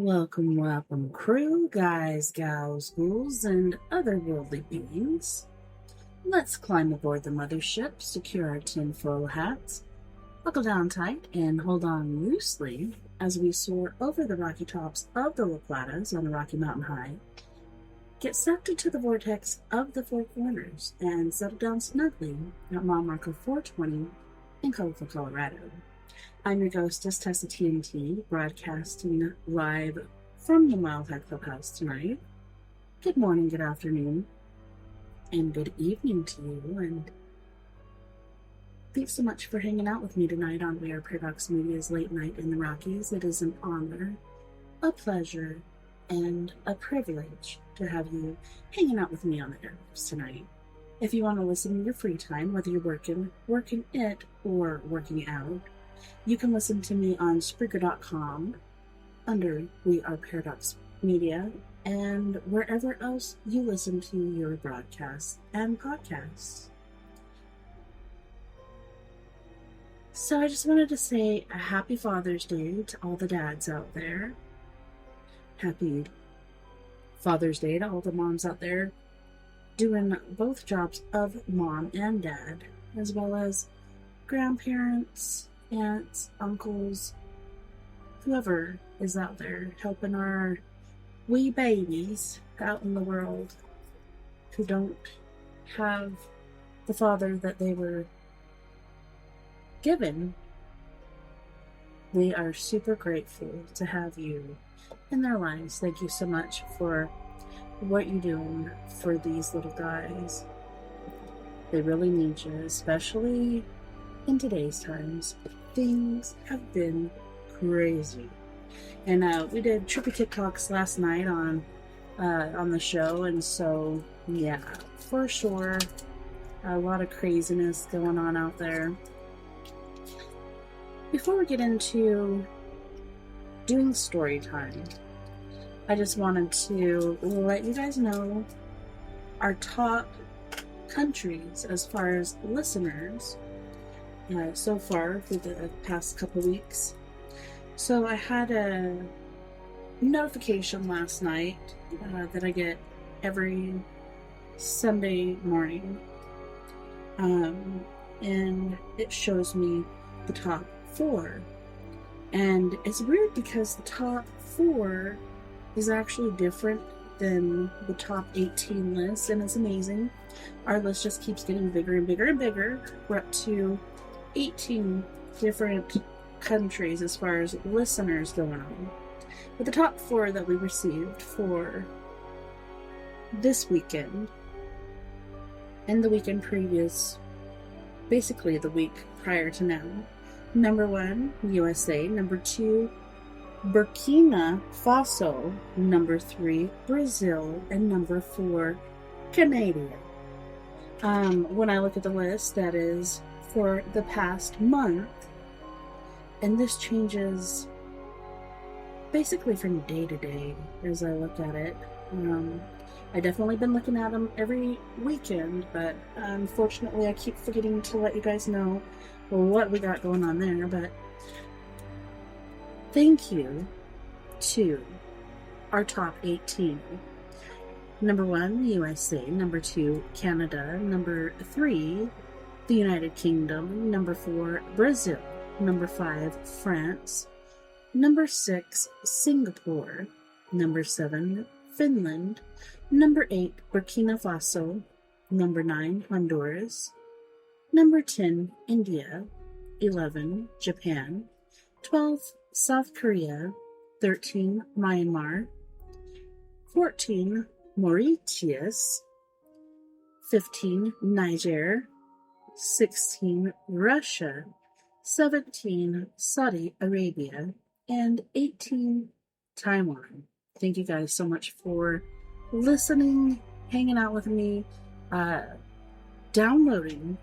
Welcome, welcome, crew, guys, gals, ghouls, and other worldly beings. Let's climb aboard the mothership, secure our tinfoil hats, buckle down tight, and hold on loosely as we soar over the rocky tops of the La Platas on the Rocky Mountain High, get sucked into the vortex of the Four Corners, and settle down snugly at mile marker 420 in colorful Colorado. I'm your ghostess, TessaTNT, broadcasting live from the Mile High Clubhouse tonight. Good morning, good afternoon, and good evening to you, and thanks so much for hanging out with me tonight on We Are Paradox Media's Late Night in the Rockies. It is an honor, a pleasure, and a privilege to have you hanging out with me on the airwaves tonight. If you want to listen in your free time, whether you're working it, or working out, you can listen to me on Spreaker.com under We Are Paradox Media and wherever else you listen to your broadcasts and podcasts. So I just wanted to say a happy Father's Day to all the dads out there. Happy Father's Day to all the moms out there doing both jobs of mom and dad, as well as grandparents, aunts, uncles, whoever is out there helping our wee babies out in the world who don't have the father that they were given. We are super grateful to have you in their lives. Thank you so much for what you're doing for these little guys. They really need you, especially in today's times. Things have been crazy, and we did trippy TikToks last night on the show, and so yeah, for sure, a lot of craziness going on out there. Before we get into doing story time, I just wanted to let you guys know our top countries as far as listeners so far for the past couple weeks. So I had a notification last night that I get every Sunday morning, and it shows me the top 4. And it's weird because the top 4 is actually different than the top 18 list, and it's amazing. Our list just keeps getting bigger and bigger and bigger. We're up to 18 different countries as far as listeners going on. But the top 4 that we received for this weekend and the weekend previous, basically the week prior to now: number 1, USA; number 2, Burkina Faso; number 3, Brazil; and number 4, Canada. When I look at the list, that is for the past month, and this changes basically from day to day as I look at it. I definitely been looking at them every weekend, but unfortunately I keep forgetting to let you guys know what we got going on there. But thank you to our top 18. Number 1, USA; number 2, Canada; number 3, the United Kingdom; number 4, Brazil; number 5, France; number 6, Singapore; number 7, Finland; number 8, Burkina Faso; number 9, Honduras; number 10, India; 11, Japan; 12, South Korea; 13, Myanmar; 14, Mauritius; 15, Niger; 16, Russia; 17, Saudi Arabia; and 18, Taiwan. Thank you guys so much for listening, hanging out with me, downloading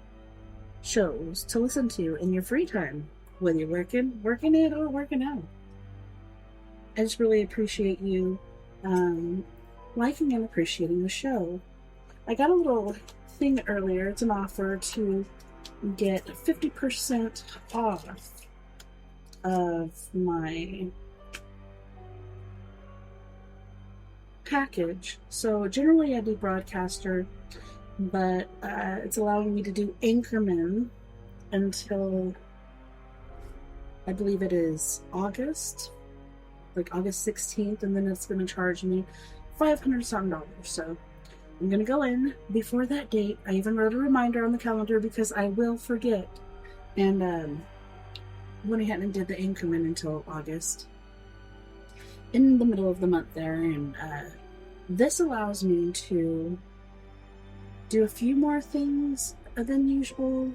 shows to listen to in your free time, whether you're working it, or working out. I just really appreciate you liking and appreciating the show. I got a little thing earlier. It's an offer to get 50% off of my package. So generally I do broadcaster, but it's allowing me to do Anchorman until I believe it is August, like August 16th, and then it's going to charge me $500 something. So I'm going to go in before that date. I even wrote a reminder on the calendar because I will forget. And went ahead and did the Anchorman until August, in the middle of the month there. And this allows me to do a few more things than usual.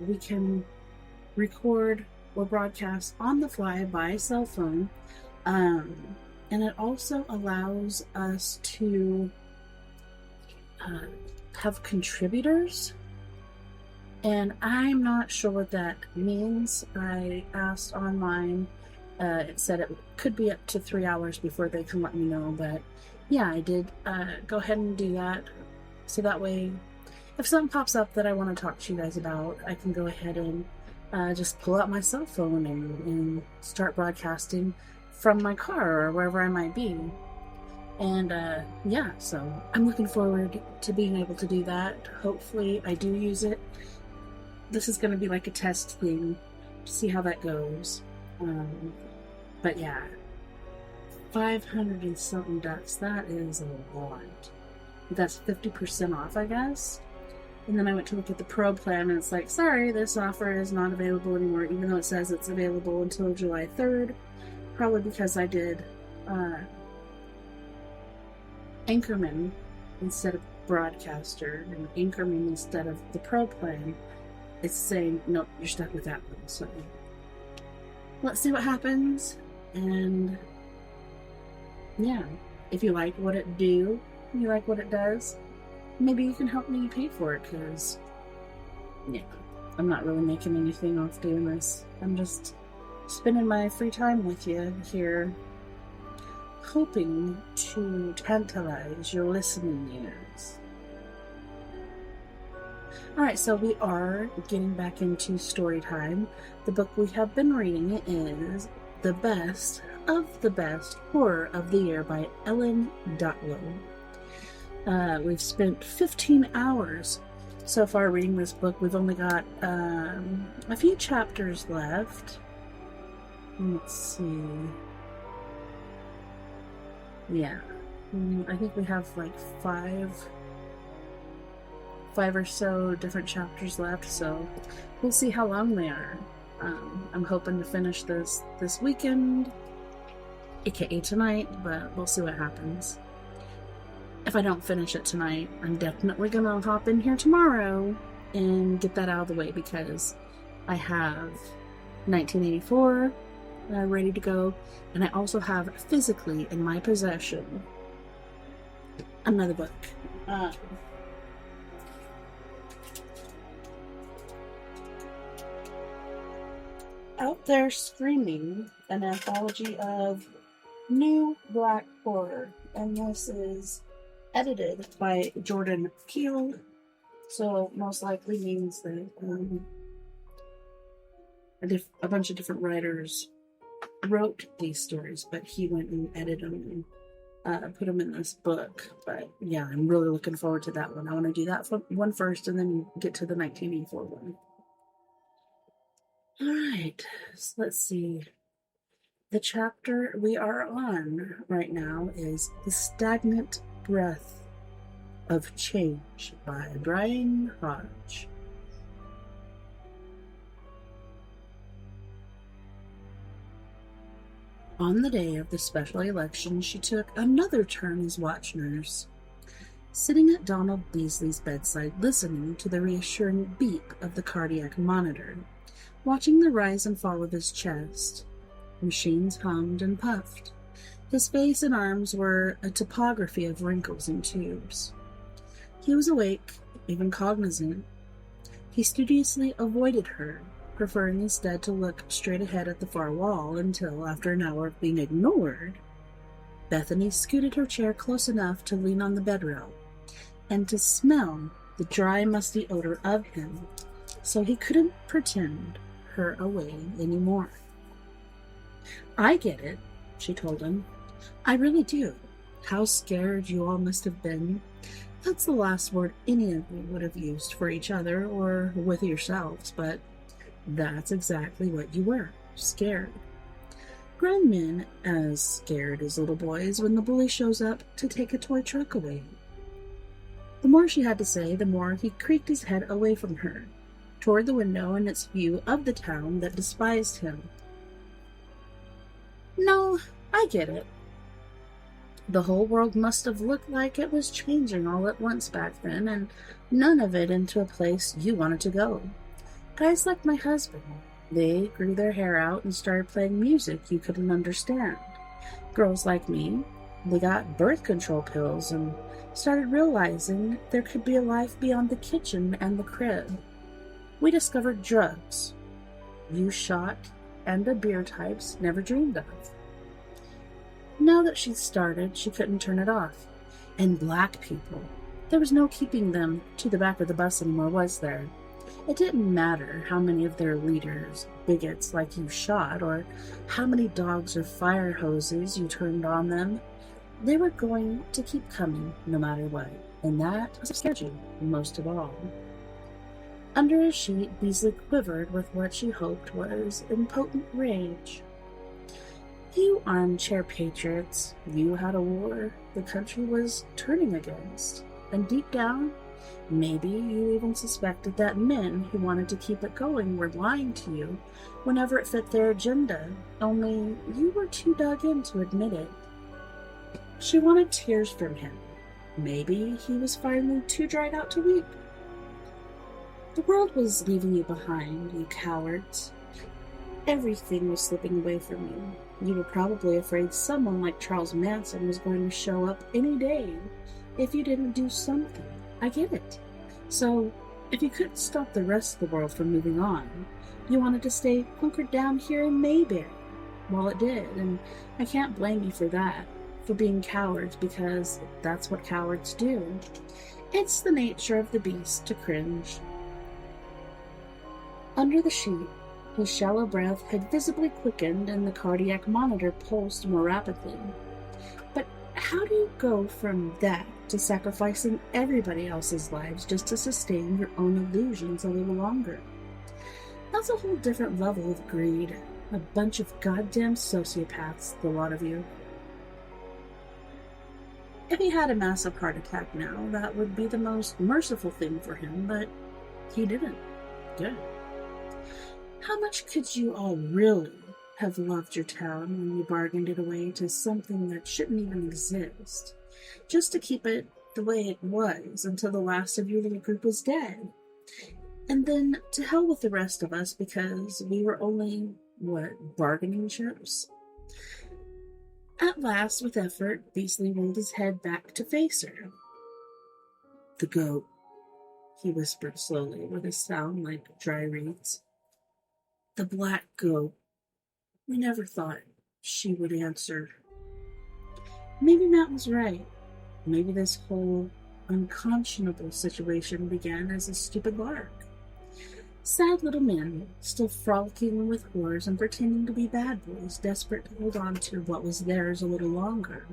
We can record or broadcast on the fly by cell phone. And it also allows us to have contributors. And I'm not sure what that means. I asked online. It said it could be up to 3 hours before they can let me know. But yeah, I did go ahead and do that. So that way, if something pops up that I want to talk to you guys about, I can go ahead and just pull out my cell phone and start broadcasting from my car or wherever I might be. And yeah, so I'm looking forward to being able to do that. Hopefully I do use it. This is going to be like a test thing to see how that goes. But yeah, 500 and something ducks, that is a lot. That's 50% off, I guess. And then I went to look at the Pro plan, and it's like, sorry, this offer is not available anymore, even though it says it's available until July 3rd. Probably because I did Anchorman instead of Broadcaster, and Anchorman instead of the Pro plan. It's saying, nope, you're stuck with that one. So let's see what happens. And yeah, if you like what it does, maybe you can help me pay for it, because yeah, I'm not really making anything off doing this. I'm just spending my free time with you here, hoping to tantalize your listening ears. Alright, so we are getting back into story time. The book we have been reading is The Best of the Best Horror of the Year by Ellen Datlow. We've spent 15 hours so far reading this book. We've only got a few chapters left. Let's see. Yeah. I think we have like five or so different chapters left, so we'll see how long they are. I'm hoping to finish this weekend, aka tonight, but we'll see what happens. If I don't finish it tonight, I'm definitely gonna hop in here tomorrow and get that out of the way, because I have 1984 ready to go, and I also have physically in my possession another book. Out There Screaming, an anthology of new black horror, and this is edited by Jordan Peele, so most likely means that a bunch of different writers wrote these stories, but he went and edited them and put them in this book. But yeah, I'm really looking forward to that one. I want to do that one first and then get to the 1984 one. Alright, so let's see. The chapter we are on right now is The Stagnant Breath of Change by Brian Hodge. On the day of the special election, she took another turn as watch nurse, sitting at Donald Beasley's bedside, listening to the reassuring beep of the cardiac monitor, watching the rise and fall of his chest. Machines hummed and puffed. His face and arms were a topography of wrinkles and tubes. He was awake, even cognizant. He studiously avoided her, preferring instead to look straight ahead at the far wall until, after an hour of being ignored, Bethany scooted her chair close enough to lean on the bedrail and to smell the dry, musty odor of him, so he couldn't pretend her away anymore. I get it, she told him. I really do. how scared you all must have been. That's the last word any of you would have used for each other or with yourselves, but that's exactly what you were, scared. Grown men as scared as little boys when the bully shows up to take a toy truck away. The more she had to say, the more he creaked his head away from her, toward the window and its view of the town that despised him. No, I get it. The whole world must have looked like it was changing all at once back then, and none of it into a place you wanted to go. Guys like my husband, they grew their hair out and started playing music you couldn't understand. Girls like me, they got birth control pills and started realizing there could be a life beyond the kitchen and the crib. We discovered drugs. You shot and the beer types never dreamed of. Now that she'd started, she couldn't turn it off. And black people. There was no keeping them to the back of the bus anymore, was there? It didn't matter how many of their leaders, bigots like you shot, or how many dogs or fire hoses you turned on them. They were going to keep coming no matter what, and that was what scared you most of all. Under his sheet, Beasley quivered with what she hoped was impotent rage. You armchair patriots, you had a war the country was turning against, and deep down, maybe you even suspected that men who wanted to keep it going were lying to you whenever it fit their agenda, only you were too dug in to admit it. She wanted tears from him. Maybe he was finally too dried out to weep. The world was leaving you behind, you cowards. Everything was slipping away from you. You were probably afraid someone like Charles Manson was going to show up any day if you didn't do something. I get it. So, if you couldn't stop the rest of the world from moving on, you wanted to stay hunkered down here in Mayberry. Well, it did, and I can't blame you for that, for being cowards, because that's what cowards do. It's the nature of the beast to cringe. Under the sheet, his shallow breath had visibly quickened and the cardiac monitor pulsed more rapidly. But how do you go from that to sacrificing everybody else's lives just to sustain your own illusions a little longer? That's a whole different level of greed. A bunch of goddamn sociopaths, the lot of you. If he had a massive heart attack now, that would be the most merciful thing for him, but he didn't. Good. How much could you all really have loved your town when you bargained it away to something that shouldn't even exist, just to keep it the way it was until the last of your little group was dead? And then to hell with the rest of us because we were only, bargaining chips? At last, with effort, Beasley rolled his head back to face her. The goat, he whispered slowly with a sound like dry reeds. The black goat. We never thought she would answer. Maybe Matt was right. Maybe this whole unconscionable situation began as a stupid lark. Sad little men, still frolicking with whores and pretending to be bad boys, desperate to hold on to what was theirs a little longer.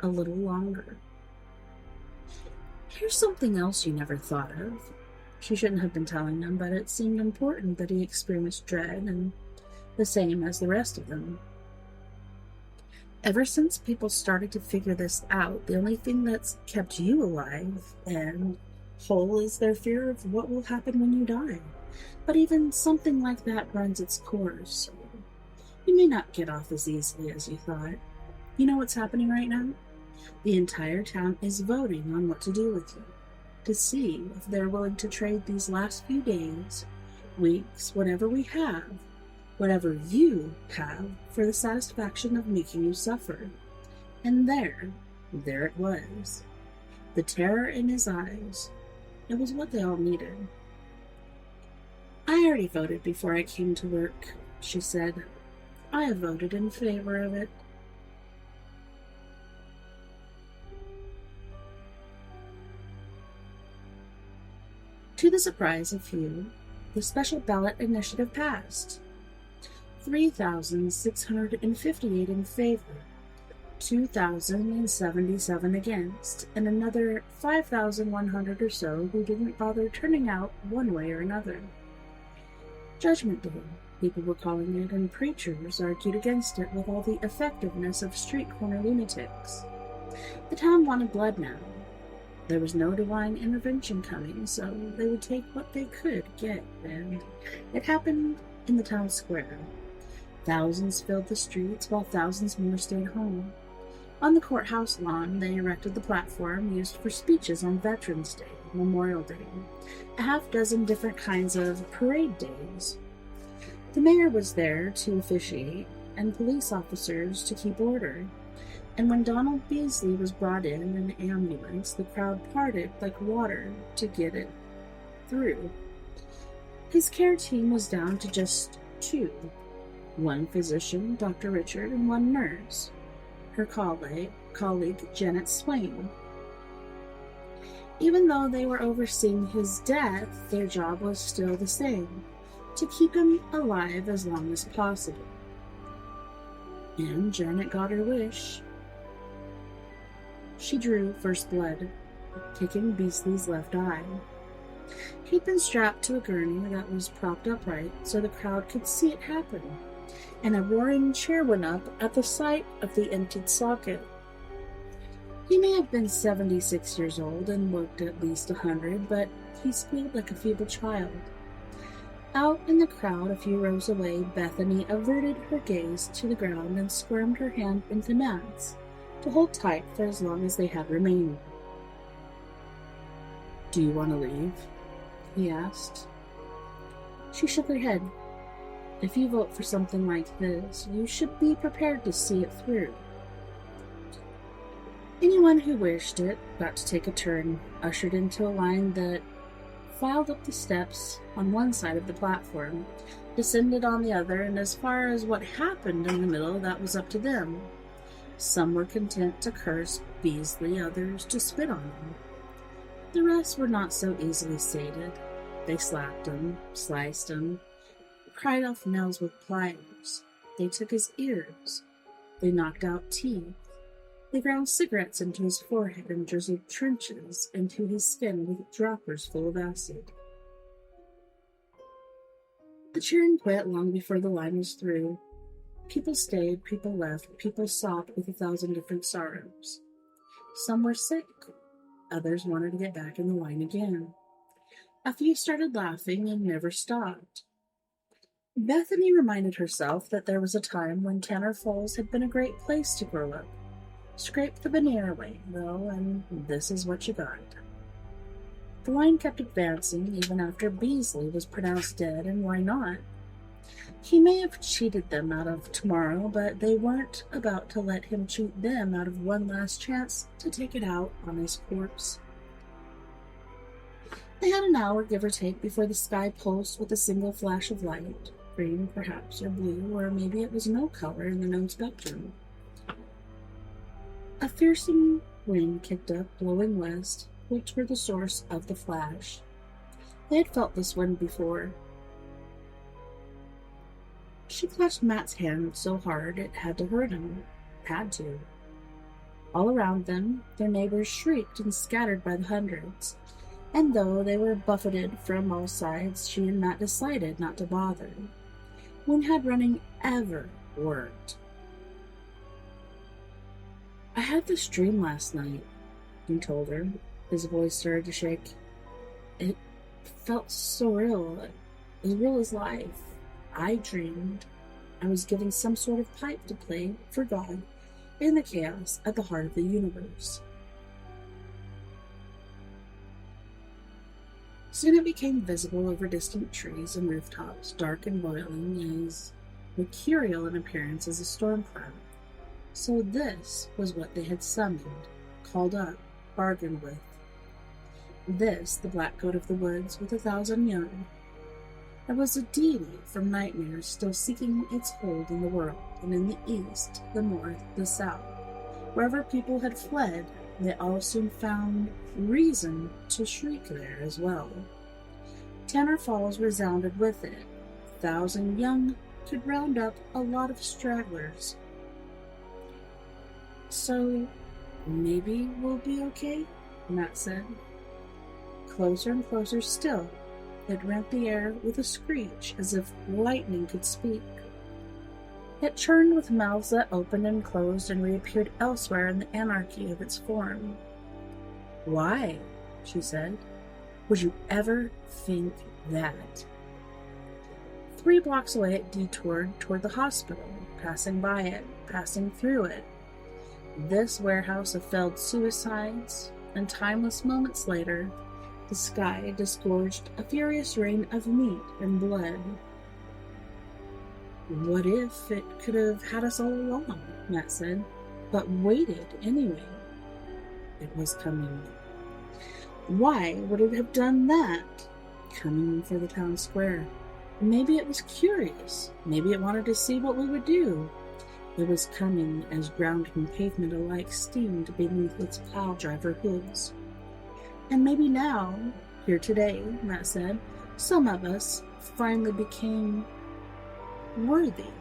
A little longer. Here's something else you never thought of. She shouldn't have been telling them, but it seemed important that he experienced dread, and the same as the rest of them. Ever since people started to figure this out, the only thing that's kept you alive and whole is their fear of what will happen when you die. But even something like that runs its course. You may not get off as easily as you thought. You know what's happening right now? The entire town is voting on what to do with you, to see if they're willing to trade these last few days, weeks, whatever we have, whatever you have, for the satisfaction of making you suffer. And there it was. The terror in his eyes. It was what they all needed. I already voted before I came to work, she said. I have voted in favor of it. To the surprise of few, the special ballot initiative passed. 3,658 in favor, 2,077 against, and another 5,100 or so who didn't bother turning out one way or another. Judgment Day, people were calling it, and preachers argued against it with all the effectiveness of street corner lunatics. The town wanted blood now. There was no divine intervention coming, so they would take what they could get, and it happened in the town square. Thousands filled the streets, while thousands more stayed home. On the courthouse lawn, they erected the platform used for speeches on Veterans Day, Memorial Day, a half-dozen different kinds of parade days. The mayor was there to officiate, and police officers to keep order. And when Donald Beasley was brought in an ambulance, the crowd parted like water to get it through. His care team was down to just two. One physician, Dr. Richard, and one nurse, her colleague Janet Swain. Even though they were overseeing his death, their job was still the same, to keep him alive as long as possible. And Janet got her wish. She drew first blood, kicking Beasley's left eye. He'd been strapped to a gurney that was propped upright so the crowd could see it happen, and a roaring cheer went up at the sight of the emptied socket. He may have been 76 years old and looked at least 100, but he squealed like a feeble child. Out in the crowd a few rows away, Bethany averted her gaze to the ground and squirmed her hand into Matt's to hold tight for as long as they had remaining. "Do you want to leave?" he asked. She shook her head. "If you vote for something like this, you should be prepared to see it through." Anyone who wished it got to take a turn, ushered into a line that filed up the steps on one side of the platform, descended on the other, and as far as what happened in the middle, that was up to them. Some were content to curse Beasley, others to spit on him. The rest were not so easily sated. They slapped him, sliced him, pried off nails with pliers. They took his ears. They knocked out teeth. They ground cigarettes into his forehead and drizzled trenches into his skin with droppers full of acid. The cheering quit long before the line was through. People stayed, people left, people sobbed with 1,000 different sorrows. Some were sick. Others wanted to get back in the line again. A few started laughing and never stopped. Bethany reminded herself that there was a time when Tanner Falls had been a great place to grow up. Scrape the veneer away, though, and this is what you got. The line kept advancing even after Beasley was pronounced dead, and why not? He may have cheated them out of tomorrow, but they weren't about to let him cheat them out of one last chance to take it out on his corpse. They had an hour, give or take, before the sky pulsed with a single flash of light, green perhaps, or blue, or maybe it was no color in the known spectrum. A fearsome wind kicked up, blowing west, pulled toward the source of the flash. They had felt this wind before. She clutched Matt's hand so hard it had to hurt him. Had to. All around them, their neighbors shrieked and scattered by the hundreds, and though they were buffeted from all sides, she and Matt decided not to bother. When had running ever worked? "I had this dream last night," he told her. His voice started to shake. "It felt so real, as real as life. I dreamed I was given some sort of pipe to play for God in the chaos at the heart of the universe." Soon it became visible over distant trees and rooftops, dark and boiling, as mercurial in appearance as a storm cloud. So this was what they had summoned, called up, bargained with. This, the black goat of the woods with 1,000 young. It was a deity from nightmares still seeking its hold in the world, and in the east, the north, the south. Wherever people had fled, they all soon found reason to shriek there as well. Tanner Falls resounded with it. 1,000 young could round up a lot of stragglers. So, maybe we'll be okay, Matt said. Closer and closer still, it rent the air with a screech as if lightning could speak. It churned with mouths that opened and closed and reappeared elsewhere in the anarchy of its form. Why, she said, would you ever think that? 3 blocks away it detoured toward the hospital, passing by it, passing through it. This warehouse of failed suicides, and timeless moments later, the sky disgorged a furious rain of meat and blood. What if it could have had us all along, Matt said, but waited anyway? It was coming. Why would it have done that? Coming for the town square. Maybe it was curious. Maybe it wanted to see what we would do. It was coming as ground and pavement alike steamed beneath its plow driver hooves. And maybe now, here today, Matt said, some of us finally became worthy.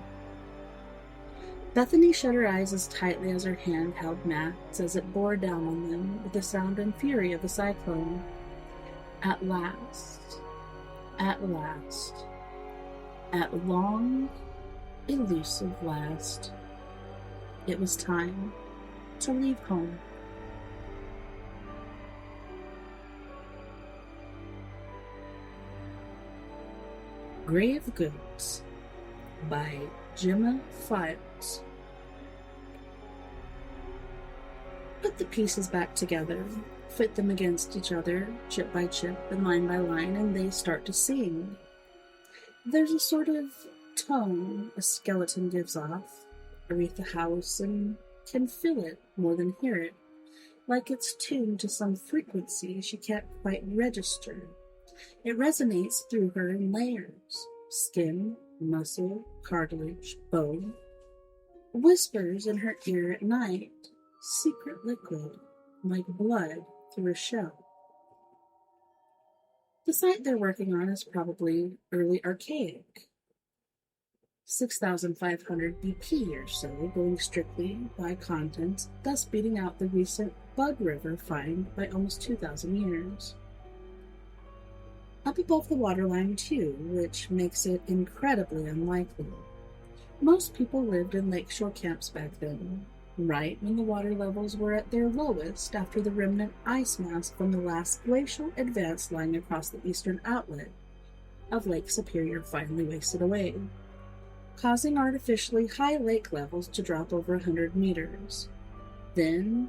Bethany shut her eyes as tightly as her hand held Matt's as it bore down on them with the sound and fury of a cyclone. At last, at long, elusive last, it was time to leave home. Grave Goods by Gemma Files. Put the pieces back together, fit them against each other, chip by chip and line by line, and they start to sing. There's a sort of tone a skeleton gives off. Aretha House and can feel it more than hear it, like it's tuned to some frequency she can't quite register. It resonates through her in layers: skin, muscle, cartilage, bone. Whispers in her ear at night, secret liquid, like blood through a shell. The site they're working on is probably early archaic, 6,500 BP or so, going strictly by content, thus beating out the recent Bug River find by almost 2,000 years. Up above the waterline, too, which makes it incredibly unlikely. Most people lived in lakeshore camps back then, right when the water levels were at their lowest after the remnant ice mass from the last glacial advance lying across the eastern outlet of Lake Superior finally wasted away, causing artificially high lake levels to drop over 100 meters. Then,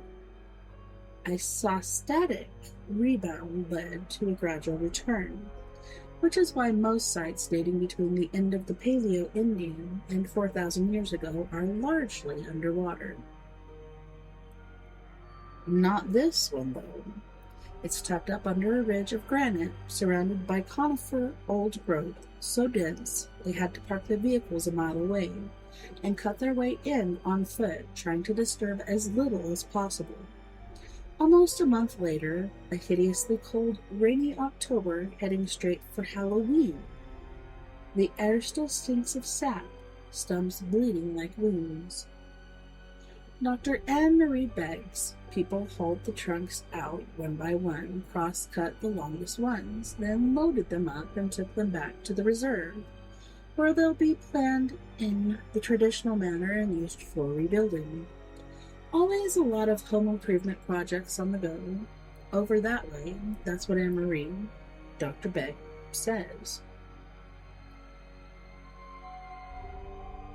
isostatic rebound led to a gradual return, which is why most sites dating between the end of the Paleo-Indian and 4,000 years ago are largely underwater. Not this one, though. It's tucked up under a ridge of granite, surrounded by conifer old growth, so dense they had to park their vehicles a mile away, and cut their way in on foot, trying to disturb as little as possible. Almost a month later, a hideously cold, rainy October heading straight for Halloween. The air still stinks of sap, stumps bleeding like wounds. Dr. Anne-Marie begs. People hauled the trunks out one by one, cross-cut the longest ones, then loaded them up and took them back to the reserve, where they'll be planned in the traditional manner and used for rebuilding. Always a lot of home improvement projects on the go. Over that way, that's what Anne-Marie, Dr. Beck, says.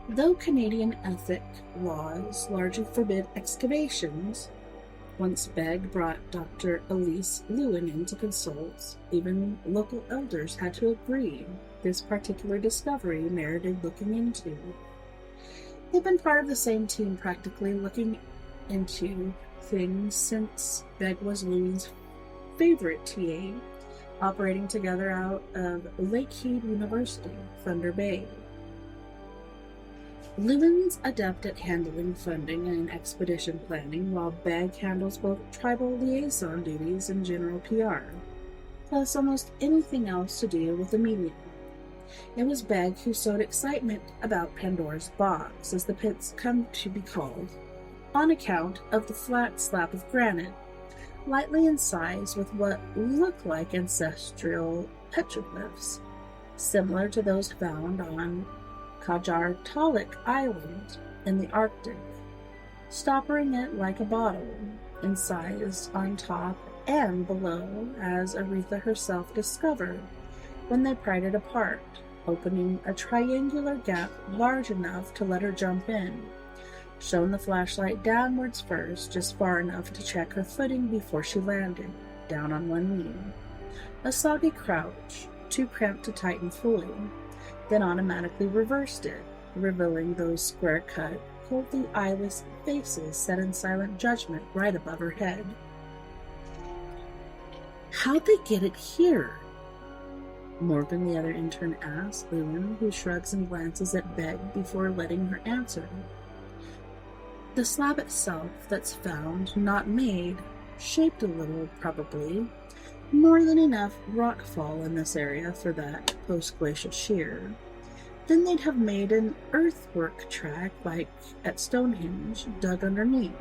Though Canadian ethic laws largely forbid excavations, once Begg brought Dr. Elise Lewin in to consult, even local elders had to agree this particular discovery merited looking into. They've been part of the same team practically looking into things since Begg was Lewin's favorite TA, operating together out of Lakehead University, Thunder Bay. Lewin's adept at handling funding and expedition planning, while Begg handles both tribal liaison duties and general PR, plus almost anything else to do with the media. It was Begg who sowed excitement about Pandora's Box, as the pits come to be called, on account of the flat slab of granite, lightly in size with what look like ancestral petroglyphs, similar to those found on Kajartalik Island in the Arctic, stoppering it like a bottle, incised on top and below, as Aretha herself discovered when they pried it apart, opening a triangular gap large enough to let her jump in. Shone the flashlight downwards first, just far enough to check her footing before she landed, down on one knee. A soggy crouch, too cramped to tighten fully, then automatically reversed it, revealing those square-cut, coldly eyeless faces set in silent judgment right above her head. "How'd they get it here?" Morgan, the other intern, asked Lewin, who shrugs and glances at Beg before letting her answer. "The slab itself that's found, not made, shaped a little, probably. More than enough rockfall in this area for that post-glacial shear. Then they'd have made an earthwork track, like at Stonehenge, dug underneath."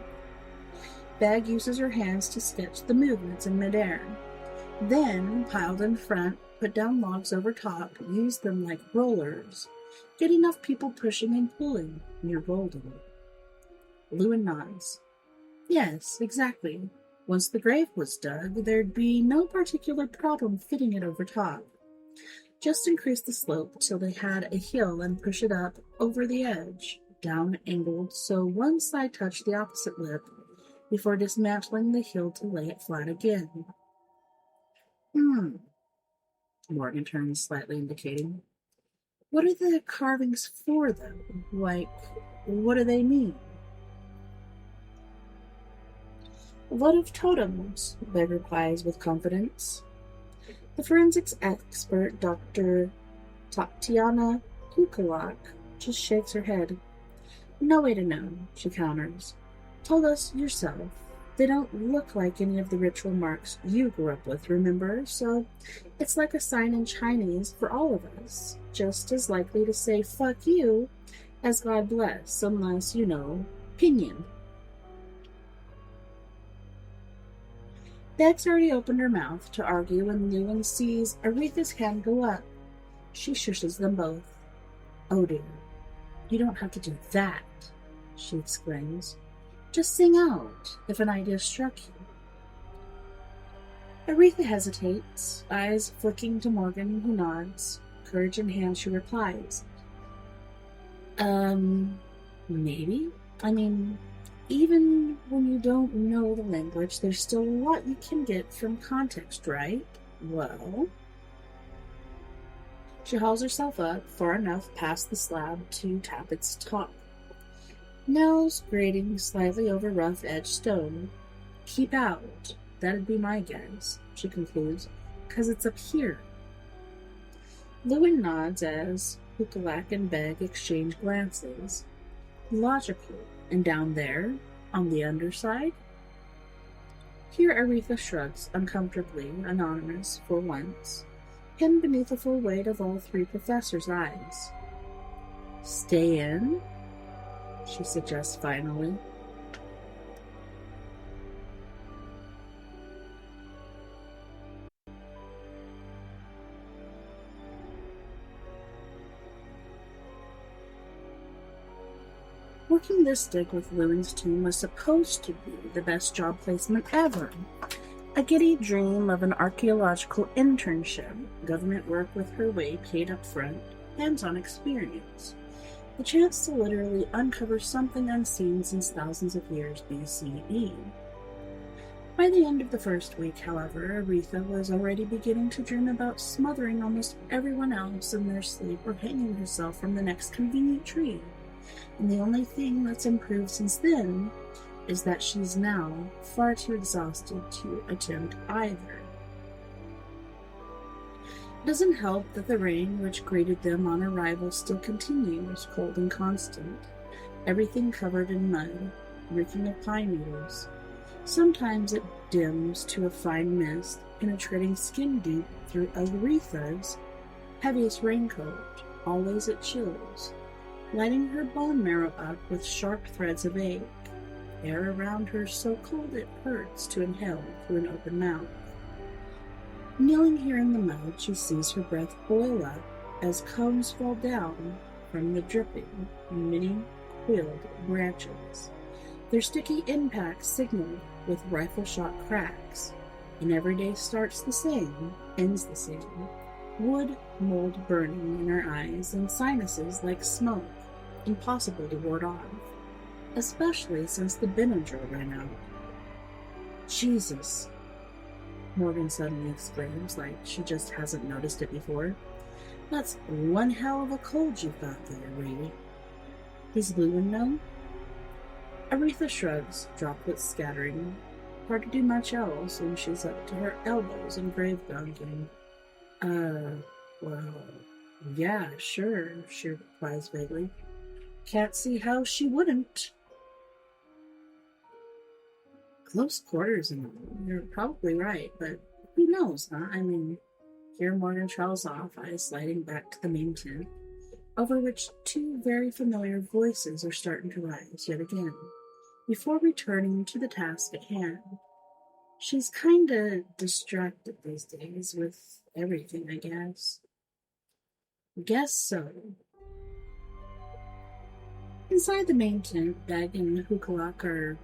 Bag uses her hands to sketch the movements in midair. Then, piled in front, put down logs over top, use them like rollers. Get enough people pushing and pulling. You're golden. Lewin nods. "Yes, exactly. Once the grave was dug, there'd be no particular problem fitting it over top. Just increase the slope till they had a hill and push it up over the edge, down angled so one side touched the opposite lip, before dismantling the hill to lay it flat again." Morgan turns, slightly indicating. "What are the carvings for, though? Like, what do they mean?" "Votive totems," Beg replies with confidence. The forensics expert, Dr. Tatiana Kukalak, just shakes her head. "No way to know," she counters. "Told us yourself. They don't look like any of the ritual marks you grew up with, remember? So it's like a sign in Chinese for all of us. Just as likely to say fuck you as God bless, unless, pinyin." Beg's already opened her mouth to argue when Lewin sees Aretha's hand go up. She shushes them both. "Oh dear, you don't have to do that," she exclaims. "Just sing out, if an idea struck you." Aretha hesitates, eyes flicking to Morgan, who nods. Courage in hand, she replies. Maybe? I mean, even when you don't know the language, there's still a lot you can get from context, right? Well..." She hauls herself up far enough past the slab to tap its top. Nails grating slightly over rough-edged stone. "Keep out. That'd be my guess," she concludes, "'cause it's up here." Lewin nods as Kukalak and Beg exchange glances. Logical. And down there, on the underside? Here Aretha shrugs uncomfortably, anonymous for once, hidden beneath the full weight of all three professors' eyes. "Stay in?" she suggests finally. Working this dig with Lewin's team was supposed to be the best job placement ever. A giddy dream of an archaeological internship, government work with her way paid up front, hands-on experience. The chance to literally uncover something unseen since thousands of years BCE. By the end of the first week, however, Aretha was already beginning to dream about smothering almost everyone else in their sleep or hanging herself from the next convenient tree. And the only thing that's improved since then is that she's now far too exhausted to attempt either. It doesn't help that the rain which greeted them on arrival still continues, cold and constant, everything covered in mud, reeking of pine needles. Sometimes it dims to a fine mist, penetrating skin deep through Aretha's heaviest raincoat. Always it chills, lighting her bone marrow up with sharp threads of ache. air around her so cold it hurts to inhale through an open mouth. Kneeling here in the mud, she sees her breath boil up as cones fall down from the dripping, many-quilled branches. Their sticky impacts signaled with rifle shot cracks, and every day starts the same, ends the same. Wood mold burning in her eyes and sinuses like smoke, impossible to ward off, especially since the Benadryl ran out. Jesus, Morgan suddenly exclaims like she just hasn't noticed it before. That's one hell of a cold you've got there, Ray. Does Lewin know? Aretha shrugs, droplets scattering. Hard to do much else when she's up to her elbows in grave dunking. Well, yeah, sure, she replies vaguely. Can't see how she wouldn't. Close quarters, and you're probably right, but who knows, huh? I mean, here Morgan trails off, eyes sliding back to the main tent, over which two very familiar voices are starting to rise yet again, before returning to the task at hand. She's kinda distracted these days with everything, I guess. Guess so. Inside the main tent, Beg and Hukalak are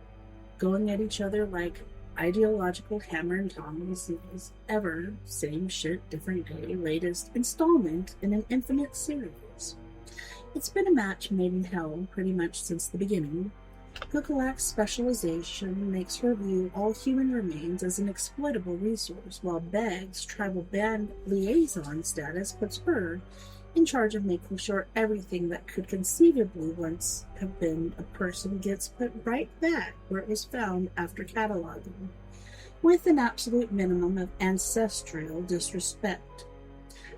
going at each other like ideological hammer and tongs as ever. Same shit, different day, latest installment in an infinite series. It's been a match made in hell pretty much since the beginning. Hukalak's specialization makes her view all human remains as an exploitable resource, while Beg's tribal band liaison status puts her in charge of making sure everything that could conceivably once have been a person gets put right back where it was found after cataloging, with an absolute minimum of ancestral disrespect.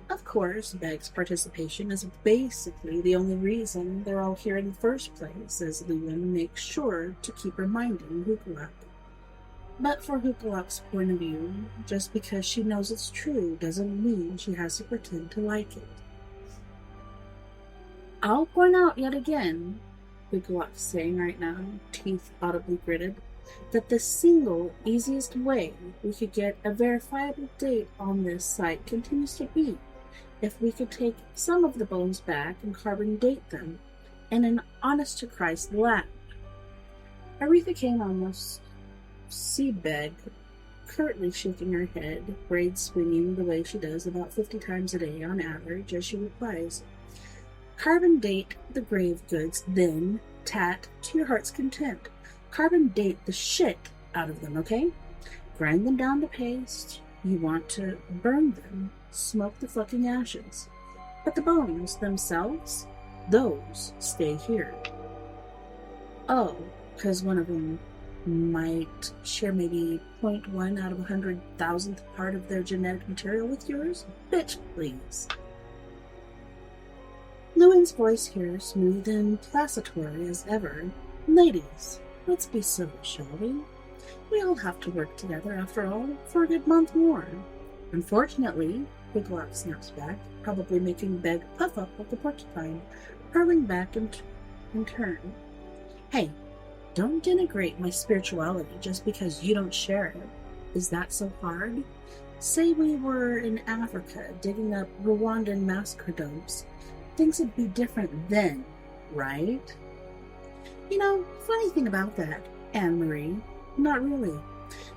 Of course, Beg's participation is basically the only reason they're all here in the first place, as Lewin makes sure to keep reminding Hukalak. But for Hukalak's point of view, just because she knows it's true doesn't mean she has to pretend to like it. I'll point out yet again, Hukalak's saying right now, teeth audibly gritted, that the single easiest way we could get a verifiable date on this site continues to be if we could take some of the bones back and carbon date them in an honest-to-Christ lab. Aretha can almost see Beg curtly shaking her head, braids swinging the way she does about 50 times a day on average, as she replies, "Carbon date the grave goods, then, Tat, to your heart's content. Carbon date the shit out of them, okay? Grind them down to paste. You want to burn them, smoke the fucking ashes. But the bones themselves, those stay here." Oh, because one of them might share maybe 0.1 out of 100,000th part of their genetic material with yours? Bitch, please. Lewin's voice here, smooth and placatory as ever. Ladies, let's be civil, shall we? We all have to work together, after all, for a good month more. Unfortunately, Hukalak snaps back, probably making Beg puff up like a porcupine, hurling back in turn. Hey, don't denigrate my spirituality just because you don't share it. Is that so hard? Say we were in Africa digging up Rwandan massacre dumps. Things would be different then, right? You know, funny thing about that, Anne-Marie, not really.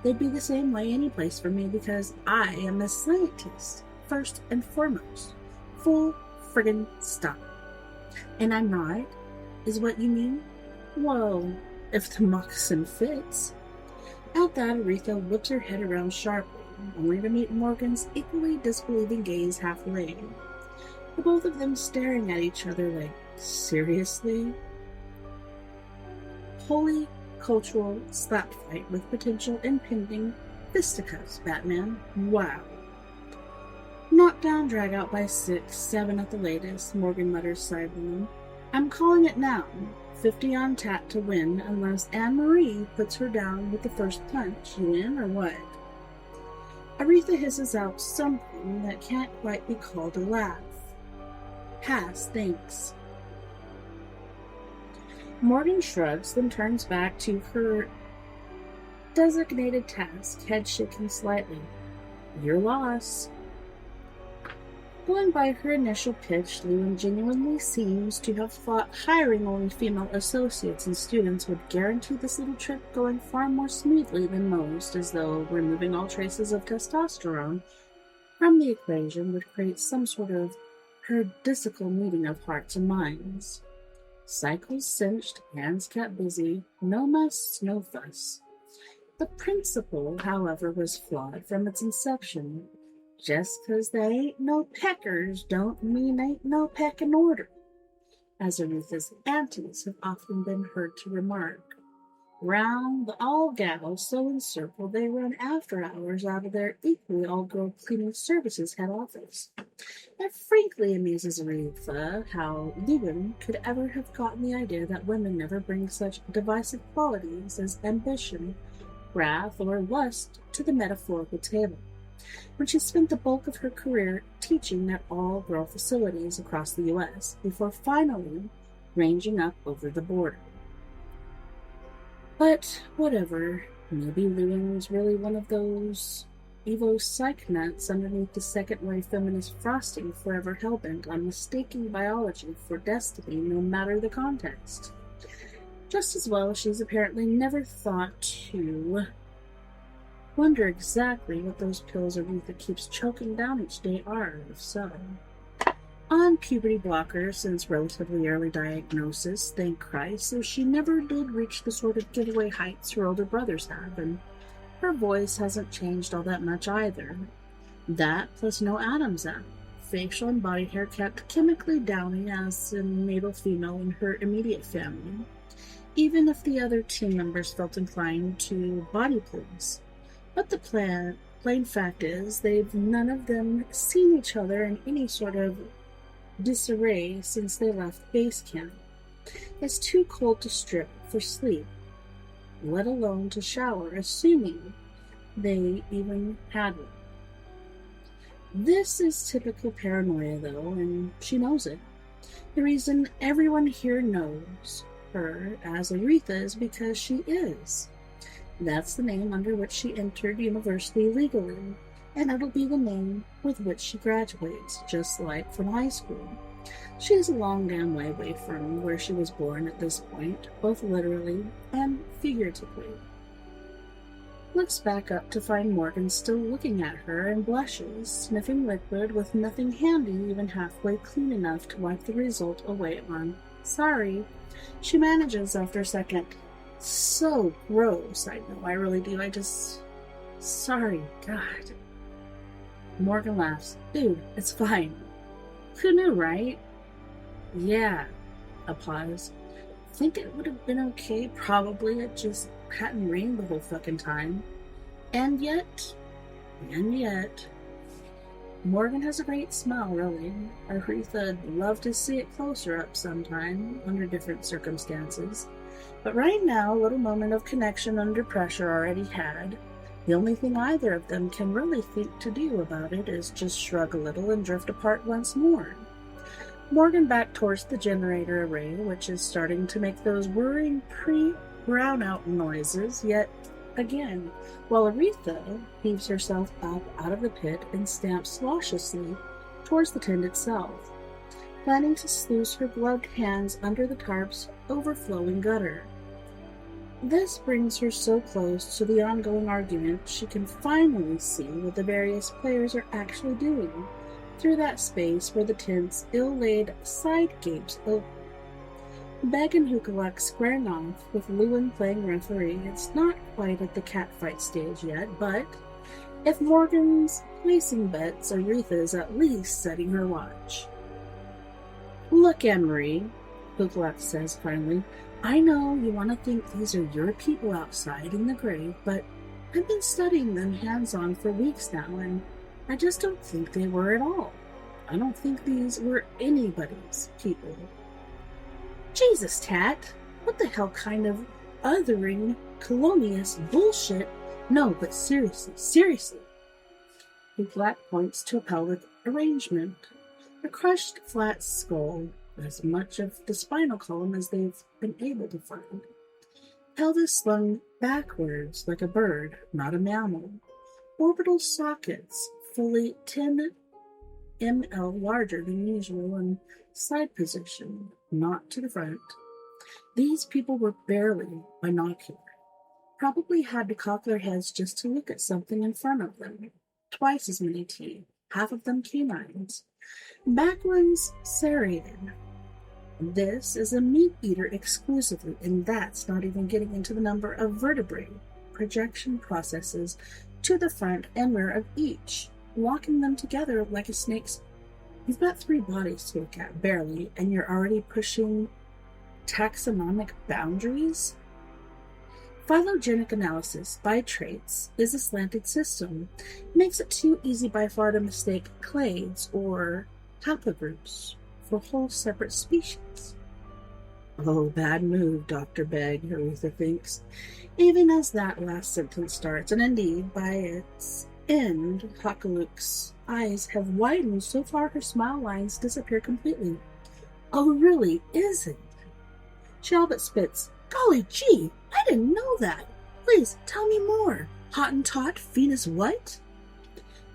They'd be the same way any place for me because I am a scientist, first and foremost. Full friggin' stop. And I'm not, is what you mean? Well, if the moccasin fits. At that, Aretha whips her head around sharply, only to meet Morgan's equally disbelieving gaze halfway. The both of them staring at each other like, seriously? Holy cultural slap fight with potential impending fisticuffs, Batman. Wow. Knocked down, drag out by 6, 7 at the latest, Morgan mutters sidelong. I'm calling it now. 50 on Tat to win, unless Anne-Marie puts her down with the first punch. You in, or what? Aretha hisses out something that can't quite be called a laugh. Pass, thanks. Morgan shrugs, then turns back to her designated task, head shaking slightly. Your loss. Going by her initial pitch, Lewin genuinely seems to have thought hiring only female associates and students would guarantee this little trip going far more smoothly than most, as though removing all traces of testosterone from the equation would create some sort of paradisical meeting of hearts and minds. Cycles cinched, hands kept busy, no muss, no fuss. The principle, however, was flawed from its inception. Just 'cause there ain't no peckers don't mean ain't no pecking order, as Aretha's aunties have often been heard to remark. Round the all-gals sewing circle, they run after hours out of their equally all-girl cleaning services head office. It frankly amuses Aretha how Lewin could ever have gotten the idea that women never bring such divisive qualities as ambition, wrath, or lust to the metaphorical table, when she spent the bulk of her career teaching at all-girl facilities across the U.S. before finally ranging up over the border. But whatever, maybe Lewin was really one of those Evo psych nuts underneath the second-wave feminist frosting forever hellbent on mistaking biology for destiny no matter the context. Just as well, she's apparently never thought to wonder exactly what those pills Aretha keeps choking down each day are, if so. On puberty blockers since relatively early diagnosis, thank Christ, so she never did reach the sort of giveaway heights her older brothers have, and her voice hasn't changed all that much either. That, plus no Adam's apple, facial and body hair kept chemically downy as a natal female in her immediate family, even if the other team members felt inclined to body please. But the plain fact is, they've none of them seen each other in any sort of disarray since they left base camp. It's too cold to strip for sleep, let alone to shower, assuming they even had one. This is typical paranoia, though, and she knows it. The reason everyone here knows her as Aretha is because she is. That's the name under which she entered university legally, and it'll be the name with which she graduates, just like from high school. She's a long damn way away from where she was born at this point, both literally and figuratively. Looks back up to find Morgan still looking at her and blushes, sniffing liquid with nothing handy even halfway clean enough to wipe the result away on. Sorry. She manages after a second. So gross, I know, I really do, sorry, God. Morgan laughs. Dude, it's fine. Who knew, right? Yeah. A pause. Think it would have been okay, probably, it just hadn't rained the whole fucking time. And yet, Morgan has a great smile, really. Aretha'd love to see it closer up sometime, under different circumstances. But right now, a little moment of connection under pressure already had. The only thing either of them can really think to do about it is just shrug a little and drift apart once more. Morgan back towards the generator array, which is starting to make those worrying pre-brownout noises, yet again, while Aretha heaves herself up out of the pit and stamps sloshously towards the tent itself, planning to sluice her gloved hands under the tarp's overflowing gutter. This brings her so close to the ongoing argument she can finally see what the various players are actually doing through that space where the tent's ill-laid side gapes open. Beg and Hookaluk squaring off, with Lewin playing referee. It's not quite at the catfight stage yet, but if Morgan's placing bets, Aretha's at least setting her watch. Look, Emery, Hookaluk says finally, I know you want to think these are your people outside in the grave, but I've been studying them hands-on for weeks now, and I just don't think they were at all. I don't think these were anybody's people. Jesus, Tat! What the hell kind of othering, colonious bullshit? No, but seriously. Hookaluk points to a pelvic arrangement. A crushed, flat skull, as much of the spinal column as they've been able to find. Pelvis slung backwards like a bird, not a mammal. Orbital sockets fully 10 ml larger than usual in side position, not to the front. These people were barely binocular. Probably had to cock their heads just to look at something in front of them. Twice as many teeth, half of them canines. Back ones serrated. This is a meat eater exclusively, and that's not even getting into the number of vertebrae projection processes to the front and rear of each, locking them together like a snake's. You've got 3 bodies to look at, barely, and you're already pushing taxonomic boundaries? Phylogenetic analysis by traits is a slanted system. Makes it too easy by far to mistake clades or haplogroups for whole separate species. Oh, bad move, Dr. Begg, Aretha thinks, even as that last sentence starts, and indeed, by its end, Hakaluk's eyes have widened so far her smile lines disappear completely. Oh, really, is it? She all but spits. Golly gee, I didn't know that. Please, tell me more. Hottentot, Venus what?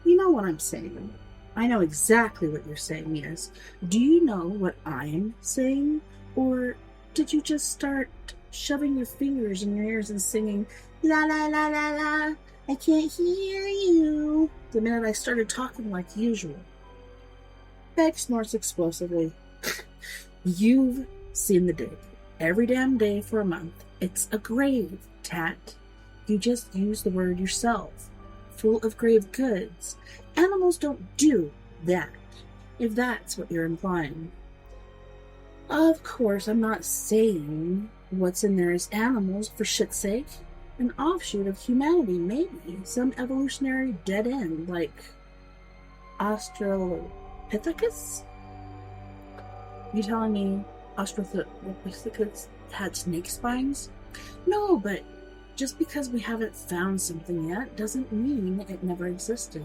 You know what I'm saying. I know exactly what you're saying, yes. Do you know what I'm saying? Or did you just start shoving your fingers in your ears and singing, la la la la la, I can't hear you, the minute I started talking like usual? Beck snorts explosively. You've seen the dig. Every damn day for a month. It's a grave, Tat. You just use the word yourself. Full of grave goods. Animals don't do that, if that's what you're implying. Of course, I'm not saying what's in there is animals, for shit's sake. An offshoot of humanity, maybe. Some evolutionary dead end, like Australopithecus? You telling me Australopithecus had snake spines? No, but just because we haven't found something yet doesn't mean it never existed.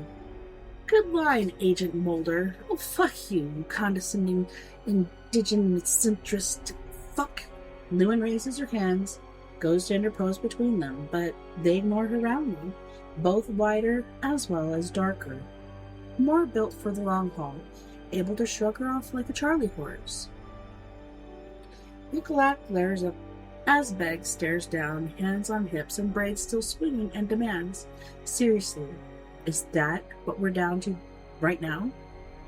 Good line, Agent Mulder. Oh, fuck you, you condescending indigenous-centrist fuck. Lewin raises her hands, goes to interpose between them, but they ignore her roundly, both wider as well as darker. More built for the long haul, able to shrug her off like a Charlie horse. Nicolak glares up as Begg stares down, hands on hips and braids still swinging, and demands, seriously, is that what we're down to right now?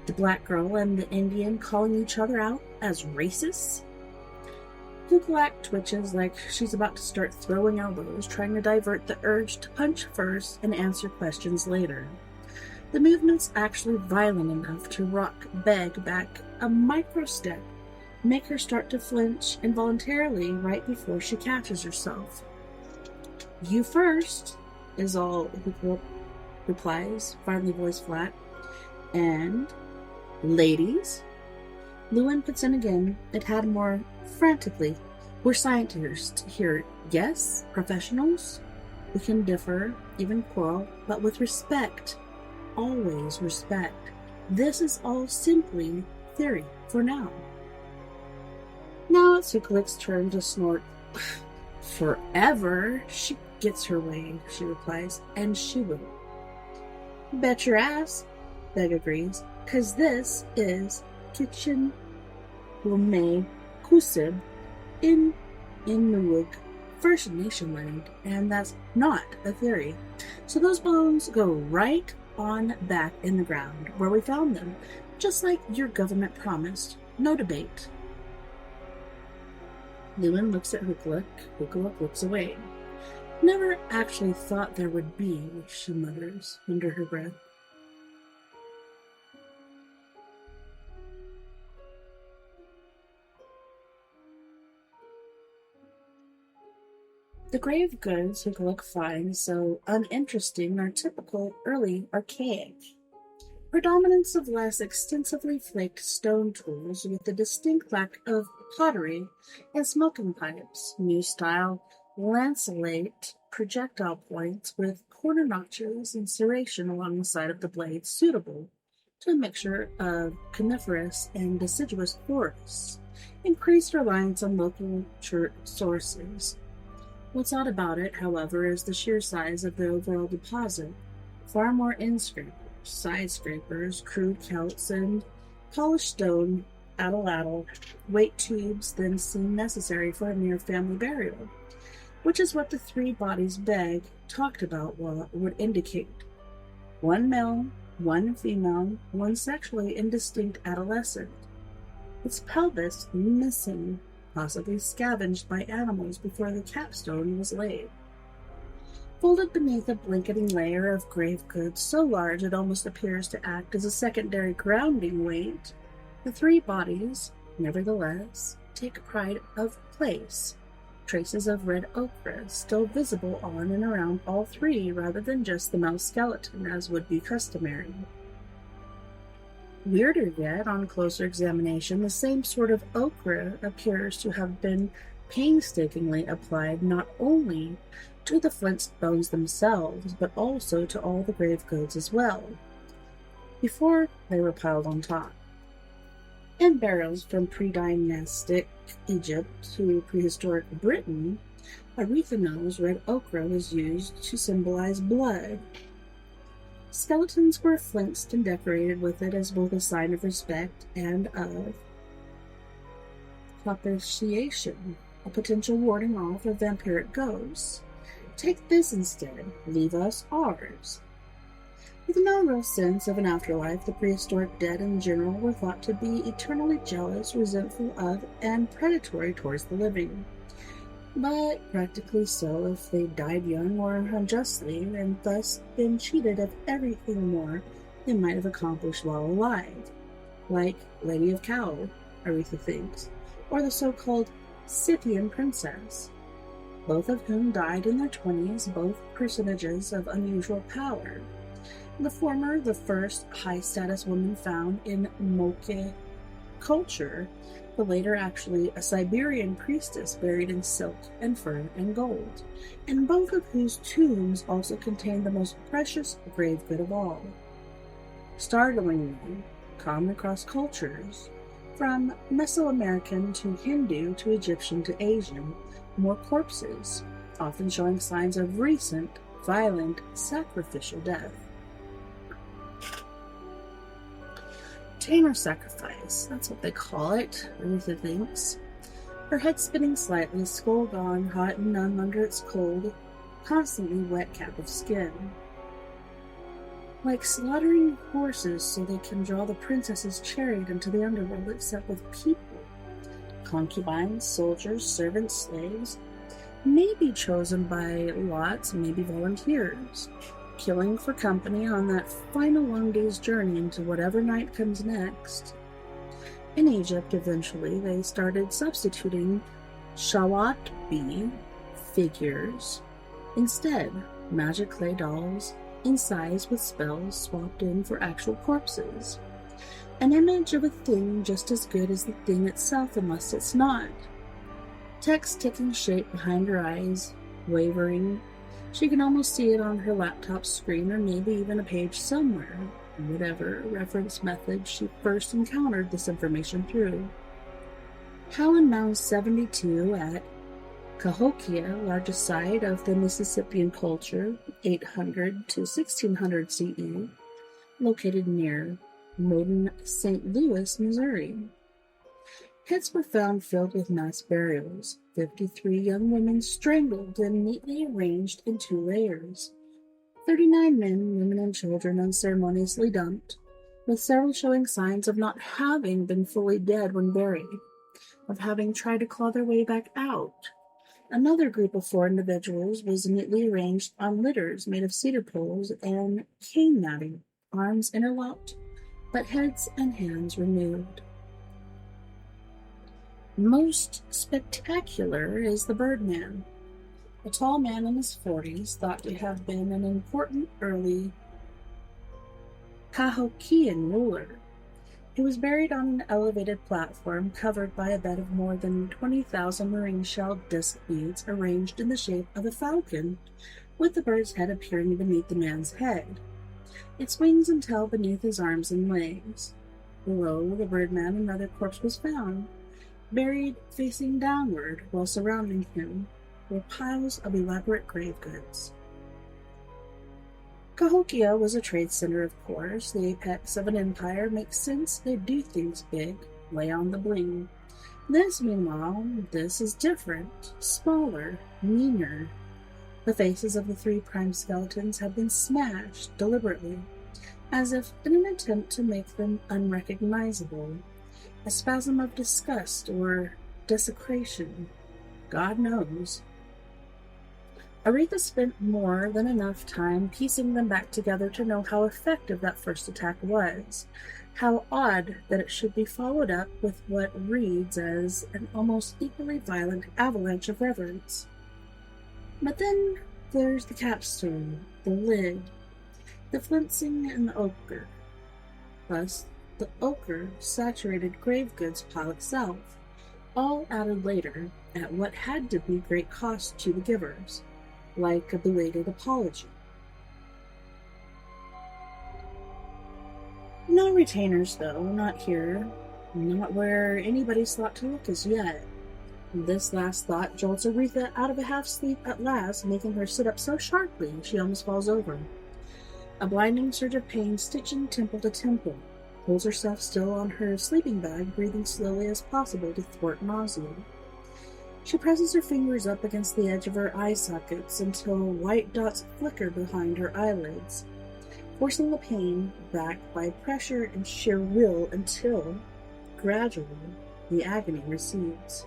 The black girl and the Indian calling each other out as racists? Nicolak twitches like she's about to start throwing elbows, trying to divert the urge to punch first and answer questions later. The movement's actually violent enough to rock Begg back a micro step, make her start to flinch involuntarily right before she catches herself. You first, is all Hukuk replies, finally voice flat. And, ladies? Lewin puts in again, it had more frantically. We're scientists here, yes? Professionals? We can differ, even quarrel, but with respect. Always respect. This is all simply theory, for now. Now it's Hukulik's turn to snort. Forever? She gets her way, she replies, and she will. Bet your ass, Begg agrees, 'cause this is kitchen gourmet kusib in Inuit First Nation land, and that's not a theory. So those bones go right on back in the ground where we found them, just like your government promised. No debate. Lewin looks at Hukuluk. Hukuluk looks away. Never actually thought there would be, she mutters under her breath. The grave goods Hukuluk finds so uninteresting are typical early archaic. Predominance of less extensively flaked stone tools with a distinct lack of pottery and smoking pipes, new style lanceolate projectile points with corner notches and serration along the side of the blade suitable to a mixture of coniferous and deciduous forests. increased reliance on local church sources. What's odd about it, however, is the sheer size of the overall deposit. Far more inscrapers, side scrapers, crude celts, and polished stone atlatl weight tubes than seem necessary for a mere family burial, which is what the three bodies bag talked about would indicate. One male, one female, one sexually indistinct adolescent. Its pelvis missing, possibly scavenged by animals before the capstone was laid. Folded beneath a blanketing layer of grave goods so large it almost appears to act as a secondary grounding weight, the three bodies, nevertheless, take pride of place. Traces of red ochre still visible on and around all three rather than just the male skeleton, as would be customary. Weirder yet, on closer examination, the same sort of ochre appears to have been painstakingly applied not only to the flint stones themselves, but also to all the grave goods as well, before they were piled on top. In burials from pre-dynastic Egypt to prehistoric Britain, erythanose red ochre was used to symbolize blood. Skeletons were flinched and decorated with it as both a sign of respect and of propitiation, a potential warding off of vampiric ghosts. Take this instead, leave us ours. With no real sense of an afterlife, the prehistoric dead in general were thought to be eternally jealous, resentful of, and predatory towards the living. But practically so if they died young or unjustly, and thus been cheated of everything more they might have accomplished while alive, like Lady of Cow, Aretha thinks, or the so-called Scythian princess, both of whom died in their 20s, both personages of unusual power. The former, the first high-status woman found in Moche culture, the later actually a Siberian priestess buried in silk and fur and gold, and both of whose tombs also contain the most precious grave good of all. Startlingly, common across cultures, from Mesoamerican to Hindu to Egyptian to Asian, more corpses, often showing signs of recent, violent, sacrificial death. Tamer sacrifice, that's what they call it, Aretha thinks. Her head spinning slightly, skull gone, hot and numb under its cold, constantly wet cap of skin. Like slaughtering horses so they can draw the princess's chariot into the underworld except with people. Concubines, soldiers, servants, slaves, maybe chosen by lots, maybe volunteers. Killing for company on that final long day's journey into whatever night comes next. In Egypt, eventually, they started substituting shawat-bi figures instead, magic clay dolls, incised with spells swapped in for actual corpses. An image of a thing just as good as the thing itself, unless it's not. Text taking shape behind her eyes, wavering. She can almost see it on her laptop screen or maybe even a page somewhere, whatever reference method she first encountered this information through. How in Mound 72 at Cahokia, largest site of the Mississippian culture, 800 to 1600 CE, located near modern St. Louis, Missouri. Heads were found filled with mass burials, 53 young women strangled and neatly arranged in 2 layers, 39 men, women, and children unceremoniously dumped, with several showing signs of not having been fully dead when buried, of having tried to claw their way back out. Another group of 4 individuals was neatly arranged on litters made of cedar poles and cane matting, arms interlocked, but heads and hands removed. Most spectacular is the Birdman, a tall man in his 40s, thought to have been an important early Cahokian ruler. He was buried on an elevated platform covered by a bed of more than 20,000 marine shell disc beads arranged in the shape of a falcon, with the bird's head appearing beneath the man's head, its wings and tail beneath his arms and legs. Below the Birdman, another corpse was found, Buried facing downward while surrounding him were piles of elaborate grave goods. Cahokia was a trade center, of course. The apex of an empire. Makes sense. They do things big, lay on the bling. This, meanwhile, this is different, smaller, meaner. The faces of the 3 prime skeletons have been smashed deliberately, as if in an attempt to make them unrecognizable. A spasm of disgust or desecration. God knows. Aretha spent more than enough time piecing them back together to know how effective that first attack was. How odd that it should be followed up with what reads as an almost equally violent avalanche of reverence. But then there's the capstone, the lid, the flintsing and the ochre, plus the ochre-saturated grave goods pile itself, all added later at what had to be great cost to the givers, like a belated apology. No retainers, though, not here, not where anybody's thought to look as yet. This last thought jolts Aretha out of a half-sleep at last, making her sit up so sharply she almost falls over. A blinding surge of pain stitching temple to temple, pulls herself still on her sleeping bag, breathing slowly as possible to thwart nausea. She presses her fingers up against the edge of her eye sockets until white dots flicker behind her eyelids, forcing the pain back by pressure and sheer will until, gradually, the agony recedes.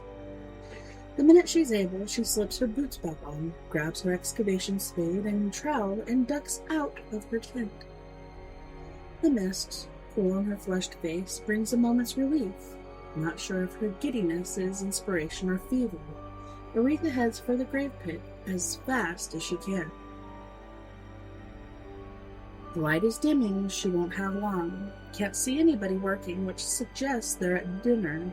The minute she's able, she slips her boots back on, grabs her excavation spade and trowel, and ducks out of her tent. The mist, cool on her flushed face, brings a moment's relief. Not sure if her giddiness is inspiration or fever. Aretha heads for the grave pit as fast as she can. The light is dimming, she won't have long. Can't see anybody working, which suggests they're at dinner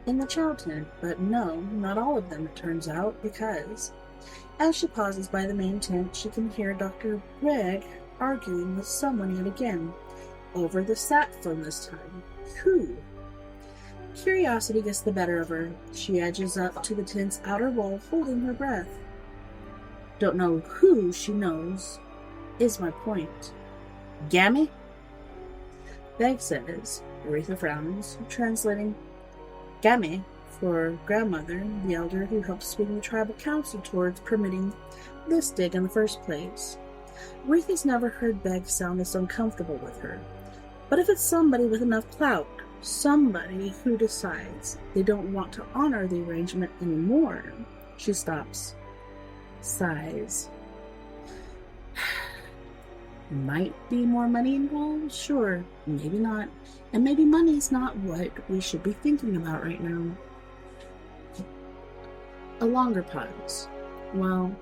in the chow tent, but no, not all of them, it turns out, because as she pauses by the main tent, she can hear Dr. Gregg arguing with someone yet again, over the sat phone this time. Who? Curiosity gets the better of her. She edges up to the tent's outer wall, holding her breath. Don't know who she knows, is my point. Gammy? Beg says. Aretha frowns, translating Gammy for grandmother, the elder who helped swing the tribal council towards permitting this dig in the first place. Aretha's never heard Beg sound this uncomfortable with her. But if it's somebody with enough clout, somebody who decides they don't want to honor the arrangement anymore, she stops. Sighs. Might be more money involved? Sure. Maybe not. And maybe money's not what we should be thinking about right now. A longer pause. Well,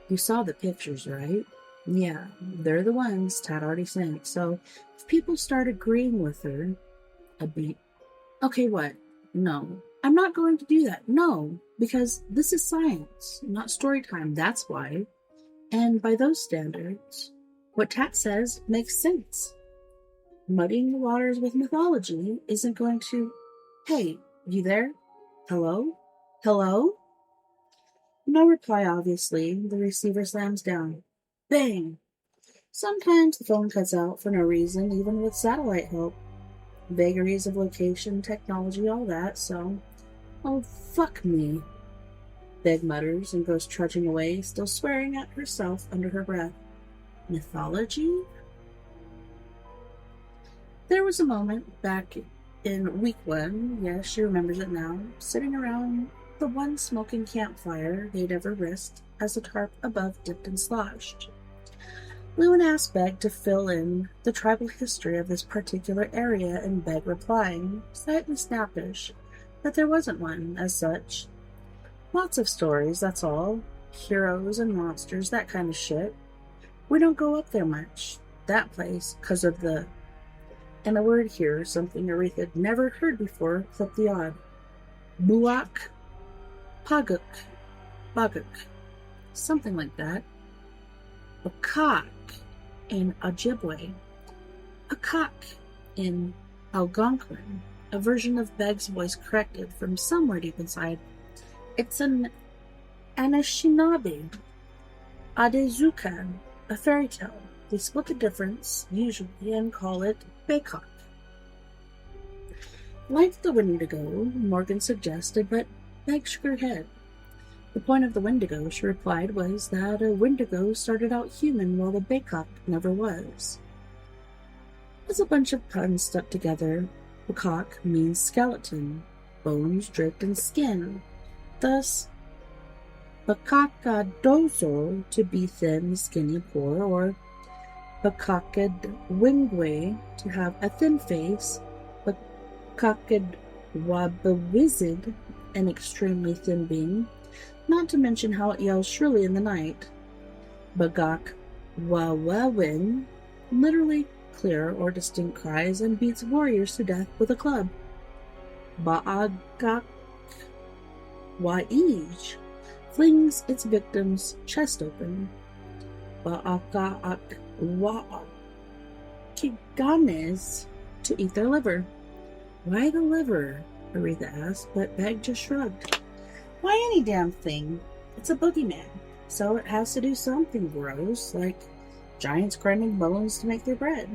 you saw the pictures, right? Yeah, they're the ones Tad already sent. So if people start agreeing with her a beat, okay, what? No, I'm not going to do that. No, because this is science, not story time. That's why. And by those standards, what Tat says makes sense. Muddying the waters with mythology isn't going to... Hey, you there? Hello? Hello? No reply, obviously. The receiver slams down. Bang! Sometimes the phone cuts out for no reason, even with satellite help. Vagaries of location, technology, all that, so... Oh, fuck me. Beg mutters and goes trudging away, still swearing at herself under her breath. Mythology? There was a moment back in week 1, yes, she remembers it now, sitting around the one smoking campfire they'd ever risked as the tarp above dipped and sloshed. Lewin asked Beg to fill in the tribal history of this particular area, and Beg replying, slightly snappish, that there wasn't one, as such. Lots of stories, that's all. Heroes and monsters, that kind of shit. We don't go up there much. That place, 'cause of the... And a word here, something Aretha had never heard before, clipped the odd. Buak? Paguk. Baguk. Something like that. Akak in Ojibwe. Akak in Algonquin. a version of Beg's voice corrected from somewhere deep inside. It's an Anishinaabe, Adezuka, a fairy tale. They split the difference, usually, and call it Baycock. Like the Wendigo, Morgan suggested, but Meg shook her head. The point of the Wendigo, she replied, was that a Wendigo started out human while the Baycock never was. As a bunch of puns stuck together, Baycock means skeleton, bones draped in skin. Thus, Bakakadozo, to be thin, skinny, poor, or Bakakadwingwe, to have a thin face, Bakakadwabawizid, an extremely thin being, not to mention how it yells shrilly in the night. Bagak Wawawin, literally clear or distinct cries, and beats warriors to death with a club. Baagak Waij flings its victim's chest open. Baakaak Wakiganes, to eat their liver. Why the liver? Aretha asked, but Beg just shrugged. Why any damn thing? It's a boogeyman, so it has to do something gross, like giants grinding bones to make their bread.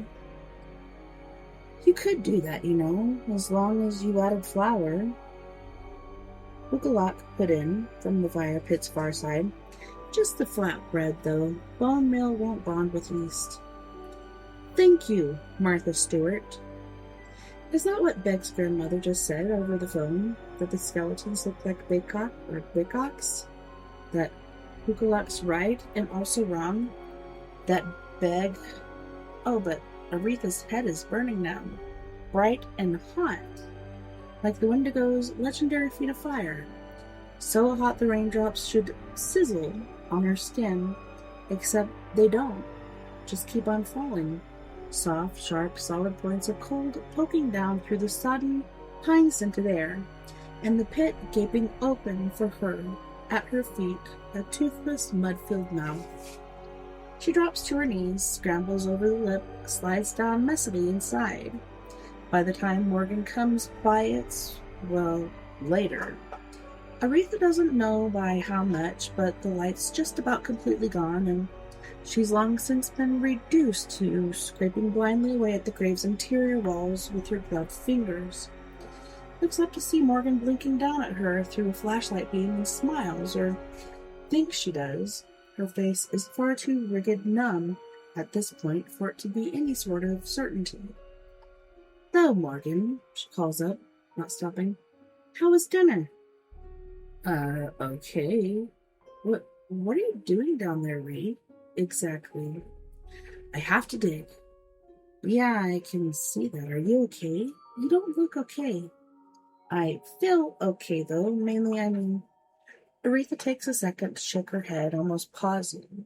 You could do that, as long as you added flour. Ukalak put in, from the fire pit's far side. Just the flat bread, though. Bone meal won't bond with yeast. Thank you, Martha Stewart. Is that what Beg's grandmother just said over the phone? That the skeletons look like Baycock or Baycocks? That Ukalak's right and also wrong? That Beg... Oh, but Aretha's head is burning now. Bright and hot. Like the Wendigo's legendary feet of fire. So hot the raindrops should sizzle on her skin, except they don't. Just keep on falling. Soft, sharp, solid points of cold poking down through the sodden, pine-scented air, and the pit gaping open for her, at her feet, a toothless, mud-filled mouth. She drops to her knees, scrambles over the lip, slides down messily inside. By the time Morgan comes by, it's, later. Aretha doesn't know by how much, but the light's just about completely gone, and she's long since been reduced to scraping blindly away at the grave's interior walls with her gloved fingers. Looks up to see Morgan blinking down at her through a flashlight beam and smiles, or thinks she does. Her face is far too rigid numb at this point for it to be any sort of certainty. "Hello, Morgan," she calls up, not stopping. "How was dinner?" Okay. What are you doing down there, Reed? Exactly. I have to dig. Yeah, I can see that. Are you okay? You don't look okay. I feel okay, though. Mainly, Aretha takes a second to shake her head, almost pausing.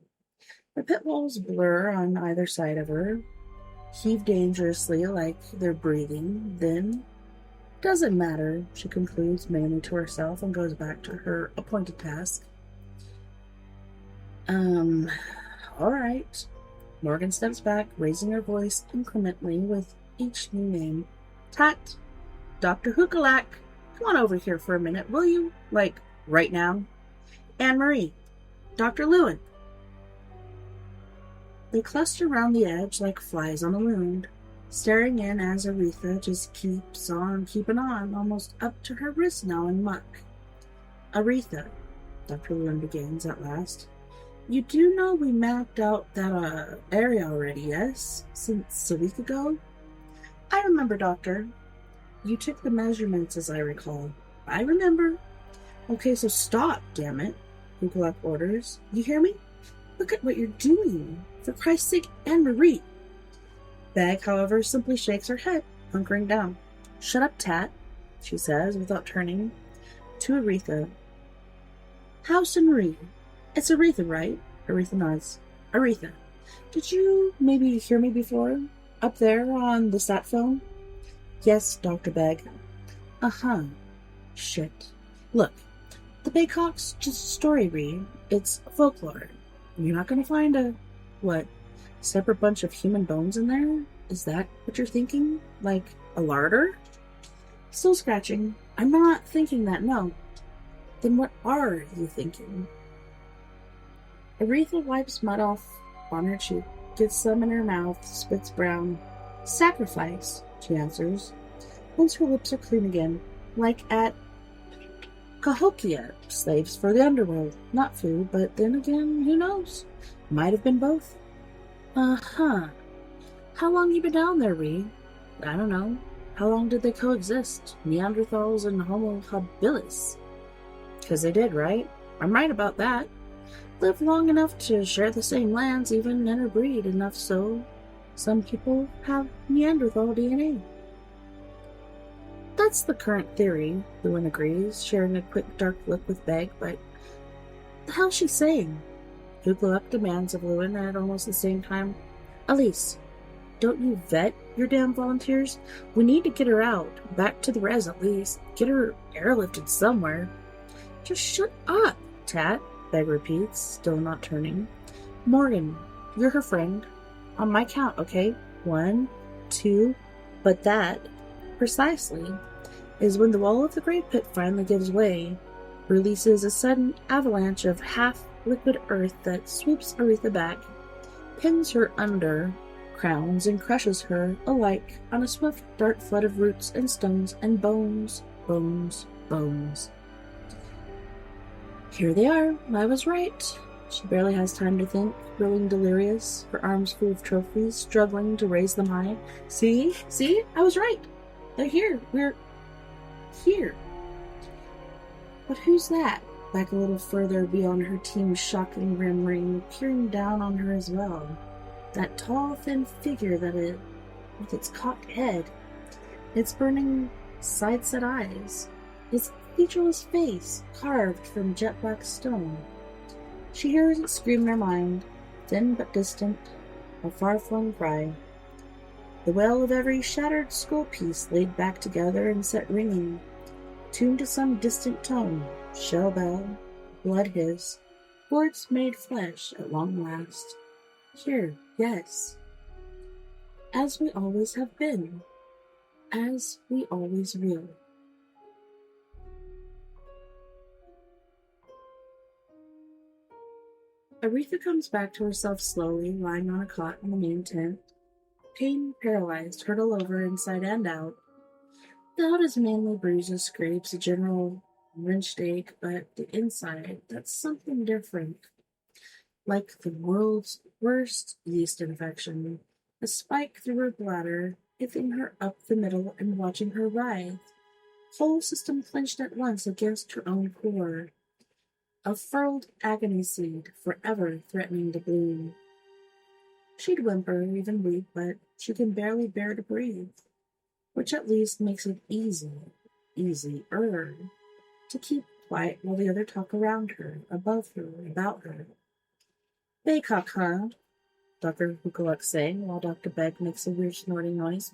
The pit walls blur on either side of her, heave dangerously like they're breathing, then... Doesn't matter, she concludes mainly to herself and goes back to her appointed task. Alright. Morgan steps back, raising her voice incrementally with each new name. Tat, Dr. Hukalak, come on over here for a minute, will you? Like, right now? Anne-Marie, Dr. Lewin. They cluster round the edge like flies on a wound, staring in as Aretha just keeps on keeping on, almost up to her wrist now in muck. Aretha, Dr. Lewin begins at last. You do know we mapped out that area already, yes? Since a week ago? I remember, Doctor. You took the measurements, as I recall. I remember. Okay, so stop, damn it, Ukalak orders. You hear me? Look at what you're doing. For Christ's sake, Anne-Marie. Bag, however, simply shakes her head, hunkering down. Shut up, Tat, she says, without turning. To Aretha. House and Marie. It's Aretha, right? Aretha nods. Aretha, did you maybe hear me before? Up there on the sat phone? Yes, Dr. Beg. Uh-huh. Shit. Look, the Baycock's just a story, Reed. It's folklore. You're not gonna find a, separate bunch of human bones in there? Is that what you're thinking? Like a larder? Still scratching. I'm not thinking that, no. Then what are you thinking? Aretha wipes mud off on her cheek, gets some in her mouth, spits brown. Sacrifice, she answers. Once her lips are clean again, like at Cahokia, slaves for the underworld. Not food, but then again, who knows? Might have been both. Uh-huh. How long you been down there, Ree? I don't know. How long did they coexist? Neanderthals and Homo habilis? 'Cause they did, right? I'm right about that. Lived long enough to share the same lands, even interbreed enough so some people have Neanderthal DNA. That's the current theory, Lewin agrees, sharing a quick dark look with Beg, but the hell's she saying? Hugeluk demands of Lewin at almost the same time. Elise, don't you vet your damn volunteers? We need to get her out, back to the res at least. Get her airlifted somewhere. Just shut up, Tat, Beg repeats, still not turning. Morgan, you're her friend. On my count, okay? 1, 2, but that, precisely, is when the wall of the great pit finally gives way, releases a sudden avalanche of half-liquid earth that swoops Aretha back, pins her under, crowns and crushes her alike on a swift dark flood of roots and stones and bones, bones, bones. Here they are. I was right. She barely has time to think, growing delirious, her arms full of trophies, struggling to raise them high. See? I was right. They're here. We're here. But who's that? Back a little further beyond her team's shocking rim ring, peering down on her as well. That tall, thin figure with its cocked head, its burning, side-set eyes, its featureless face carved from jet black stone. She hears it scream in her mind, thin but distant, a far-flung cry. The wail of every shattered skull piece laid back together and set ringing, tuned to some distant tone, shell bell, blood hiss, words made flesh at long last. Here, yes. As we always have been, as we always will. Aretha comes back to herself slowly, lying on a cot in the main tent. Pain paralyzed, hurtle over inside and out. The out is mainly bruises, scrapes, a general wrenched ache, but the inside, that's something different. Like the world's worst yeast infection, a spike through her bladder, hitting her up the middle and watching her writhe. Whole system clenched at once against her own core. A furled agony seed, forever threatening to bloom. She'd whimper, even weep, but she can barely bear to breathe, which at least makes it easier, to keep quiet while the other talk around her, above her, about her. Baycock, huh? Dr. Hukaluk's saying, while Dr. Begg makes a weird snorting noise.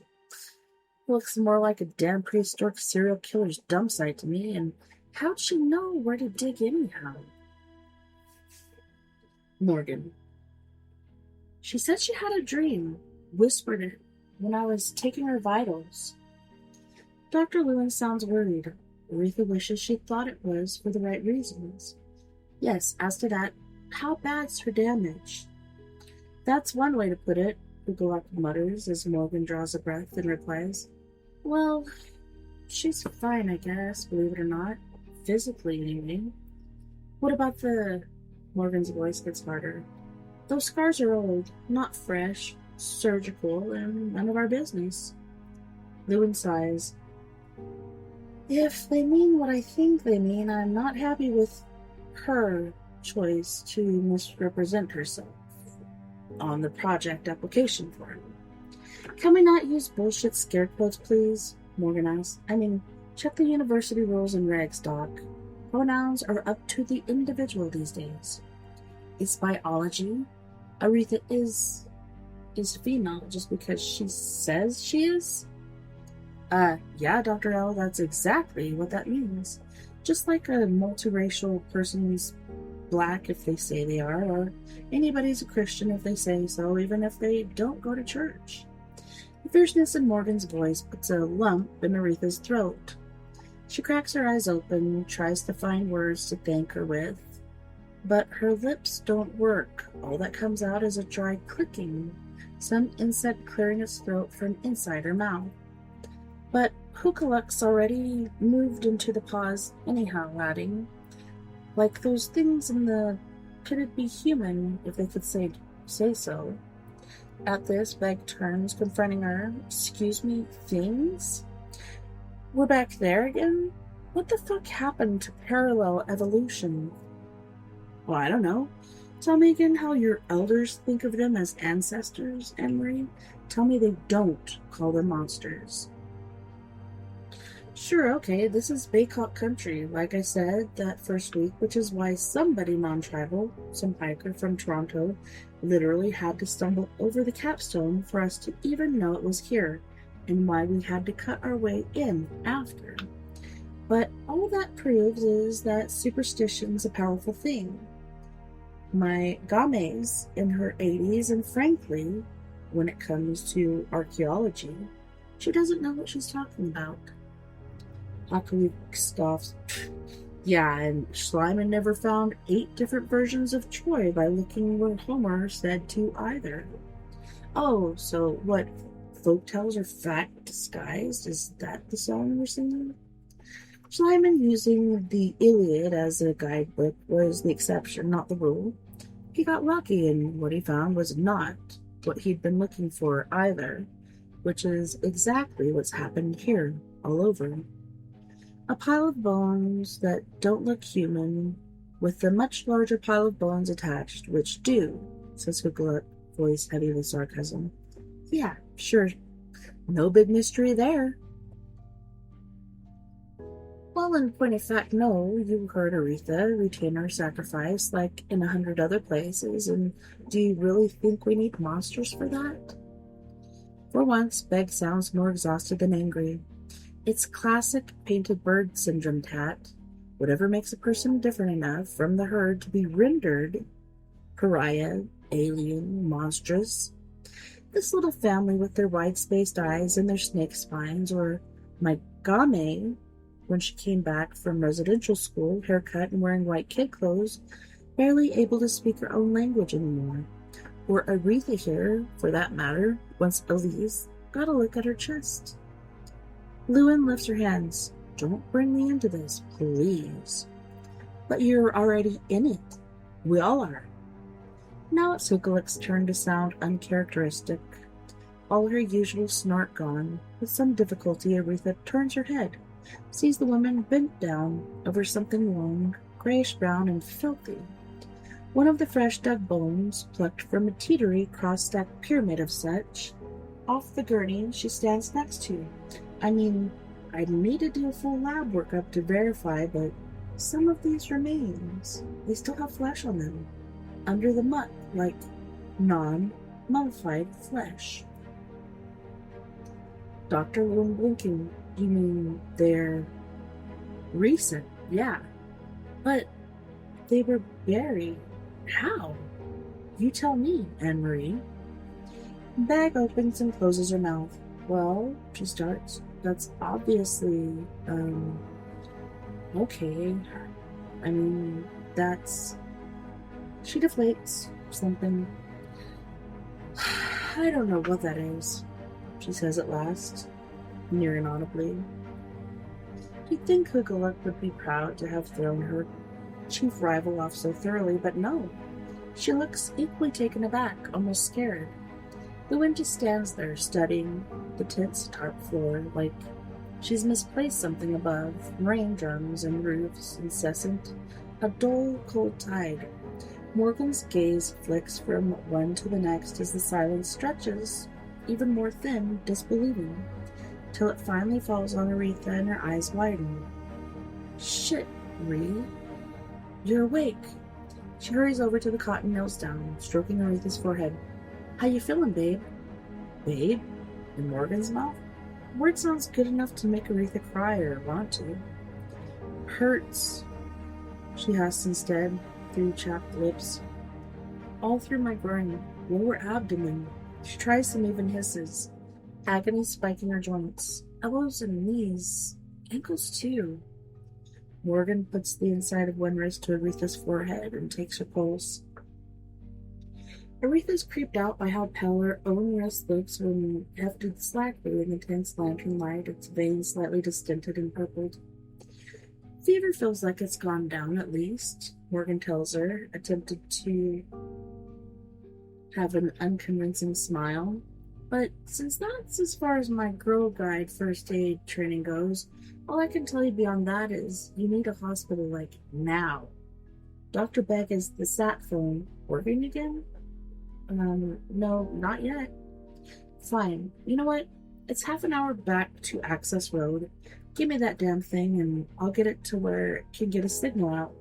Looks more like a damn prehistoric serial killer's dump site to me, and how'd she know where to dig anyhow? Morgan. She said she had a dream, whispered it when I was taking her vitals. Dr. Lewin sounds worried. Aretha wishes she thought it was for the right reasons. Yes, as to that, how bad's her damage? That's one way to put it, Hukaluk mutters as Morgan draws a breath and replies, Well, she's fine, I guess, believe it or not. Physically, anyway. What about Morgan's voice gets harder. Those scars are old, not fresh, surgical, and none of our business. Lewin sighs. If they mean what I think they mean, I'm not happy with her choice to misrepresent herself on the project application form. Can we not use bullshit scare quotes, please? Morgan asks. I mean, check the university rules and regs, Doc. Pronouns are up to the individual these days. It's biology. Aretha is female just because she says she is? Yeah, Dr. L, that's exactly what that means. Just like a multiracial person's black if they say they are, or anybody's a Christian if they say so, even if they don't go to church. The fierceness in Morgan's voice puts a lump in Aretha's throat. She cracks her eyes open, tries to find words to thank her with, but her lips don't work. All that comes out is a dry clicking, some insect clearing its throat from inside her mouth. But Hookaluk's already moved into the pause anyhow, adding, like those things in the could it be human if they could say so. At this, Meg turns, confronting her. Excuse me, things? We're back there again? What the fuck happened to parallel evolution? Well, I don't know. Tell me again how your elders think of them as ancestors, Anne-Marie. Tell me they don't call them monsters. Sure, okay, this is Baycock country, like I said that first week, which is why somebody non-tribal, some hiker from Toronto, literally had to stumble over the capstone for us to even know it was here, and why we had to cut our way in after. But all that proves is that superstition's a powerful thing. My game's in her 80s, and frankly, when it comes to archaeology, she doesn't know what she's talking about. Hakaluk scoffs. Yeah, and Schleiman never found 8 different versions of Troy by looking where Homer said to either. Oh, so what, folktales are fact disguised? Is that the song we're singing? Schleiman using the Iliad as a guidebook was the exception, not the rule. He got lucky, and what he found was not what he'd been looking for either, which is exactly what's happened here, all over. A pile of bones that don't look human, with a much larger pile of bones attached, which do, says Hookaluk, voice heavy with sarcasm. Yeah, sure. No big mystery there. Well, in point of fact, no, you heard Aretha, retainer sacrifice, like in 100 other places, and do you really think we need monsters for that? For once, Beg sounds more exhausted than angry. It's classic painted bird syndrome, Tat. Whatever makes a person different enough from the herd to be rendered pariah, alien, monstrous. This little family with their wide-spaced eyes and their snake spines, or my game, when she came back from residential school, haircut and wearing white kid clothes, barely able to speak her own language anymore. Or Aretha here, for that matter, once Elise got a look at her chest. Lewin lifts her hands. Don't bring me into this, please. But you're already in it. We all are. Now it's Hookaluk's turn to sound uncharacteristic. All her usual snort gone, with some difficulty Aretha turns her head, sees the woman bent down over something long, grayish-brown and filthy. One of the fresh-dug bones, plucked from a teetery cross-stacked pyramid of such, off the gurney she stands next to. I mean, I'd need to do a full lab workup to verify, but some of these remains, they still have flesh on them, under the muck, like non-mummified flesh. Dr. Lewin blinking. You mean they're recent? Yeah. But they were buried. How? You tell me, Anne-Marie. Bag opens and closes her mouth. Well, she starts. That's obviously, okay. I mean, that's... She deflates something. I don't know what that is, she says at last, near inaudibly. You'd think Hookaluk would be proud to have thrown her chief rival off so thoroughly, but no. She looks equally taken aback, almost scared. Lewin just stands there, studying the tent's tarp floor, like she's misplaced something above, rain drums and roofs, incessant, a dull, cold tide. Morgan's gaze flicks from one to the next as the silence stretches, even more thin, disbelieving, till it finally falls on Aretha and her eyes widen. Shit, Ree. You're awake. She hurries over to the cot and kneels down, stroking Aretha's forehead. How you feeling, babe? Babe? In Morgan's mouth? Word sounds good enough to make Aretha cry or want to. Hurts, she asks instead, through chapped lips. All through my groin, lower abdomen. She tries some even hisses. agony spiking her joints, elbows and knees, ankles too. Morgan puts the inside of one wrist to Aretha's forehead and takes her pulse. Aretha's creeped out by how pale her own wrist looks when hefted slackly in the tense lantern light, its veins slightly distinted and purpled. Fever feels like it's gone down at least, Morgan tells her, attempted to have an unconvincing smile. But since that's as far as my Girl Guide first aid training goes, all I can tell you beyond that is you need a hospital, like, now. Dr. Beck, is the sat phone working again? No, not yet. Fine. You know what? It's half an hour back to Access Road. Give me that damn thing and I'll get it to where it can get a signal out.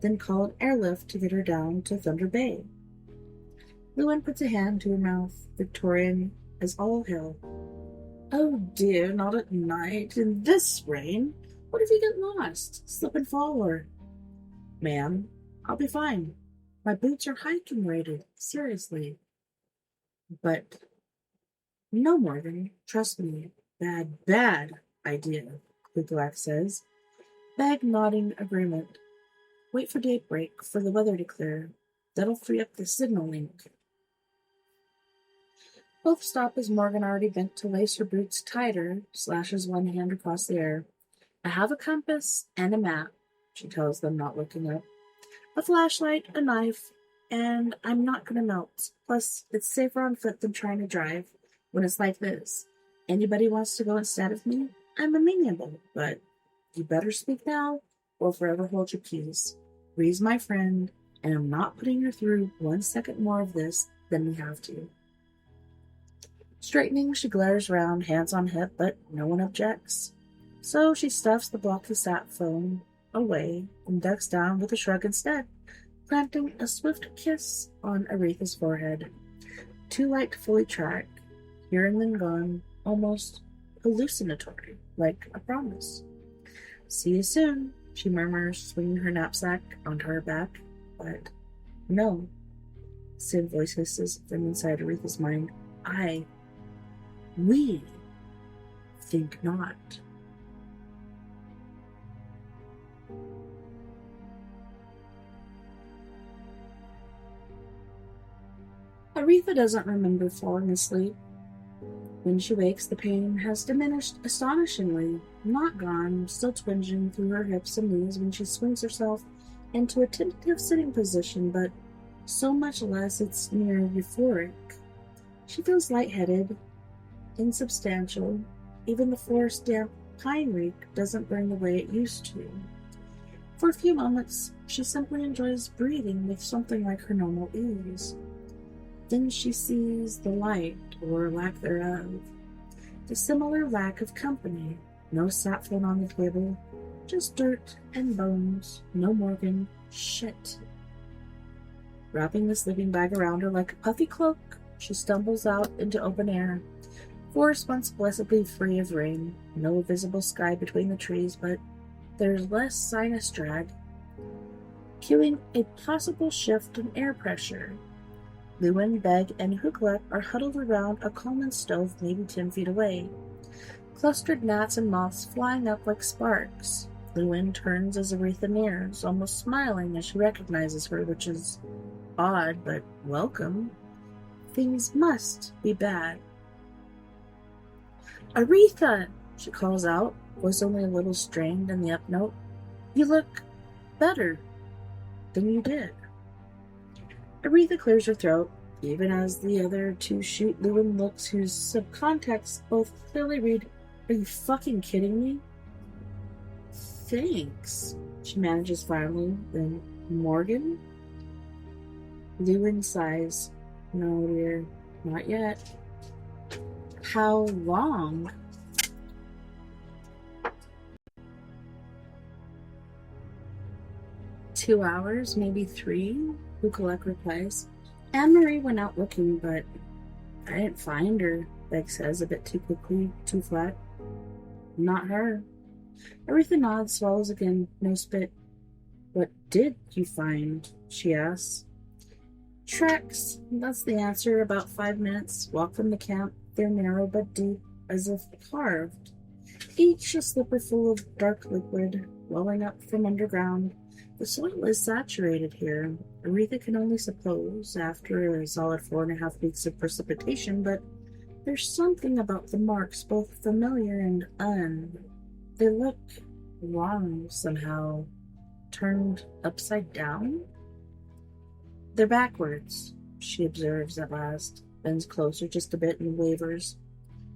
Then call an airlift to get her down to Thunder Bay. Lewin puts a hand to her mouth, Victorian as all hell. Oh dear, not at night, in this rain. What if you get lost? Slip and fall, or... Ma'am, I'll be fine. My boots are hiking rated, seriously. But... No, Morgan, trust me. Bad idea, Klugelak says. Bag nodding agreement. Wait for daybreak for the weather to clear. That'll free up the signal link. Both stop as Morgan, already bent to lace her boots tighter, slashes one hand across the air. I have a compass and a map, she tells them, not looking up. A flashlight, a knife, and I'm not gonna melt. Plus, it's safer on foot than trying to drive when it's like this. Anybody wants to go instead of me? I'm amenable, but you better speak now or forever hold your peace. Bree's my friend, and I'm not putting her through 1 second more of this than we have to. Straightening, she glares round, hands on hip, but no one objects. So she stuffs the blocky sat phone away and ducks down with a shrug instead, planting a swift kiss on Aretha's forehead. Too light to fully track, here and then gone, almost hallucinatory, like a promise. See you soon, she murmurs, swinging her knapsack onto her back. But no, Sid voice hisses from inside Aretha's mind. We think not. Aretha doesn't remember falling asleep. When she wakes, the pain has diminished astonishingly, not gone, still twinging through her hips and knees when she swings herself into a tentative sitting position, but so much less it's near euphoric. She feels lightheaded, insubstantial. Even the forest damp pine reek doesn't burn the way it used to. For a few moments, she simply enjoys breathing with something like her normal ease. Then she sees the light, or lack thereof. The similar lack of company. No sat phone on the table. Just dirt and bones. No Morgan. Shit. Wrapping the sleeping bag around her like a puffy cloak, she stumbles out into open air. Forest once blessedly free of rain. No visible sky between the trees, but there's less sinus drag, cueing a possible shift in air pressure. Lewin, Beg, and Huglek are huddled around a common stove maybe 10 feet away. Clustered gnats and moths flying up like sparks. Lewin turns as Aretha nears, almost smiling as she recognizes her, which is odd, but welcome. Things must be bad. Aretha! She calls out, voice only a little strained in the up note. You look better than you did. Aretha clears her throat, even as the other two shoot Lewin looks whose subcontext both clearly read, Are you fucking kidding me? Thanks, she manages finally. Then, Morgan? Lewin sighs. No, dear, not yet. How long? "2 hours, maybe 3, Bukalek replies. Anne-Marie went out looking, but I didn't find her, Beck says, a bit too quickly, too flat. Not her. Aretha nods, swallows again, no spit. What did you find? She asks. Tracks, that's the answer. About 5 minutes. Walk from the camp, they're narrow but deep, as if carved, each a slipper full of dark liquid welling up from underground. The soil is saturated here, Aretha can only suppose, after a solid 4.5 weeks of precipitation, but there's something about the marks both familiar and They look wrong somehow. Turned upside down? They're backwards, she observes at last, bends closer just a bit and wavers,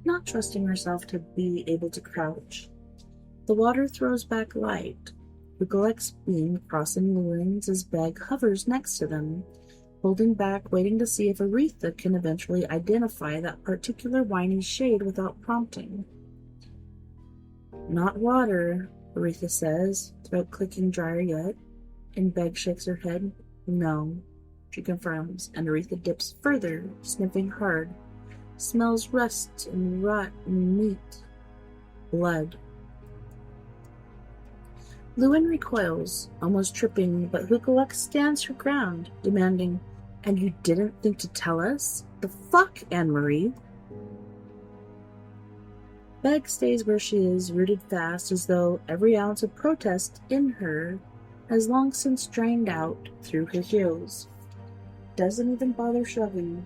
not trusting herself to be able to crouch. The water throws back light. Bukolec's beam crossing Llewellyn's as Beg hovers next to them, holding back, waiting to see if Aretha can eventually identify that particular whiny shade without prompting. Not water, Aretha says, throat clicking drier yet, and Beg shakes her head. No, she confirms, and Aretha dips further, sniffing hard. Smells rust and rot and meat. Blood. Llewellyn recoils, almost tripping, but Bukolec stands her ground, demanding, "And you didn't think to tell us? The fuck, Anne-Marie?" Beg stays where she is, rooted fast, as though every ounce of protest in her has long since drained out through her heels. Doesn't even bother shrugging.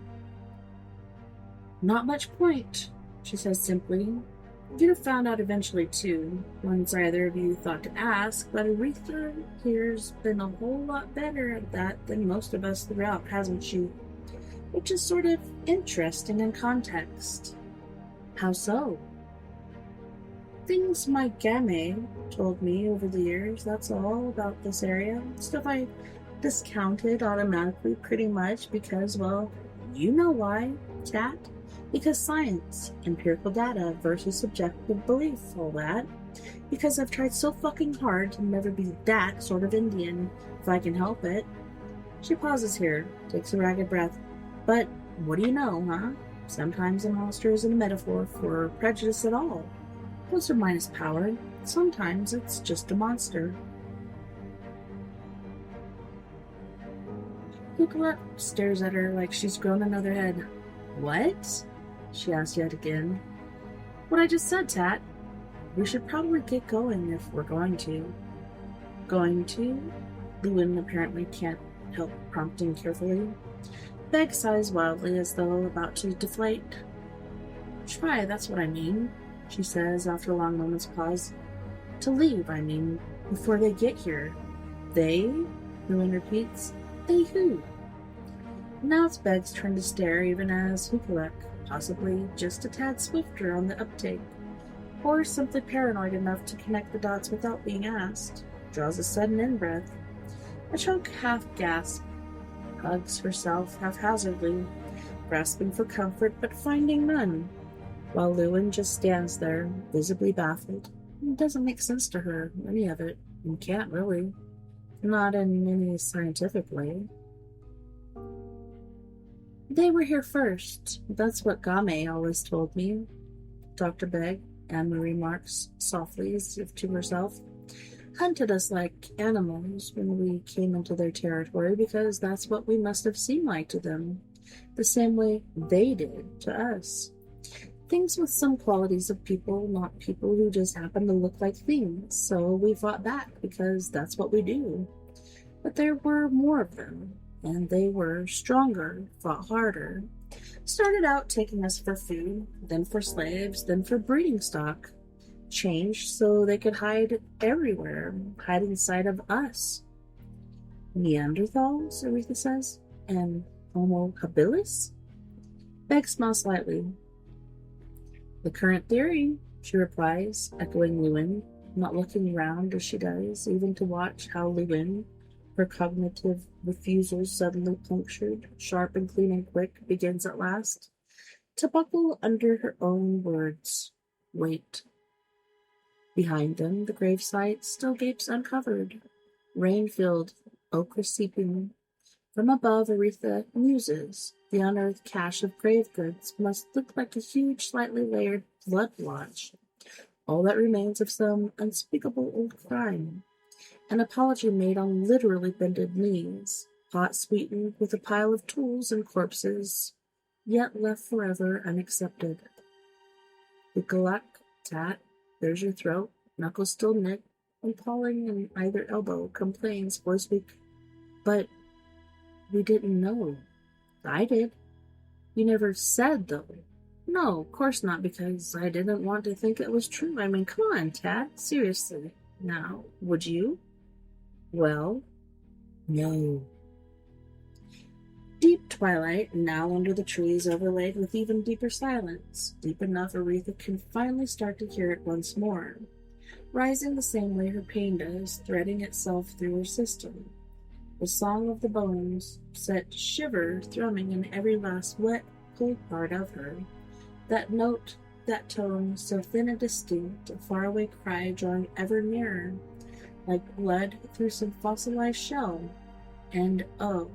"Not much point," she says simply. "You'd have found out eventually, too, once either of you thought to ask, but Aretha here's been a whole lot better at that than most of us throughout, hasn't she? Which is sort of interesting in context." "How so?" "Things my game told me over the years, that's all, about this area. Stuff I discounted automatically pretty much because, well, you know why, cat. Because science, empirical data versus subjective belief, all that. Because I've tried so fucking hard to never be that sort of Indian, if I can help it." She pauses here, takes a ragged breath. "But what do you know, huh? Sometimes a monster isn't a metaphor for prejudice at all. Plus or minus power. Sometimes it's just a monster." Bukolec stares at her like she's grown another head. "What?" she asks yet again. "What I just said, Tat. We should probably get going if we're going to." "Going to?" Llewellyn apparently can't help prompting carefully. Beg sighs wildly as though about to deflate. "Try, that's what I mean," she says after a long moment's pause. "To leave, I mean, before they get here." "They?" Llewellyn repeats. "They who?" Now it's Beg's turn to stare, even as Bukolec, possibly just a tad swifter on the uptake, or simply paranoid enough to connect the dots without being asked, draws a sudden in-breath. A choked half-gasp, hugs herself haphazardly, grasping for comfort but finding none, while Llewellyn just stands there, visibly baffled. It doesn't make sense to her, any of it, and can't really. Not in any scientific way. "They were here first. That's what Game always told me." Dr. Beg, Anne-Marie remarks softly as if to herself, "hunted us like animals when we came into their territory because that's what we must have seemed like to them, the same way they did to us. Things with some qualities of people, not people who just happen to look like things, so we fought back because that's what we do. But there were more of them, and they were stronger, fought harder. Started out taking us for food, then for slaves, then for breeding stock. Changed so they could hide everywhere, hide inside of us." "Neanderthals," Aretha says, "and Homo habilis?" Beg smiles slightly. "The current theory," she replies, echoing Llewellyn, not looking round as she does, even to watch how Llewellyn, her cognitive refusals suddenly punctured, sharp and clean and quick, begins at last to buckle under her own words. Wait. Behind them, the gravesite still gapes uncovered, rain-filled, ochre seeping. From above, Aretha muses. The unearthed cache of grave goods must look like a huge, slightly layered blood blotch, all that remains of some unspeakable old crime. An apology made on literally bended knees, pot sweetened with a pile of tools and corpses. yet left forever unaccepted. Bukalak, tat, there's your throat, knuckles still knit, and pawing in either elbow, complains, voice weak. But we didn't know. I did. You never said, though. No, of course not, because I didn't want to think it was true. I mean, come on, Tat, seriously. Now, would you? Well, no. Deep twilight, now under the trees, overlaid with even deeper silence, deep enough Aretha can finally start to hear it once more, rising the same way her pain does, threading itself through her system. The song of the bones set shiver thrumming in every last wet, cold part of her. That note, that tone, so thin and distinct, a faraway cry drawing ever nearer, like blood through some fossilized shell. And oh,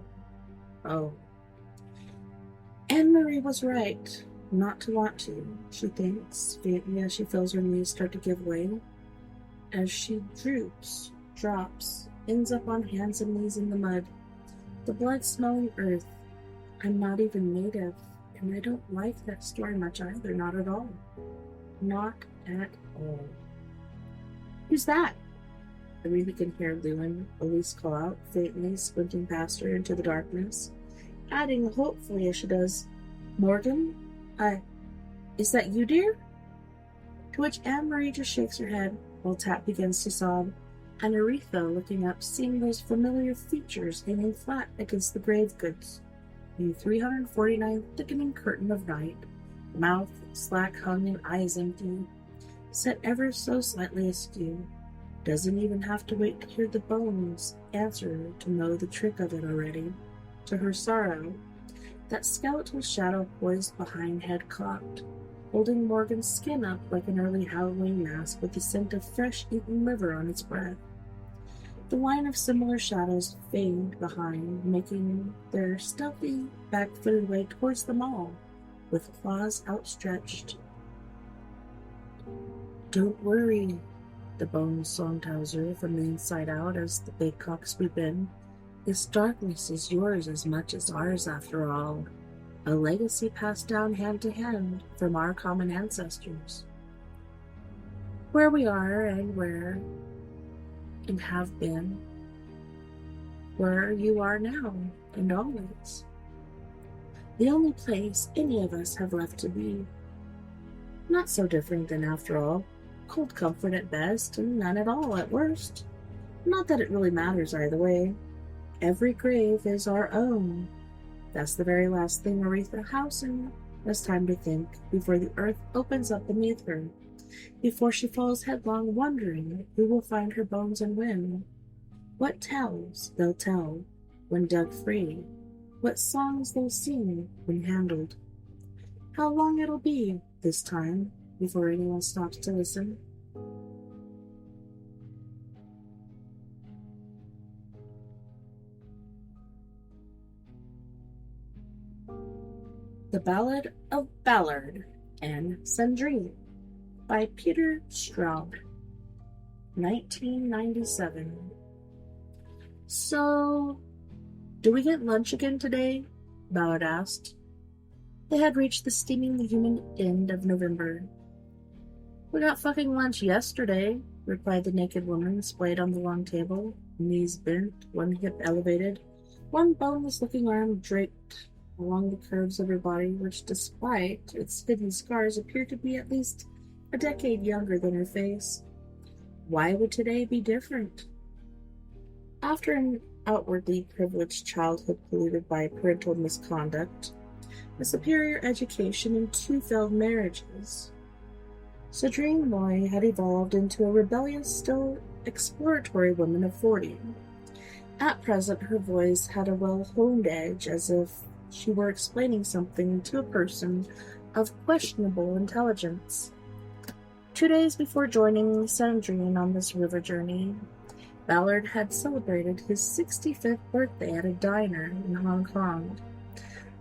Anne-Marie was right, not to want to, she thinks, faintly as she feels her knees start to give way. As she droops, drops, ends up on hands and knees in the mud, the blood-smelling earth. I'm not even native, and I don't like that story much either, not at all. Not at all. Who's that? Aretha can hear Lewin, Elise call out, faintly, squinting past her into the darkness, adding hopefully as she does, Morgan? Is that you, dear? To which Anne-Marie just shakes her head, while Tat begins to sob, and Aretha, looking up, seeing those familiar features hanging flat against the grave goods, the 349th thickening curtain of night, mouth slack hung and eyes empty, set ever so slightly askew, doesn't even have to wait to hear the bones answer to know the trick of it already. To her sorrow, that skeletal shadow poised behind head cocked, holding Morgan's skin up like an early Halloween mask with the scent of fresh-eaten liver on its breath. The line of similar shadows fade behind, making their stealthy, back-footed way towards them all, with claws outstretched. Don't worry, the bone song tells her from the inside out as the big cocks sweep in. This darkness is yours as much as ours, after all. A legacy passed down hand to hand from our common ancestors. Where we are and where and have been, where you are now and always. The only place any of us have left to be. Not so different than, after all, cold comfort at best and none at all at worst. Not that it really matters either way. Every grave is our own. That's the very last thing Aretha Howson has time to think before the earth opens up beneath her, before she falls headlong wondering who will find her bones and when. What tells they'll tell when dug free, what songs they'll sing when handled. How long it'll be, this time, before anyone stops to listen. The Ballad of Ballard and Cendrine by Peter Straub, 1997. So, do we get lunch again today? Ballard asked. They had reached the steaming humid end of November. We got fucking lunch yesterday, replied the naked woman splayed on the long table, knees bent, one hip elevated, one boneless-looking arm draped along the curves of her body, which, despite its hidden scars, appeared to be at least a decade younger than her face. Why would today be different? After an outwardly privileged childhood polluted by parental misconduct, a superior education, and 2 failed marriages, Cendrine Moy had evolved into a rebellious, still exploratory woman of 40. At present, her voice had a well-honed edge, as if she were explaining something to a person of questionable intelligence. 2 days before joining Cendrine on this river journey, Ballard had celebrated his 65th birthday at a diner in Hong Kong,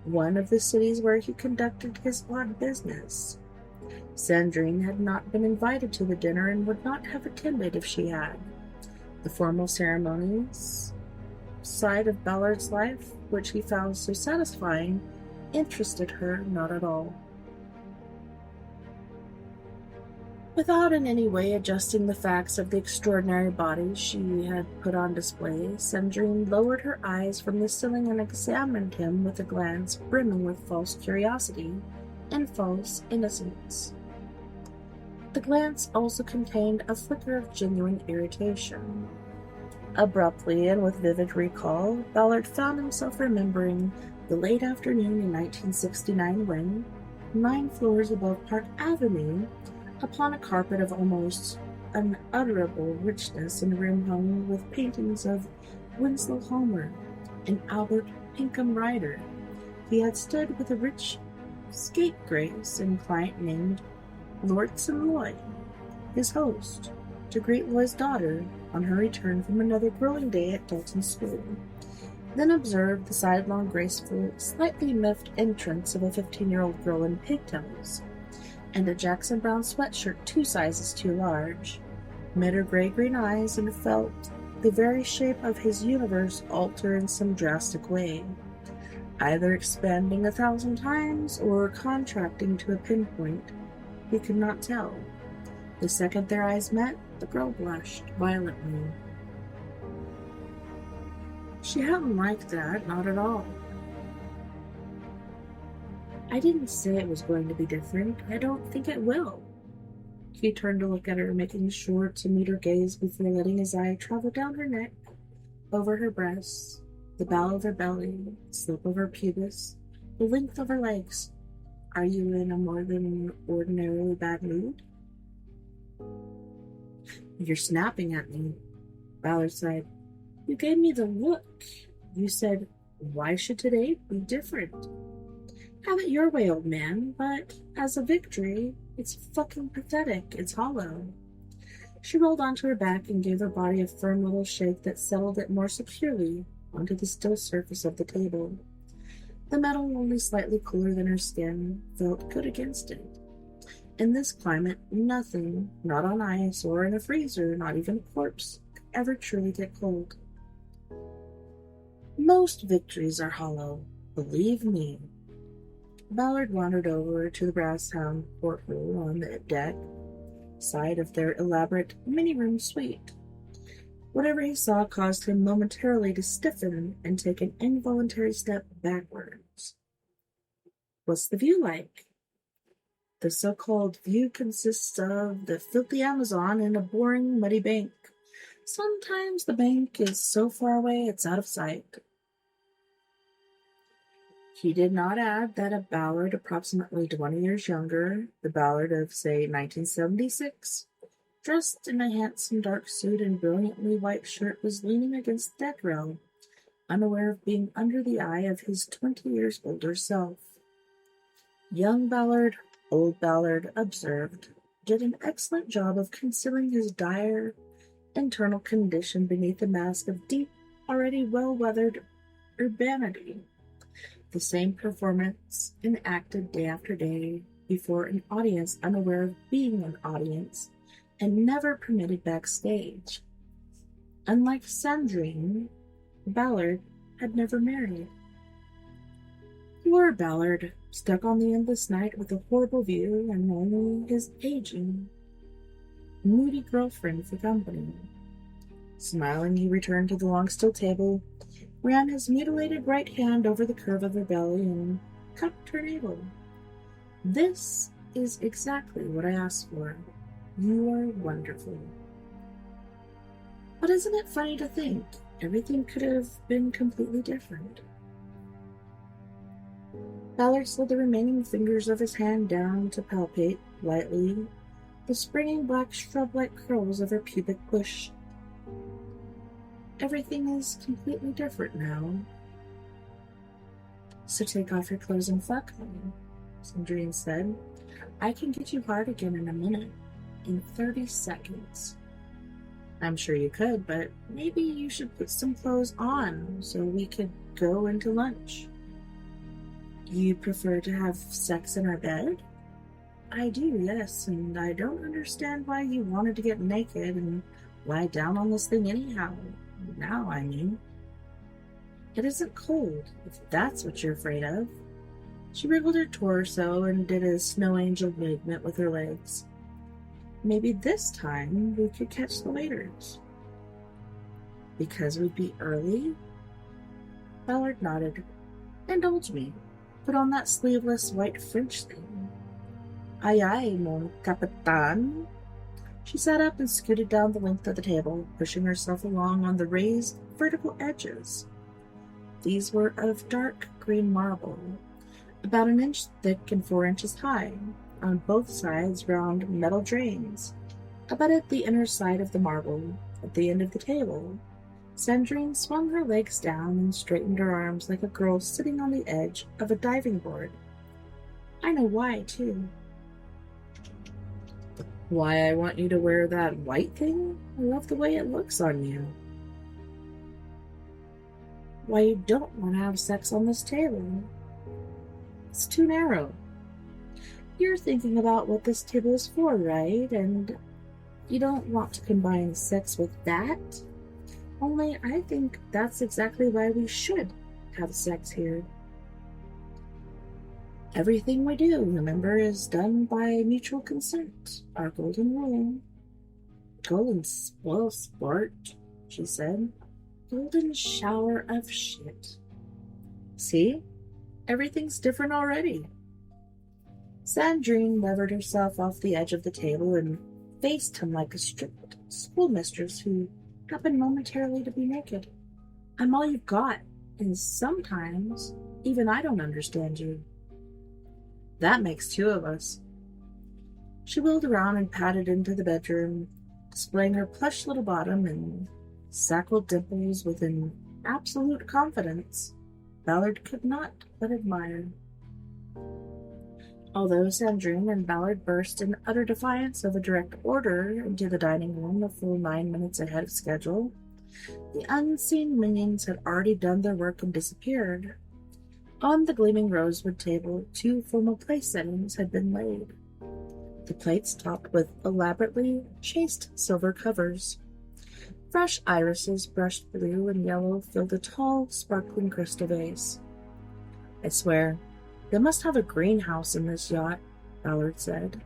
one of the cities where he conducted his odd business. Cendrine had not been invited to the dinner and would not have attended if she had. The formal ceremonies side of Ballard's life, which he found so satisfying, interested her not at all. Without in any way adjusting the facts of the extraordinary body she had put on display, Sandrine lowered her eyes from the ceiling and examined him with a glance brimming with false curiosity and false innocence. The glance also contained a flicker of genuine irritation. Abruptly and with vivid recall, Ballard found himself remembering the late afternoon in 1969 when, 9 floors above Park Avenue, upon a carpet of almost unutterable richness and a room hung with paintings of Winslow Homer and Albert Pinkham Ryder, he had stood with a rich scapegrace and client named Lordson Loy, his host, to greet Loy's daughter on her return from another grueling day at Dalton School, then observed the sidelong, graceful, slightly miffed entrance of a 15-year-old girl in pigtails and a Jackson Brown sweatshirt 2 sizes too large, met her gray-green eyes and felt the very shape of his universe alter in some drastic way, either expanding 1,000 times or contracting to a pinpoint. He could not tell. The second their eyes met, the girl blushed violently. She hadn't liked that, not at all. I didn't say it was going to be different. I don't think it will. He turned to look at her, making sure to meet her gaze before letting his eye travel down her neck, over her breasts, the bow of her belly, the slope of her pubis, the length of her legs. Are you in a more than ordinarily bad mood? You're snapping at me, Ballard said. You gave me the look. You said, why should today be different? Have it your way, old man, but as a victory, it's fucking pathetic. It's hollow. She rolled onto her back and gave her body a firm little shake that settled it more securely onto the still surface of the table. The metal, only slightly cooler than her skin, felt good against it. In this climate, nothing, not on ice or in a freezer, not even a corpse, could ever truly get cold. Most victories are hollow, believe me. Ballard wandered over to the brass-bound porthole on the deck side of their elaborate mini-room suite. Whatever he saw caused him momentarily to stiffen and take an involuntary step backwards. What's the view like? The so-called view consists of the filthy Amazon and a boring, muddy bank. Sometimes the bank is so far away it's out of sight. He did not add that a Ballard approximately 20 years younger, the Ballard of, say, 1976, dressed in a handsome dark suit and brilliantly white shirt, was leaning against the deck rail, unaware of being under the eye of his 20 years older self. Young Ballard, old Ballard, observed, did an excellent job of concealing his dire internal condition beneath a mask of deep, already well-weathered urbanity. The same performance enacted day after day before an audience unaware of being an audience and never permitted backstage. Unlike Sandrine, Ballard had never married. Poor Ballard, stuck on the endless night with a horrible view and only his aging, moody girlfriend for company. Smiling, he returned to the long steel table, ran his mutilated right hand over the curve of her belly, and cupped her navel. This is exactly what I asked for. You are wonderful. But isn't it funny to think everything could have been completely different? Ballard slid the remaining fingers of his hand down to palpate, lightly, the springing black shrub-like curls of her pubic bush. Everything is completely different now. So take off your clothes and fuck me, Sandrine said. I can get you hard again in a minute, in 30 seconds. I'm sure you could, but maybe you should put some clothes on so we could go into lunch. You prefer to have sex in our bed? I do, yes, and I don't understand why you wanted to get naked and lie down on this thing anyhow. Now, I mean. It isn't cold, if that's what you're afraid of. She wriggled her torso and did a snow angel movement with her legs. Maybe this time we could catch the waiters. Because we'd be early? Ballard nodded. Indulge me. Put on that sleeveless white French thing. Aye aye, mon capitaine. She sat up and scooted down the length of the table, pushing herself along on the raised vertical edges. These were of dark green marble, about an inch thick and 4 inches high, on both sides round metal drains. Abutted the inner side of the marble, at the end of the table, Sandrine swung her legs down and straightened her arms like a girl sitting on the edge of a diving board. I know why, too. Why I want you to wear that white thing? I love the way it looks on you. Why you don't want to have sex on this table? It's too narrow. You're thinking about what this table is for, right? And you don't want to combine sex with that? Only I think that's exactly why we should have sex here. Everything we do, remember, is done by mutual consent. Our golden rule. Golden spoil sport, she said. Golden shower of shit. See? Everything's different already. Sandrine levered herself off the edge of the table and faced him like a strict schoolmistress who happened momentarily to be naked. I'm all you've got, and sometimes even I don't understand you. That makes two of us. She wheeled around and padded into the bedroom, displaying her plush little bottom and sacral dimples with an absolute confidence Ballard could not but admire. Although Sandrine and Ballard burst in utter defiance of a direct order into the dining room a full 9 minutes ahead of schedule, the unseen minions had already done their work and disappeared. On the gleaming rosewood table, 2 formal place settings had been laid. The plates topped with elaborately chased silver covers. Fresh irises, brushed blue and yellow, filled a tall, sparkling crystal vase. I swear, they must have a greenhouse in this yacht, Ballard said.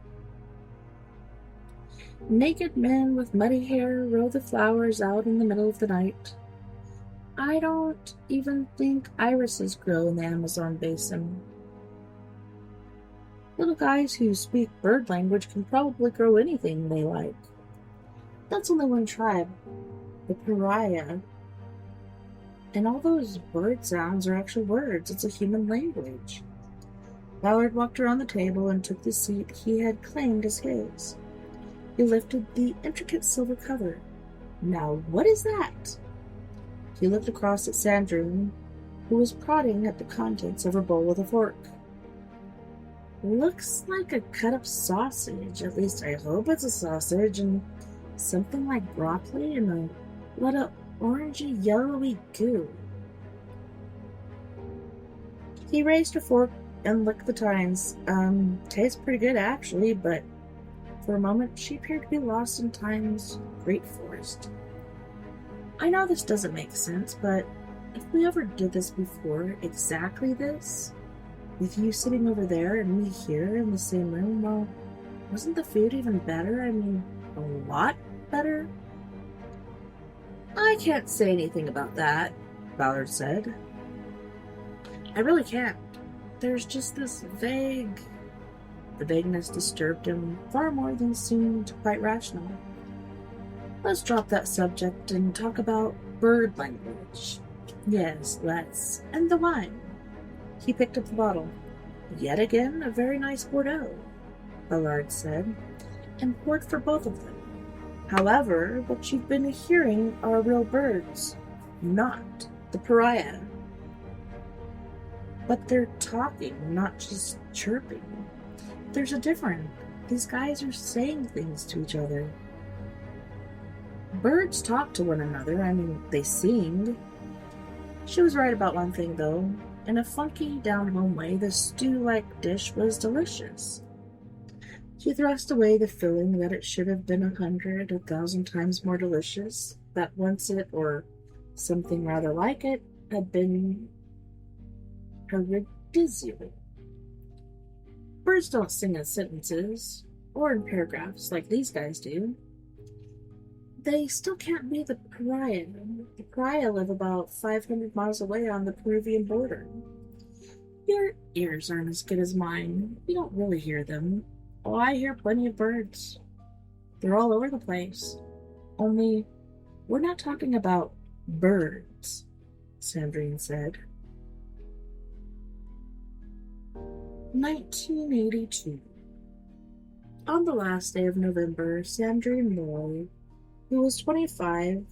Naked men with muddy hair row the flowers out in the middle of the night. I don't even think irises grow in the Amazon basin. Little guys who speak bird language can probably grow anything they like. That's only one tribe, the pariah. And all those bird sounds are actual words. It's a human language. Ballard walked around the table and took the seat he had claimed as his. He lifted the intricate silver cover. Now, what is that? He looked across at Sandrine, who was prodding at the contents of her bowl with a fork. Looks like a cut-up sausage. At least I hope it's a sausage, and something like broccoli and a lot of orangey, yellowy goo. He raised a fork and licked the tines. Tastes pretty good, actually, but for a moment she appeared to be lost in time's great forest. I know this doesn't make sense, but if we ever did this before, exactly this, with you sitting over there and me here in the same room, well, wasn't the food even better? I mean, a lot better? I can't say anything about that, Ballard said. I really can't. There's just this vague... The vagueness disturbed him far more than seemed quite rational. Let's drop that subject and talk about bird language. Yes, let's. And the wine. He picked up the bottle. Yet again, a very nice Bordeaux, Ballard said, and poured for both of them. However, what you've been hearing are real birds, not the pariah. But they're talking, not just chirping. There's a difference. These guys are saying things to each other. Birds talk to one another. I mean, they sing. She was right about one thing, though. In a funky, down-home way, the stew-like dish was delicious. She thrust away the feeling that it should have been 100, 1,000 times more delicious, that once it, or something rather like it, had been paradisiacal. Birds don't sing in sentences or in paragraphs like these guys do. They still can't be the pariah. The pariah live about 500 miles away on the Peruvian border. Your ears aren't as good as mine. You don't really hear them. Oh, I hear plenty of birds. They're all over the place. Only, we're not talking about birds, Sandrine said. 1982. On the last day of November, Sandrine Moy, who was 25,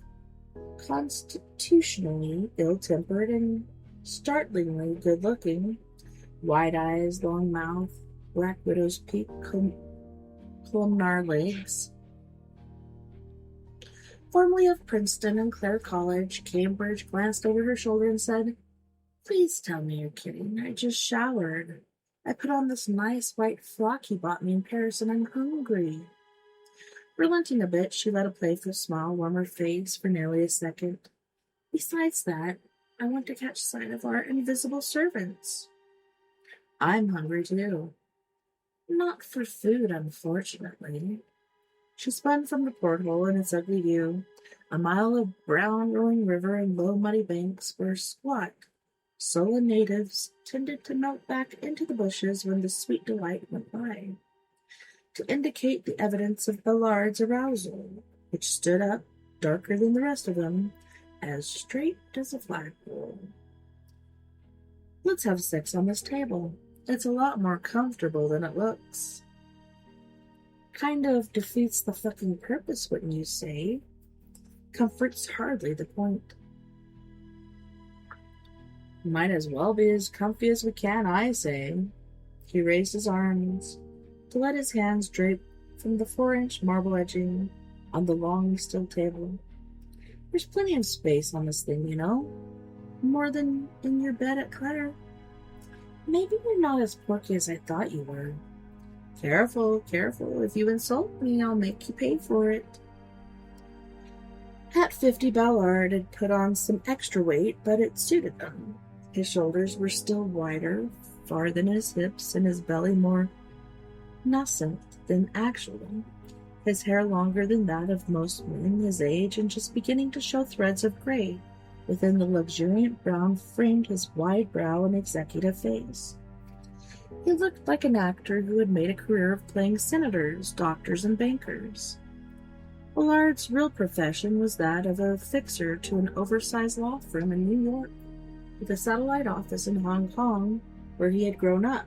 constitutionally ill-tempered and startlingly good-looking, wide eyes, long mouth, black widow's peak, columnar legs. Formerly of Princeton and Clare College, Cambridge glanced over her shoulder and said, "Please tell me you're kidding. I just showered. I put on this nice white frock you bought me in Paris and I'm hungry." Relenting a bit, she let a playful smile warm her face for nearly a second. "Besides that, I want to catch sight of our invisible servants." "I'm hungry too." "Not for food, unfortunately." She spun from the porthole in its ugly view, a mile of brown rolling river and low muddy banks where squat, sullen natives tended to melt back into the bushes when the sweet delight went by, to indicate the evidence of Ballard's arousal, which stood up, darker than the rest of them, as straight as a flagpole. "Let's have sex on this table. It's a lot more comfortable than it looks." "Kind of defeats the fucking purpose, wouldn't you say? Comfort's hardly the point." "Might as well be as comfy as we can, I say." He raised his arms to let his hands drape from the 4-inch marble edging on the long steel table. "There's plenty of space on this thing, you know. More than in your bed at Clare. Maybe you're not as porky as I thought you were." "Careful, careful. If you insult me, I'll make you pay for it." At 50, Ballard had put on some extra weight, but it suited them. His shoulders were still wider, far than his hips, and his belly more nascent than actual. His hair longer than that of most men his age, and just beginning to show threads of gray within the luxuriant brown framed his wide brow and executive face. He looked like an actor who had made a career of playing senators, doctors, and bankers. Ballard's real profession was that of a fixer to an oversized law firm in New York, with a satellite office in Hong Kong, where he had grown up.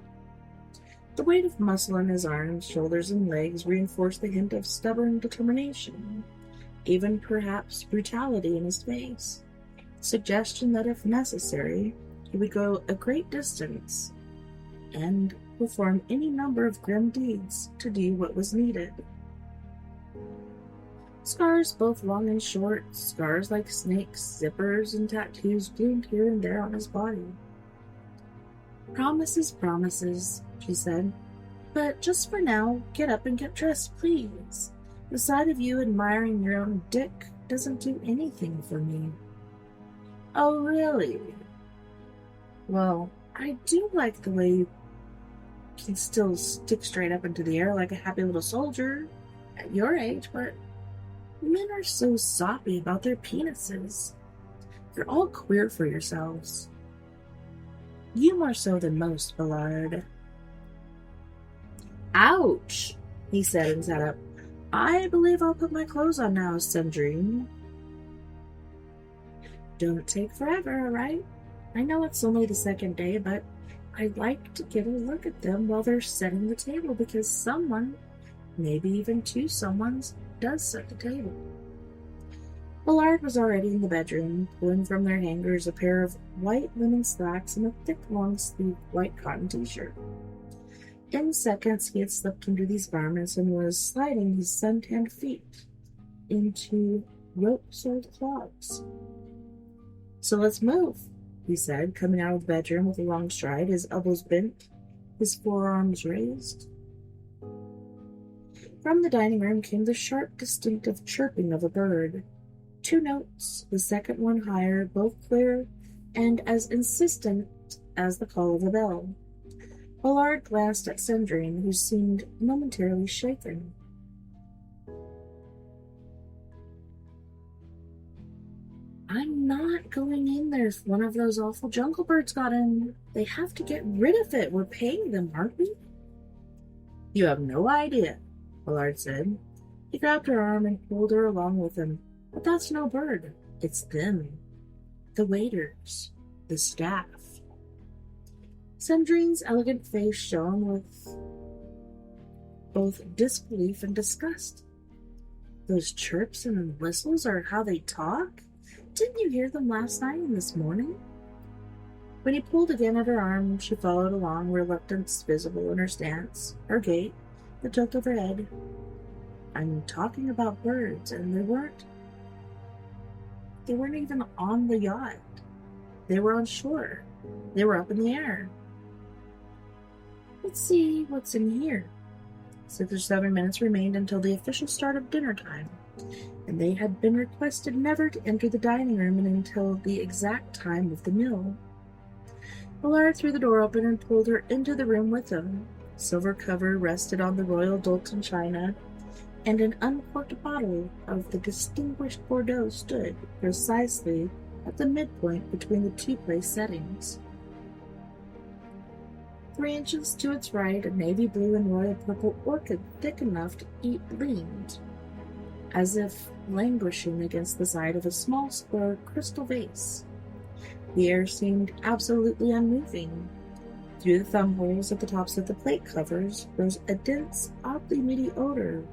The weight of muscle in his arms, shoulders, and legs reinforced the hint of stubborn determination, even perhaps brutality in his face, suggestion that if necessary, he would go a great distance and perform any number of grim deeds to do what was needed. Scars both long and short, scars like snakes, zippers, and tattoos bloomed here and there on his body. "Promises, promises," she said. "But just for now, get up and get dressed, please. The sight of you admiring your own dick doesn't do anything for me." "Oh, really? Well, I do like the way you can still stick straight up into the air like a happy little soldier at your age, but men are so soppy about their penises. You're all queer for yourselves. You more so than most, Ballard." "Ouch," he said and sat up. "I believe I'll put my clothes on now, Sandrine." "Don't take forever, all right? I know it's only the second day, but I'd like to get a look at them while they're setting the table, because someone, maybe even two someones, does set the table." Ballard was already in the bedroom, pulling from their hangers a pair of white linen slacks and a thick, long-sleeved white cotton t-shirt. In seconds, he had slipped into these garments and was sliding his sun-tanned feet into rope-soled clogs. "So let's move," he said, coming out of the bedroom with a long stride, his elbows bent, his forearms raised. From the dining room came the sharp, distinctive chirping of a bird. 2 notes, the second one higher, both clear and as insistent as the call of a bell. Ballard glanced at Sandrine, who seemed momentarily shaken. I'm not going in there if one of those awful jungle birds got in. They have to get rid of it. We're paying them, aren't we? You have no idea, Ballard said. He grabbed her arm and pulled her along with him. But that's no bird. It's them. The waiters. The staff. Sandrine's elegant face shone with both disbelief and disgust. Those chirps and whistles are how they talk? Didn't you hear them last night and this morning? When he pulled again at her arm, she followed along, reluctance visible in her stance, her gait, the tilt of her head. I'm talking about birds, and they weren't even on the yacht. They were on shore. They were up in the air. Let's see what's in here. 6 or 7 minutes remained until the official start of dinner time, and they had been requested never to enter the dining room until the exact time of the meal. Ballard threw the door open and pulled her into the room with him. Silver cover rested on the Royal Doulton china, and an uncorked bottle of the distinguished Bordeaux stood precisely at the midpoint between the two place settings. 3 inches to its right, a navy blue and royal purple orchid thick enough to eat leaned, as if languishing against the side of a small square crystal vase. The air seemed absolutely unmoving. Through the thumb holes at the tops of the plate covers rose a dense, oddly meaty odor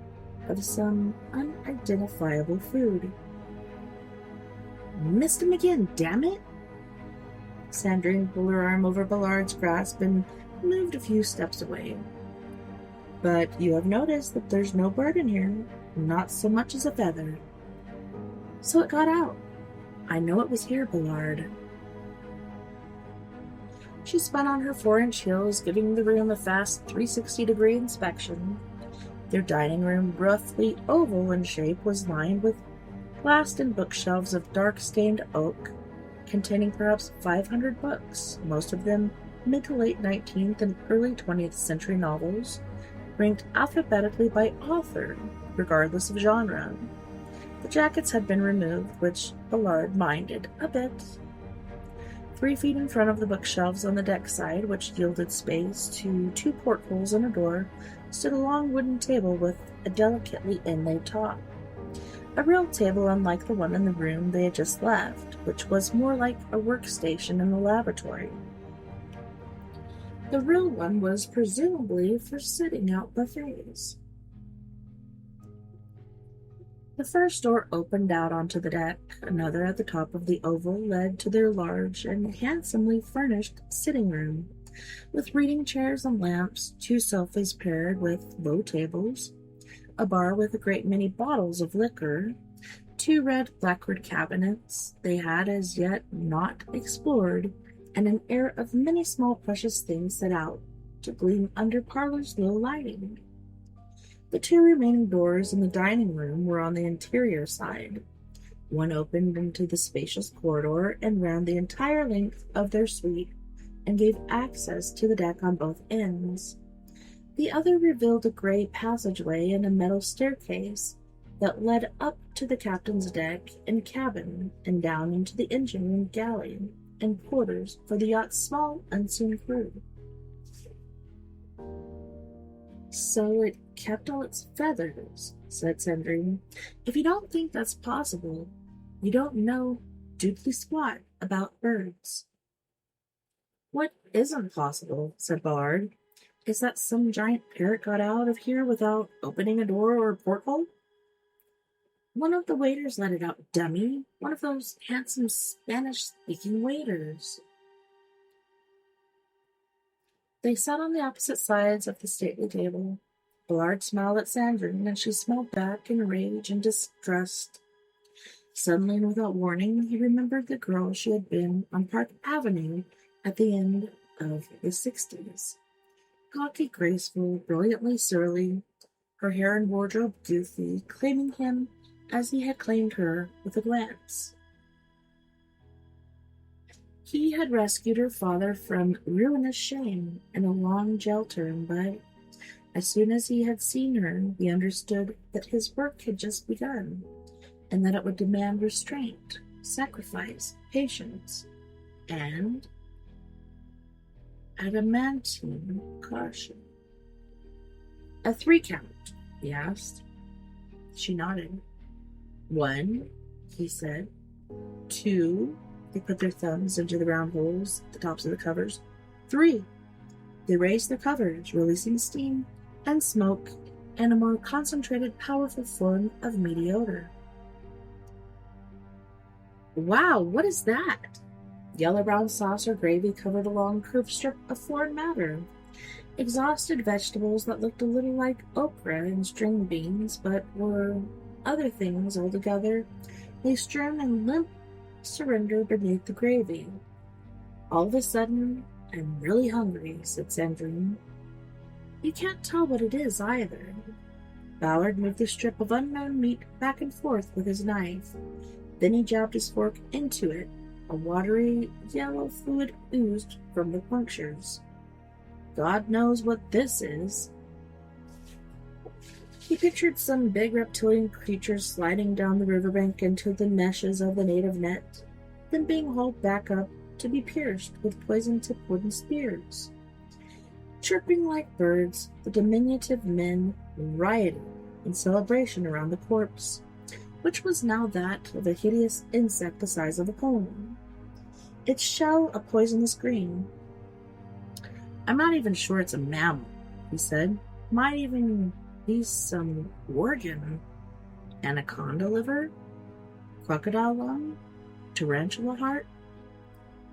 of some unidentifiable food. Missed him again, damn it! Sandrine pulled her arm over Ballard's grasp and moved a few steps away. But you have noticed that there's no bird in here, not so much as a feather. So it got out. I know it was here, Ballard. She spun on her 4-inch heels, giving the room a fast 360-degree inspection. Their dining room, roughly oval in shape, was lined with glassed and bookshelves of dark-stained oak, containing perhaps 500 books, most of them mid to late 19th and early 20th century novels, ranked alphabetically by author, regardless of genre. The jackets had been removed, which Ballard minded a bit. 3 feet in front of the bookshelves on the deck side, which yielded space to 2 portholes and a door, stood a long wooden table with a delicately inlaid top. A real table unlike the one in the room they had just left, which was more like a workstation in the laboratory. The real one was presumably for setting out buffets. The first door opened out onto the deck. Another at the top of the oval led to their large and handsomely furnished sitting room, with reading chairs and lamps, 2 sofas paired with low tables, a bar with a great many bottles of liquor, 2 red lacquered cabinets they had as yet not explored, and an air of many small precious things set out to gleam under parlor's low lighting. The 2 remaining doors in the dining room were on the interior side. One opened into the spacious corridor and ran the entire length of their suite and gave access to the deck on both ends. The other revealed a gray passageway and a metal staircase that led up to the captain's deck and cabin and down into the engine room galley and quarters for the yacht's small, unseen crew. So it kept all its feathers, said Sandrine. If you don't think that's possible, you don't know doodly squat about birds. What isn't possible, said Ballard, is that some giant parrot got out of here without opening a door or a porthole. One of the waiters let it out, dummy. One of those handsome Spanish-speaking waiters. They sat on the opposite sides of the stately table. Ballard smiled at Sandrine, and she smiled back in rage and distrust. Suddenly and without warning, he remembered the girl she had been on Park Avenue at the end of the 60s. Gawky, graceful, brilliantly surly, her hair and wardrobe goofy, claiming him as he had claimed her with a glance. He had rescued her father from ruinous shame and a long jail term, but as soon as he had seen her, he understood that his work had just begun, and that it would demand restraint, sacrifice, patience, and adamantine caution. A 3 count, he asked. She nodded. 1, he said. 2, they put their thumbs into the round holes at the tops of the covers. 3, they raised the covers, releasing steam and smoke and a more concentrated, powerful form of meaty odor. Wow, what is that? Yellow-brown sauce or gravy covered a long curved strip of foreign matter. Exhausted vegetables that looked a little like okra and string beans, but were other things altogether, lay strewn in limp surrender beneath the gravy. All of a sudden, I'm really hungry, said Sandrine. You can't tell what it is, either. Ballard moved the strip of unknown meat back and forth with his knife. Then he jabbed his fork into it. A watery yellow fluid oozed from the punctures. God knows what this is. He pictured some big reptilian creature sliding down the riverbank into the meshes of the native net, then being hauled back up to be pierced with poison-tipped wooden spears. Chirping like birds, the diminutive men rioted in celebration around the corpse, which was now that of a hideous insect the size of a pony, its shell a poisonous green. I'm not even sure it's a mammal, he said. Might even be some organ. Anaconda liver? Crocodile lung? Tarantula heart?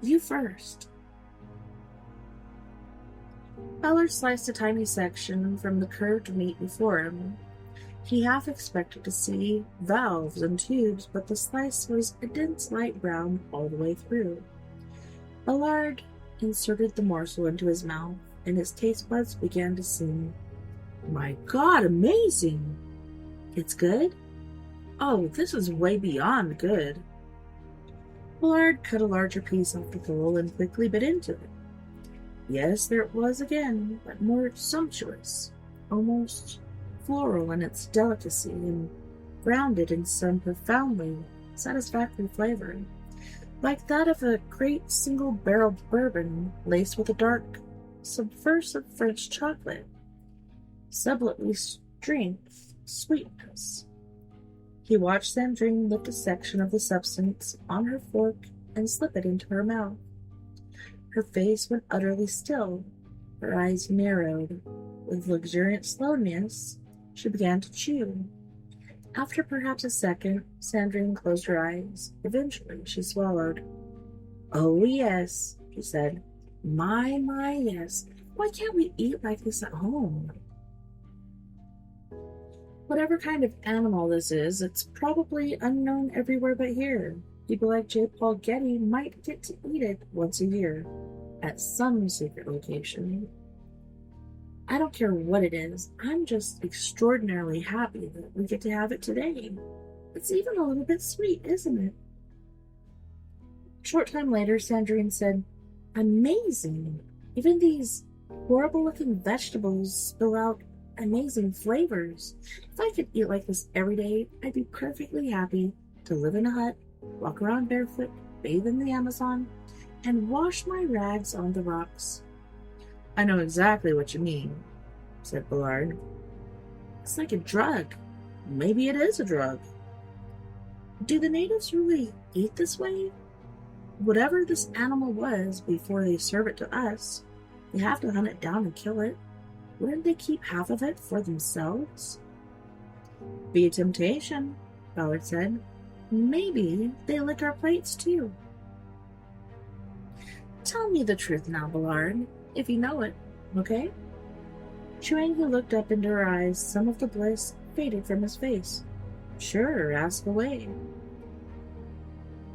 You first. Ballard sliced a tiny section from the curved meat before him. He half expected to see valves and tubes, but the slice was a dense light brown all the way through. Ballard inserted the morsel into his mouth, and his taste buds began to sing. My God, amazing! It's good? Oh, this is way beyond good. Ballard cut a larger piece off the bowl and quickly bit into it. Yes, there it was again, but more sumptuous, almost floral in its delicacy and grounded in some profoundly satisfactory flavor, like that of a great single-barreled bourbon laced with a dark, subversive French chocolate, subtly strength, sweetness. He watched Sandrine lift a section of the substance on her fork and slip it into her mouth. Her face went utterly still. Her eyes narrowed. With luxuriant slowness, she began to chew. After perhaps a second, Sandrine closed her eyes. Eventually, she swallowed. Oh, yes, she said. My, yes. Why can't we eat like this at home? Whatever kind of animal this is, it's probably unknown everywhere but here. People like J. Paul Getty might get to eat it once a year, at some secret location. I don't care what it is, I'm just extraordinarily happy that we get to have it today. It's even a little bit sweet, isn't it? A short time later, Sandrine said, Amazing! Even these horrible-looking vegetables spill out amazing flavors. If I could eat like this every day, I'd be perfectly happy to live in a hut, walk around barefoot, bathe in the Amazon, and wash my rags on the rocks. I know exactly what you mean, said Ballard. It's like a drug. Maybe it is a drug. Do the natives really eat this way? Whatever this animal was before they serve it to us, they have to hunt it down and kill it. Wouldn't they keep half of it for themselves? Be a temptation, Ballard said. Maybe they lick our plates too. Tell me the truth now, Ballard, if you know it, okay? Chewing, he looked up into her eyes. Some of the bliss faded from his face. Sure, ask away.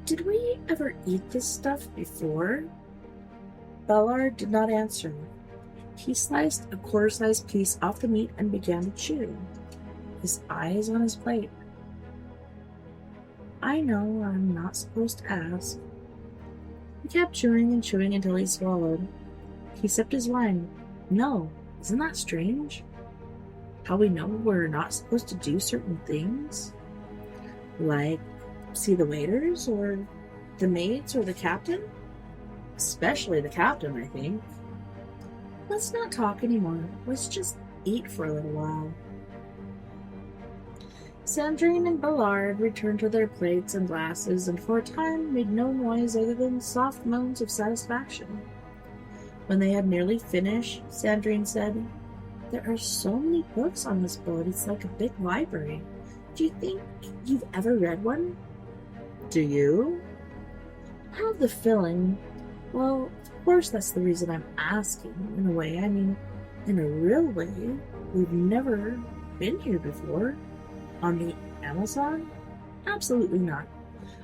Did we ever eat this stuff before? Ballard did not answer. He sliced a quarter-sized piece off the meat and began to chew, his eyes on his plate. I know I'm not supposed to ask. He kept chewing and chewing until he swallowed. He sipped his wine. No, isn't that strange? How we know we're not supposed to do certain things? Like see the waiters, or the maids, or the captain? Especially the captain, I think. Let's not talk anymore. Let's just eat for a little while. Sandrine and Ballard returned to their plates and glasses, and for a time made no noise other than soft moans of satisfaction. When they had nearly finished, Sandrine said, "There are so many books on this boat, it's like a big library. Do you think you've ever read one?" "Do you?" "I have the feeling. Well, of course that's the reason I'm asking, in a way. I mean, in a real way. We've never been here before. On the Amazon? Absolutely not.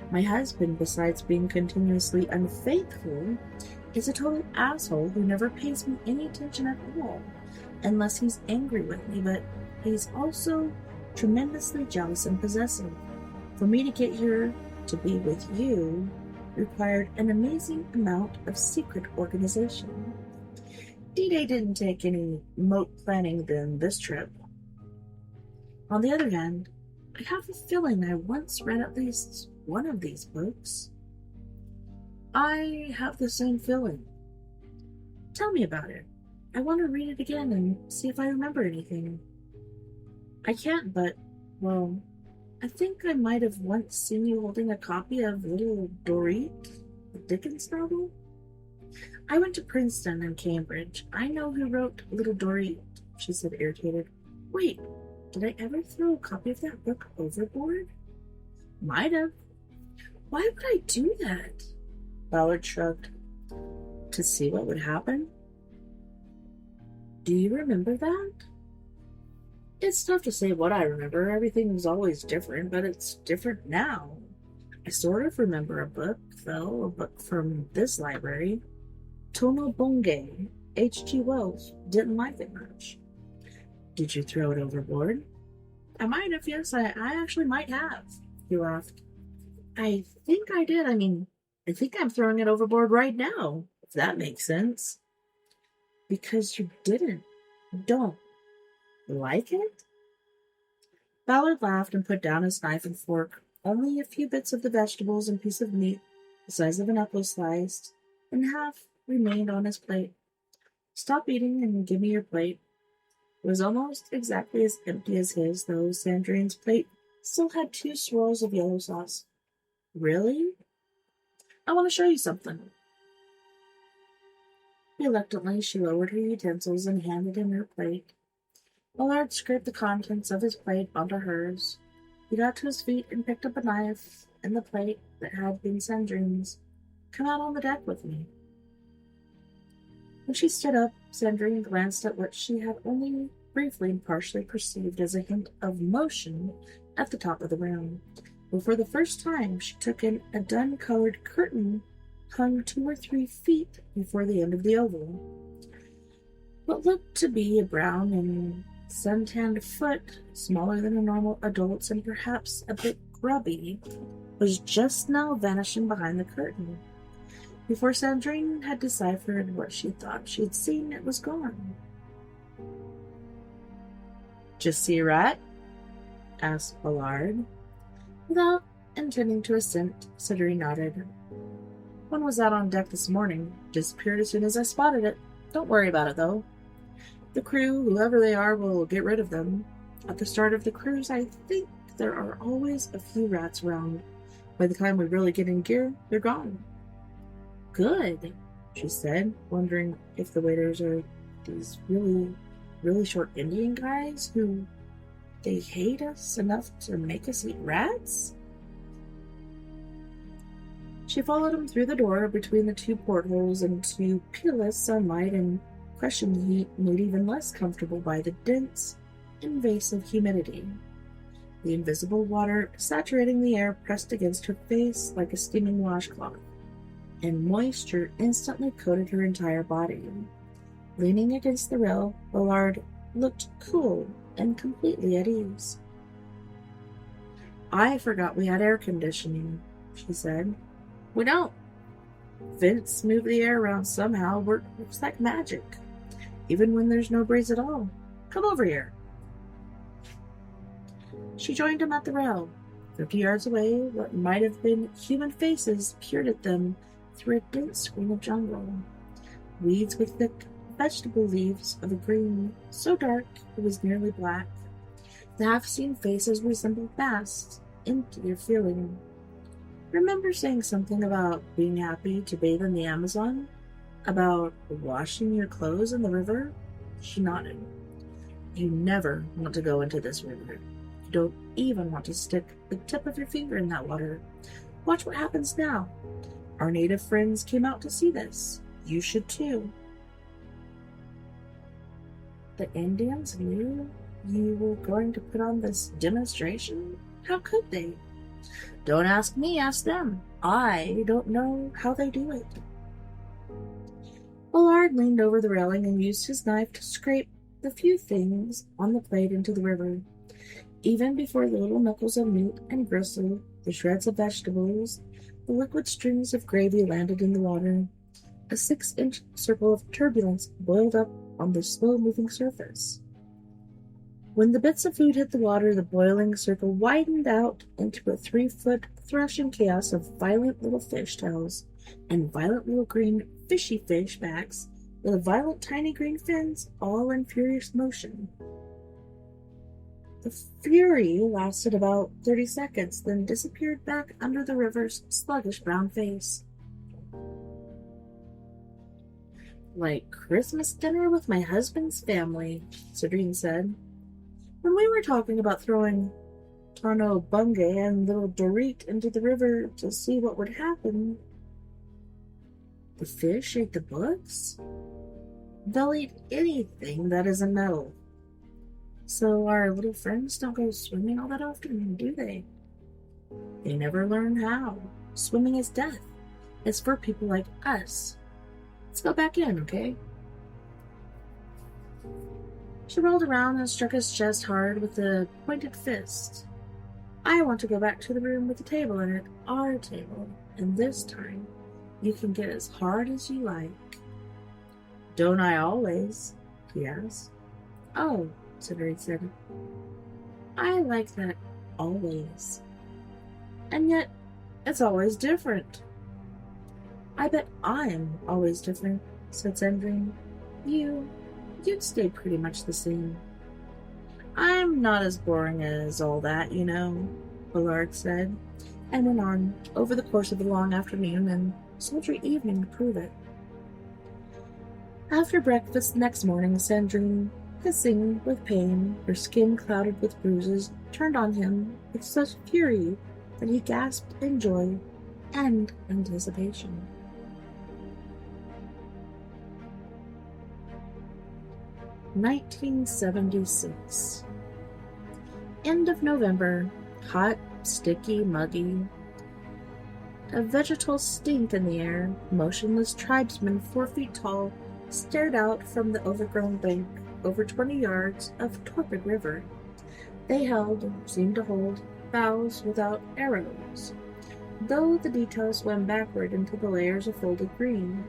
My husband, besides being continuously unfaithful, is a total asshole who never pays me any attention at all, unless he's angry with me, but he's also tremendously jealous and possessive. For me to get here to be with you required an amazing amount of secret organization. D-Day didn't take any moat planning than this trip. On the other hand, I have a feeling I once read at least one of these books." "I have the same feeling." "Tell me about it. I want to read it again and see if I remember anything." "I can't, but, well, I think I might have once seen you holding a copy of Little Dorrit, the Dickens novel." "I went to Princeton and Cambridge. I know who wrote Little Dorrit," she said, irritated. "Wait, did I ever throw a copy of that book overboard?" "Might have." "Why would I do that?" Ballard shrugged. "To see what would happen." "Do you remember that?" "It's tough to say what I remember. Everything was always different, but it's different now. I sort of remember a book, though, a book from this library. Tono Bungay, H.G. Wells. Didn't like it much." "Did you throw it overboard?" "I might have, yes. I actually might have." He laughed. "I think I did. I mean, I think I'm throwing it overboard right now, if that makes sense." "Because you don't like it?" Ballard laughed and put down his knife and fork. Only a few bits of the vegetables and piece of meat, the size of an apple sliced in half, remained on his plate. "Stop eating and give me your plate." It was almost exactly as empty as his, though Sandrine's plate still had 2 swirls of yellow sauce. "Really? I want to show you something." Reluctantly, she lowered her utensils and handed him her plate. Ballard scraped the contents of his plate onto hers. He got to his feet and picked up a knife and the plate that had been Sandrine's. "Come out on the deck with me." When she stood up, Sandrine glanced at what she had only briefly and partially perceived as a hint of motion at the top of the room. But for the first time, she took in a dun-colored curtain hung 2 or 3 feet before the end of the oval. What looked to be a brown and sun-tanned foot, smaller than a normal adult's and perhaps a bit grubby, was just now vanishing behind the curtain. Before Sandrine had deciphered what she thought she had seen, it was gone. "Just see a rat?" asked Ballard. Without intending to assent, Sandrine nodded. "One was out on deck this morning. Disappeared as soon as I spotted it. Don't worry about it, though. The crew, whoever they are, will get rid of them. At the start of the cruise, I think there are always a few rats around. By the time we really get in gear, they're gone." "Good," she said, wondering if the waiters are these really, really short Indian guys who they hate us enough to make us eat rats. She followed him through the door between the 2 portholes into pitiless sunlight, and crushing heat made even less comfortable by the dense, invasive humidity. The invisible water saturating the air pressed against her face like a steaming washcloth, and moisture instantly coated her entire body. Leaning against the rail, Ballard looked cool and completely at ease. "I forgot we had air conditioning," she said. "We don't." Vents move the air around somehow. Works like magic, even when there's no breeze at all. Come over here. She joined him at the rail. 50 yards away, what might have been human faces peered at them through a dense screen of jungle. Weeds with thick vegetable leaves of a green so dark it was nearly black. The half-seen faces resembled masks, empty of feeling. Remember saying something about being happy to bathe in the Amazon? About washing your clothes in the river? She nodded. You never want to go into this river. You don't even want to stick the tip of your finger in that water. Watch what happens now. Our native friends came out to see this. You should too. The Indians knew you were going to put on this demonstration? How could they? Don't ask me, ask them. I don't know how they do it. Willard leaned over the railing and used his knife to scrape the few things on the plate into the river. Even before the little knuckles of meat and gristle, the shreds of vegetables, the liquid strings of gravy landed in the water. A 6-inch circle of turbulence boiled up on the slow-moving surface. When the bits of food hit the water, the boiling circle widened out into a 3-foot thrashing chaos of violent little fish tails and violent little green fishy fish backs with violent tiny green fins, all in furious motion. The fury lasted about 30 seconds, then disappeared back under the river's sluggish brown face. Like Christmas dinner with my husband's family, Cedrine said. When we were talking about throwing Tano Bungay and little Dorit into the river to see what would happen, the fish ate the books? They'll eat anything that isn't metal. So our little friends don't go swimming all that often, do they? They never learn how. Swimming is death. It's for people like us. Let's go back in, okay? She rolled around and struck his chest hard with a pointed fist. I want to go back to the room with the table in it, our table, and this time you can get as hard as you like. Don't I always? He asked. Oh, Cedric said. I like that always. And yet, it's always different. I bet I'm always different, said Sandrine. You'd stay pretty much the same. I'm not as boring as all that, you know, Willard said, and went on over the course of the long afternoon and sultry evening to prove it. After breakfast the next morning, Sandrine, hissing with pain, her skin clouded with bruises, turned on him with such fury that he gasped in joy and anticipation. "1976. End of November. Hot, sticky, muggy. A vegetal stink in the air. Motionless tribesmen 4 feet tall stared out from the overgrown bank over 20 yards of torpid river. They seemed to hold, bows without arrows, though the details swam backward into the layers of folded green.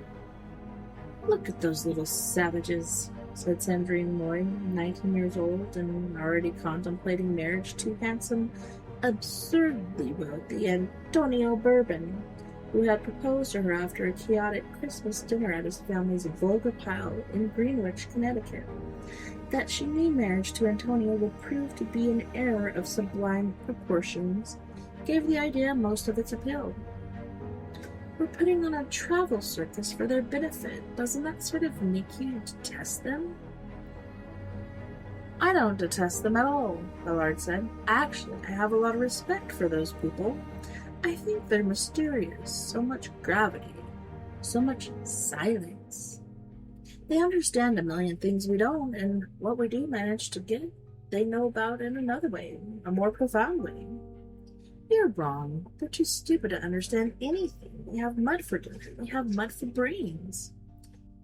Look at those little savages, said Sandrine Moy, 19 years old and already contemplating marriage to handsome, absurdly wealthy Antonio Bourbon, who had proposed to her after a chaotic Christmas dinner at his family's Volga pile in Greenwich, Connecticut. That she knew marriage to Antonio would prove to be an error of sublime proportions gave the idea most of its appeal. We're putting on a travel circus for their benefit. Doesn't that sort of make you detest them? I don't detest them at all, Ballard said. Actually, I have a lot of respect for those people. I think they're mysterious. So much gravity. So much silence. They understand a million things we don't, and what we do manage to get, they know about in another way, a more profound way. You're wrong. They're too stupid to understand anything. They have mud for dinner. They have mud for brains.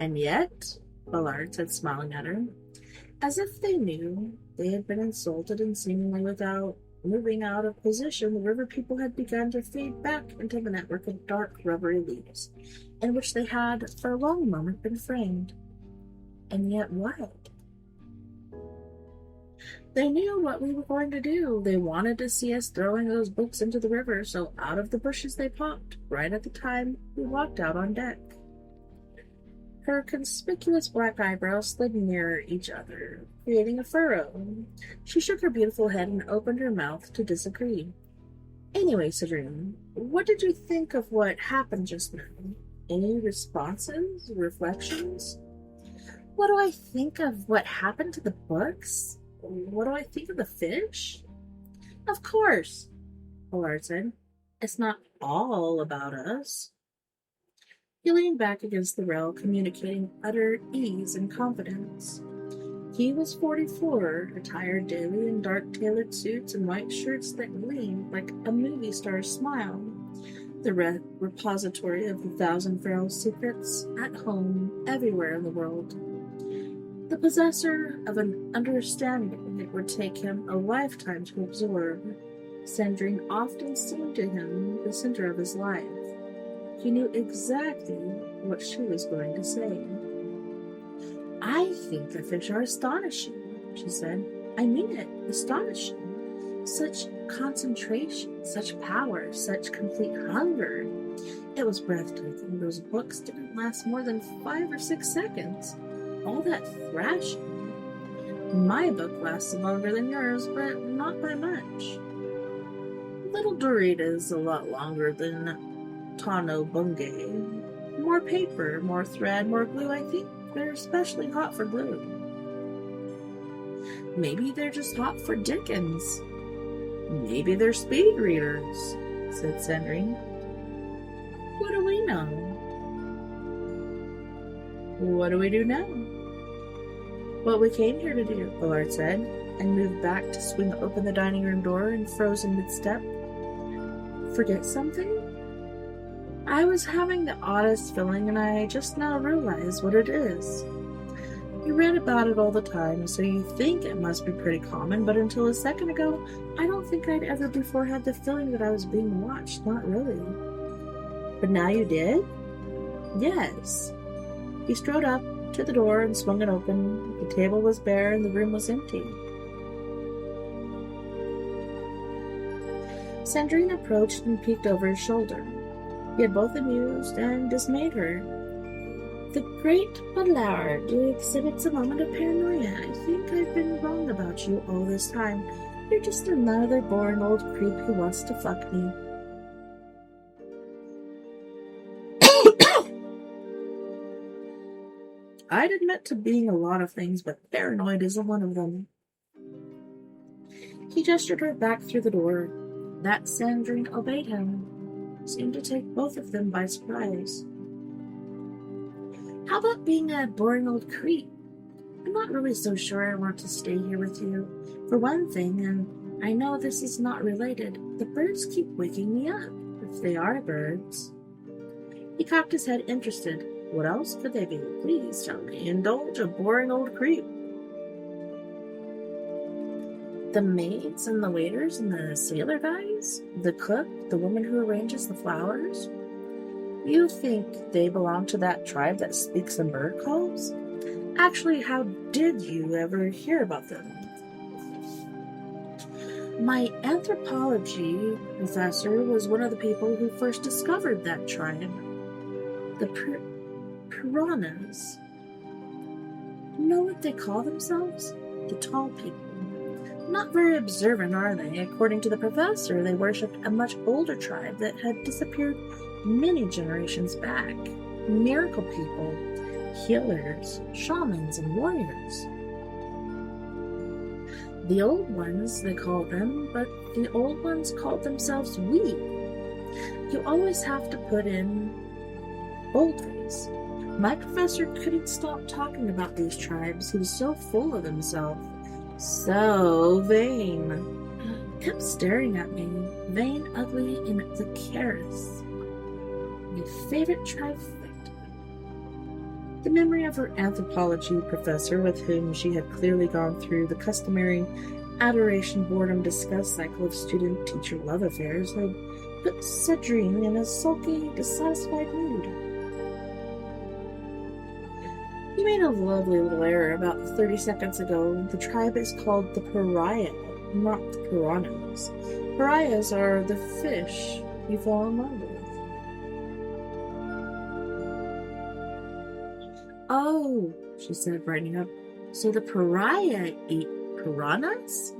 And yet, Ballard said, smiling at her, as if they knew they had been insulted and seemingly without moving out of position, the river people had begun to fade back into the network of dark, rubbery leaves. in which they had for a long moment been framed. And yet what? They knew what we were going to do. They wanted to see us throwing those books into the river, so out of the bushes they popped, right at the time we walked out on deck. Her conspicuous black eyebrows slid near each other, creating a furrow. She shook her beautiful head and opened her mouth to disagree. Anyway, Cedrine, what did you think of what happened just now? Any responses? Reflections? What do I think of what happened to the books? What do I think of the fish? Of course, Allard said. It's not all about us. He leaned back against the rail, communicating utter ease and confidence. He was 44, attired daily in dark tailored suits and white shirts that gleamed like a movie star's smile, the repository of 1,000 feral secrets, at home, everywhere in the world. The possessor of an understanding it would take him a lifetime to absorb. Cedrine often seemed to him the center of his life. He knew exactly what she was going to say. I think the fish are astonishing, she said. I mean it, astonishing. Such concentration, such power, such complete hunger. It was breathtaking. Those books didn't last more than 5 or 6 seconds. All that thrashing. My book lasted longer than yours, but not by much. Little Dorita's a lot longer than Tano Bungay. More paper, more thread, more glue. I think they're especially hot for glue. Maybe they're just hot for Dickens. Maybe they're speed readers, said Cedrine. What do we know? What do we do now? What we came here to do, Allard said, and moved back to swing open the dining room door and froze in mid-step. Forget something? I was having the oddest feeling, and I just now realized what it is. You read about it all the time, so you think it must be pretty common, but until a second ago, I don't think I'd ever before had the feeling that I was being watched, not really. But now you did? Yes. He strode up to the door and swung it open. The table was bare and the room was empty. Cedrine approached and peeked over his shoulder. He had both amused and dismayed her. The great Ballard exhibits a moment of paranoia. I think I've been wrong about you all this time. You're just another boring old creep who wants to fuck me. I'd admit to being a lot of things, but paranoid isn't one of them. He gestured her back through the door. That Cedrine obeyed him. Seemed to take both of them by surprise. How about being a boring old creep? I'm not really so sure I want to stay here with you. For one thing, and I know this is not related, the birds keep waking me up, if they are birds. He cocked his head, interested. What else could they be? Please tell me. Indulge a boring old creep. The maids and the waiters and the sailor guys? The cook? The woman who arranges the flowers? You think they belong to that tribe that speaks in bird calls? Actually, how did you ever hear about them? My anthropology professor was one of the people who first discovered that tribe. The piranhas. Know what they call themselves? The tall people. Not very observant, are they? According to the professor, they worshipped a much older tribe that had disappeared many generations back. Miracle people, healers, shamans, and warriors. The old ones, they called them, but the old ones called themselves we. You always have to put in boldface. My professor couldn't stop talking about these tribes. He was so full of himself. So vain. Kept staring at me. Vain, ugly, and vicarous. My favorite trifecta. The memory of her anthropology professor, with whom she had clearly gone through the customary adoration, boredom, disgust cycle of student-teacher love affairs, had put Cedrine in a sulky, dissatisfied mood. You made a lovely little error about 30 seconds ago. The tribe is called the pariah, not the piranhas. Pariahs are the fish you fall in love with. Oh, she said, brightening up. So the pariah eat piranhas?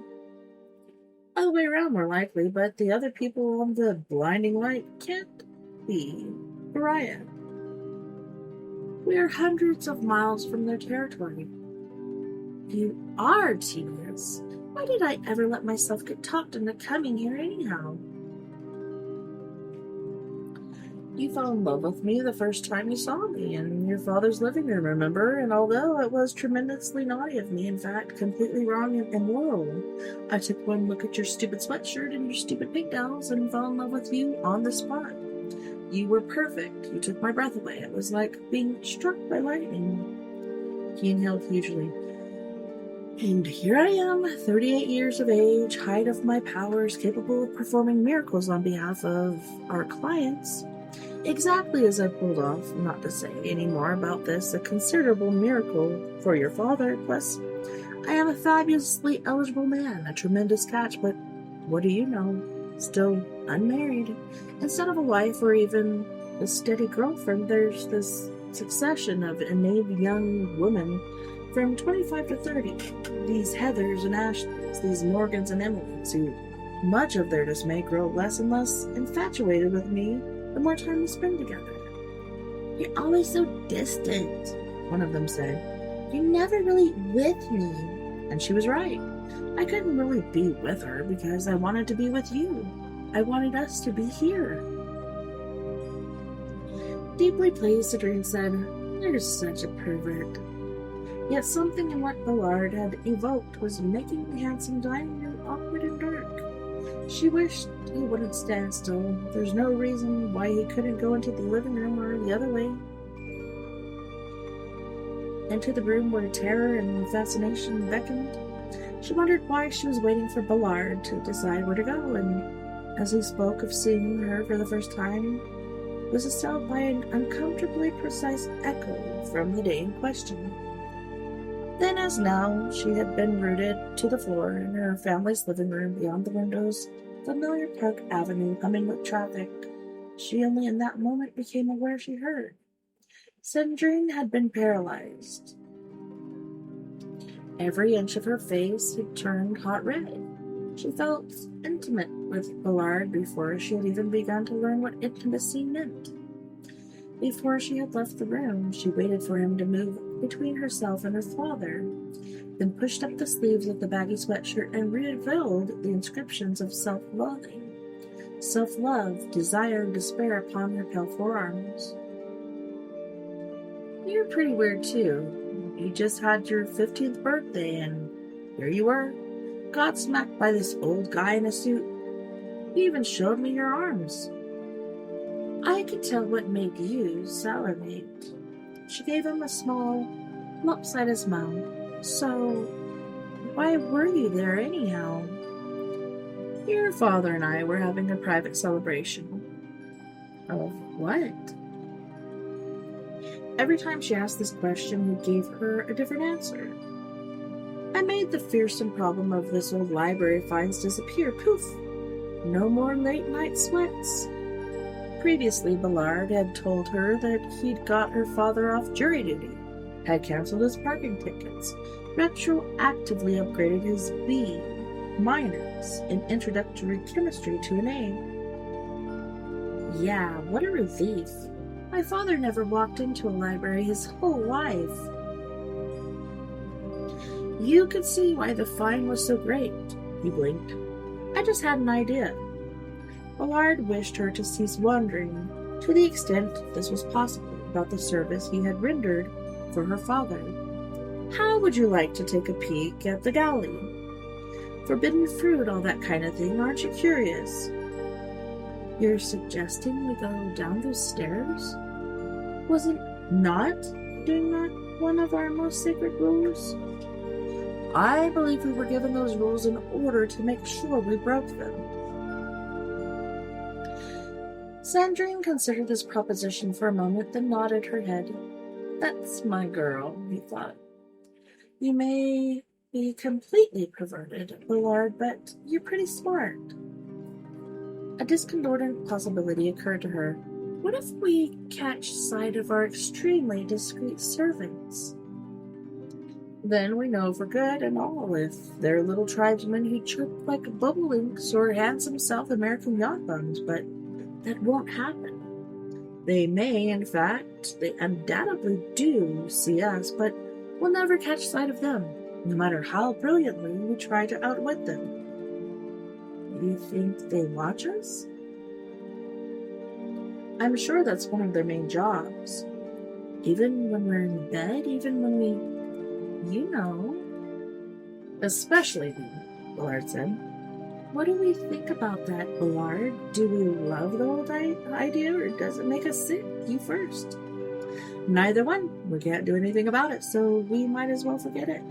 Other way around, more likely, but the other people on the blinding light can't be pariah. We are hundreds of miles from their territory. You are genius. Why did I ever let myself get talked into coming here anyhow? You fell in love with me the first time you saw me in your father's living room, remember? And although it was tremendously naughty of me, in fact, completely wrong and immoral, I took one look at your stupid sweatshirt and your stupid pigtails and fell in love with you on the spot. You were perfect. You took my breath away. It was like being struck by lightning. He inhaled hugely. And here I am, 38 years of age, height of my powers, capable of performing miracles on behalf of our clients. Exactly as I pulled off, not to say any more about this, a considerable miracle for your father. Plus, I am a fabulously eligible man, a tremendous catch, but what do you know? Still unmarried. Instead of a wife or even a steady girlfriend, there's this succession of innate young women from 25 to 30. These Heathers and Ashleys, these Morgans and Emilys, who, much of their dismay, grow less and less infatuated with me the more time we spend together. You're always so distant, one of them said. You're never really with me. And she was right. I couldn't really be with her because I wanted to be with you. I wanted us to be here. Deeply pleased, Adrien said, You're such a pervert. Yet something in what Ballard had evoked was making the handsome dining room awkward and dark. She wished he wouldn't stand still. There's no reason why he couldn't go into the living room or the other way. Into the room where terror and fascination beckoned. She wondered why she was waiting for Ballard to decide where to go, and as he spoke of seeing her for the first time, was assailed by an uncomfortably precise echo from the day in question. Then, as now, she had been rooted to the floor in her family's living room beyond the windows, familiar Park Avenue humming with traffic. She only in that moment became aware she heard. Sandrine had been paralyzed. Every inch of her face had turned hot red. She felt intimate with Ballard before she had even begun to learn what intimacy meant. Before she had left the room, she waited for him to move between herself and her father, then pushed up the sleeves of the baggy sweatshirt and revealed the inscriptions of self-loathing, self-love, desire, and despair upon her pale forearms. You're pretty weird, too. You just had your 15th birthday, and here you were, godsmacked by this old guy in a suit. You even showed me your arms. I could tell what made you salivate. She gave him a small, lopsided smile. So, why were you there anyhow? Your father and I were having a private celebration. Of what? Every time she asked this question, he gave her a different answer. I made the fearsome problem of this old library finds disappear. Poof! No more late-night sweats. Previously, Ballard had told her that he'd got her father off jury duty, had canceled his parking tickets, retroactively upgraded his B- in introductory chemistry to an A. Yeah, what a relief. My father never walked into a library his whole life. You could see why the fine was so great, he blinked. I just had an idea. Ballard wished her to cease wondering, to the extent this was possible, about the service he had rendered for her father. How would you like to take a peek at the galley? Forbidden fruit, all that kind of thing, aren't you curious? You're suggesting we go down those stairs? Wasn't not doing that one of our most sacred rules? I believe we were given those rules in order to make sure we broke them. Sandrine considered this proposition for a moment, then nodded her head. That's my girl, he thought. You may be completely perverted, Willard, but you're pretty smart. A discordant possibility occurred to her. What if we catch sight of our extremely discreet servants? Then we know for good and all if they're little tribesmen who chirp like bobolinks or handsome South American yacht bums, but that won't happen. They may, in fact, they undoubtedly do see us, but we'll never catch sight of them, no matter how brilliantly we try to outwit them. You think they watch us? I'm sure that's one of their main jobs. Even when we're in bed, even when we... You know. Especially me, Willard said. What do we think about that, Willard? Do we love the whole idea, or does it make us sick? You first. Neither one. We can't do anything about it, so we might as well forget it.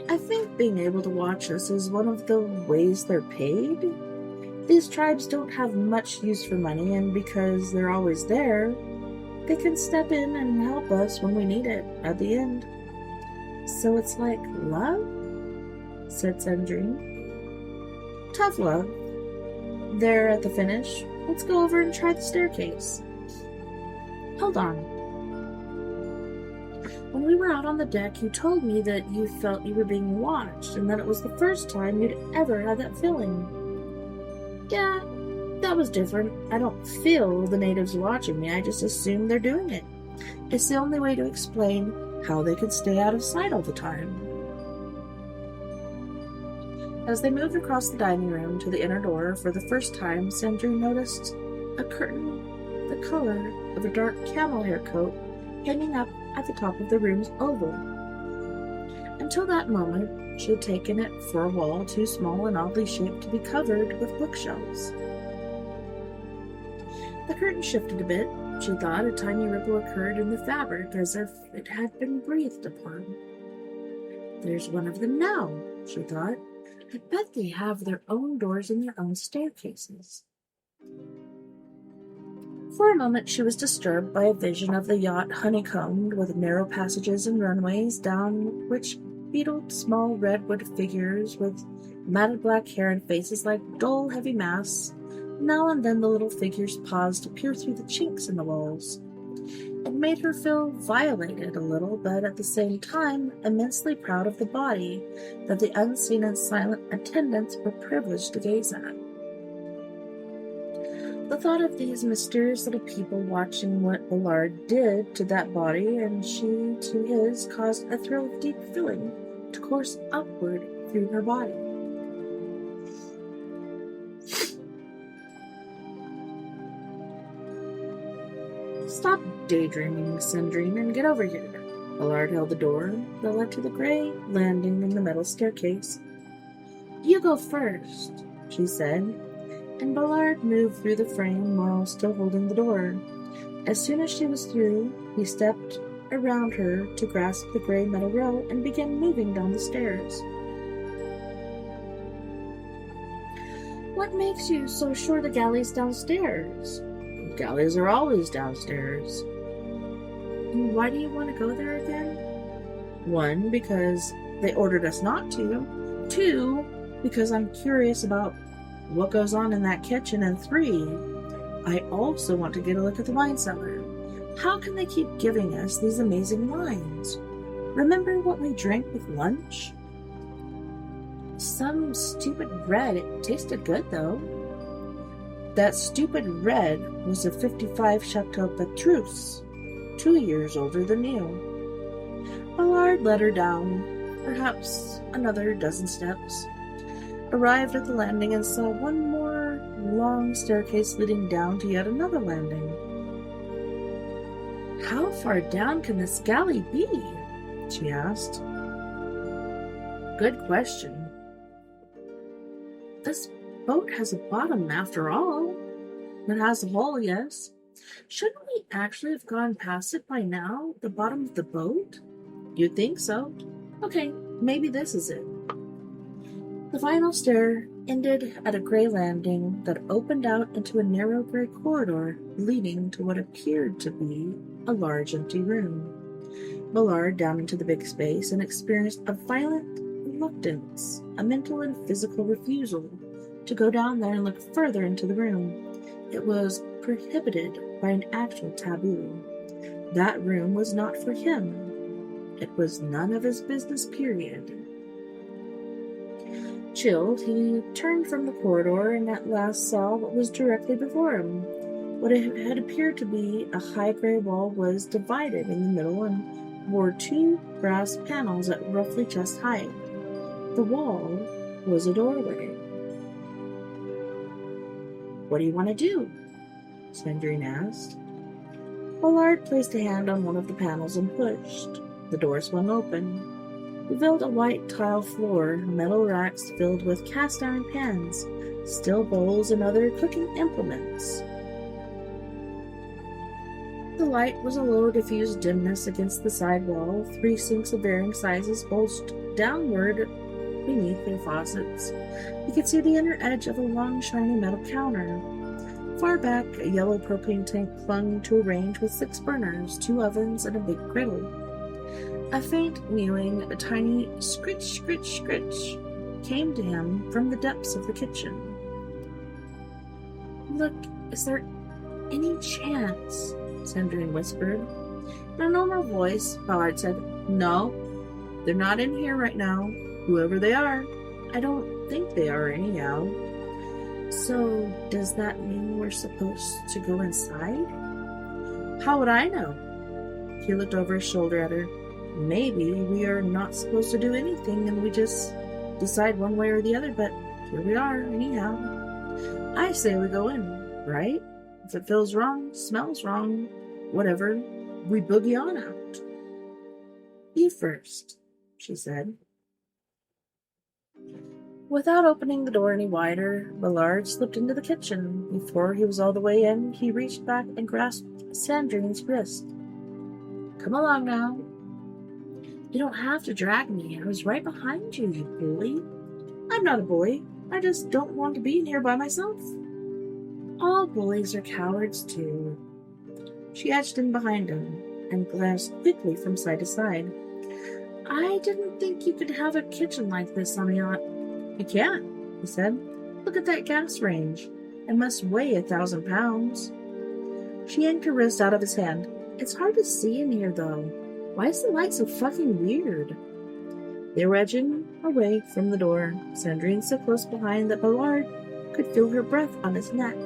I think being able to watch us is one of the ways they're paid. These tribes don't have much use for money, and because they're always there, they can step in and help us when we need it at the end. So it's like love? Said Sandrine. Tough love. There at the finish, let's go over and try the staircase. Hold on. When we were out on the deck, you told me that you felt you were being watched and that it was the first time you'd ever had that feeling. Yeah, that was different. I don't feel the natives watching me, I just assume they're doing it. It's the only way to explain how they could stay out of sight all the time. As they moved across the dining room to the inner door, for the first time, Sandrine noticed a curtain the color of a dark camel hair coat hanging up at the top of the room's oval. Until that moment, she had taken it for a wall too small and oddly shaped to be covered with bookshelves. The curtain shifted a bit. She thought a tiny ripple occurred in the fabric as if it had been breathed upon. There's one of them now, she thought. I bet they have their own doors and their own staircases. For a moment she was disturbed by a vision of the yacht honeycombed with narrow passages and runways down which beetled small redwood figures with matted black hair and faces like dull, heavy masks. Now and then the little figures paused to peer through the chinks in the walls. It made her feel violated a little, but at the same time immensely proud of the body that the unseen and silent attendants were privileged to gaze at. The thought of these mysterious little people watching what Willard did to that body and she to his caused a thrill of deep feeling to course upward through her body. Stop daydreaming, Sandrine, and get over here. Willard held the door that led to the gray landing and the metal staircase. You go first, she said, and Willard moved through the frame while still holding the door. As soon as she was through, he stepped around her to grasp the gray metal rail and began moving down the stairs. What makes you so sure the galley's downstairs? Galleys are always downstairs. And why do you want to go there again? 1, because they ordered us not to. 2, because I'm curious about what goes on in that kitchen. And 3, I also want to get a look at the wine cellar. How can they keep giving us these amazing wines? Remember what we drank with lunch? Some stupid red. It tasted good, though. That stupid red was a 55 Chateau Petrus, 2 years older than you. Willard led her down, perhaps another dozen steps, arrived at the landing and saw one more long staircase leading down to yet another landing. How far down can this galley be? She asked. Good question. This boat has a bottom after all. It has a hole, yes. Shouldn't we actually have gone past it by now? The bottom of the boat? You'd think so. Okay, maybe this is it. The final stair ended at a gray landing that opened out into a narrow gray corridor leading to what appeared to be a large empty room. Ballard down into the big space and experienced a violent reluctance, a mental and physical refusal to go down there and look further into the room. It was prohibited by an actual taboo. That room was not for him. It was none of his business, period. Chilled, he turned from the corridor and at last saw what was directly before him. What had appeared to be a high gray wall was divided in the middle and bore two brass panels at roughly chest height. The wall was a doorway. "What do you want to do?" Sandrine asked. Ballard placed a hand on one of the panels and pushed. The door swung open. Revealed a white tile floor, metal racks filled with cast iron pans, steel bowls, and other cooking implements. The light was a low, diffused dimness against the side wall. 3 sinks of varying sizes bulged downward beneath their faucets. You could see the inner edge of a long, shiny metal counter. Far back, a yellow propane tank clung to a range with 6 burners, 2 ovens, and a big griddle. A faint mewing, a tiny scritch, scritch, scritch came to him from the depths of the kitchen. "Look, is there any chance?" Sandrine whispered. In a normal voice, Ballard said, "No, they're not in here right now. Whoever they are, I don't think they are anyhow." "So, does that mean we're supposed to go inside?" "How would I know?" He looked over his shoulder at her. "Maybe we are not supposed to do anything and we just decide one way or the other, but here we are, anyhow. I say we go in, right? If it feels wrong, smells wrong, whatever, we boogie on out." "You first," she said. Without opening the door any wider, Ballard slipped into the kitchen. Before he was all the way in, he reached back and grasped Sandrine's wrist. "Come along now." "You don't have to drag me. I was right behind you, you bully." "I'm not a bully. I just don't want to be in here by myself." "All bullies are cowards, too." She edged in behind him and glanced quickly from side to side. "I didn't think you could have a kitchen like this on a yacht." "You can," he said. "Look at that gas range. It must weigh 1,000 pounds." She yanked her wrist out of his hand. "It's hard to see in here, though. Why is the light so fucking weird?" They were edging away from the door, Sandrine so close behind that Ballard could feel her breath on his neck.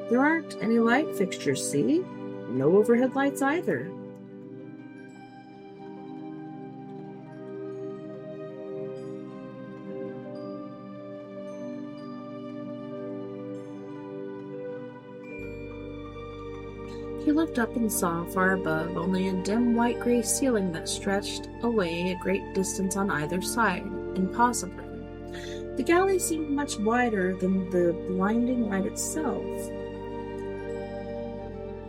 "There aren't any light fixtures, see? No overhead lights either." He looked up and saw, far above, only a dim white-gray ceiling that stretched away a great distance on either side, impossibly. The galley seemed much wider than the blinding light itself.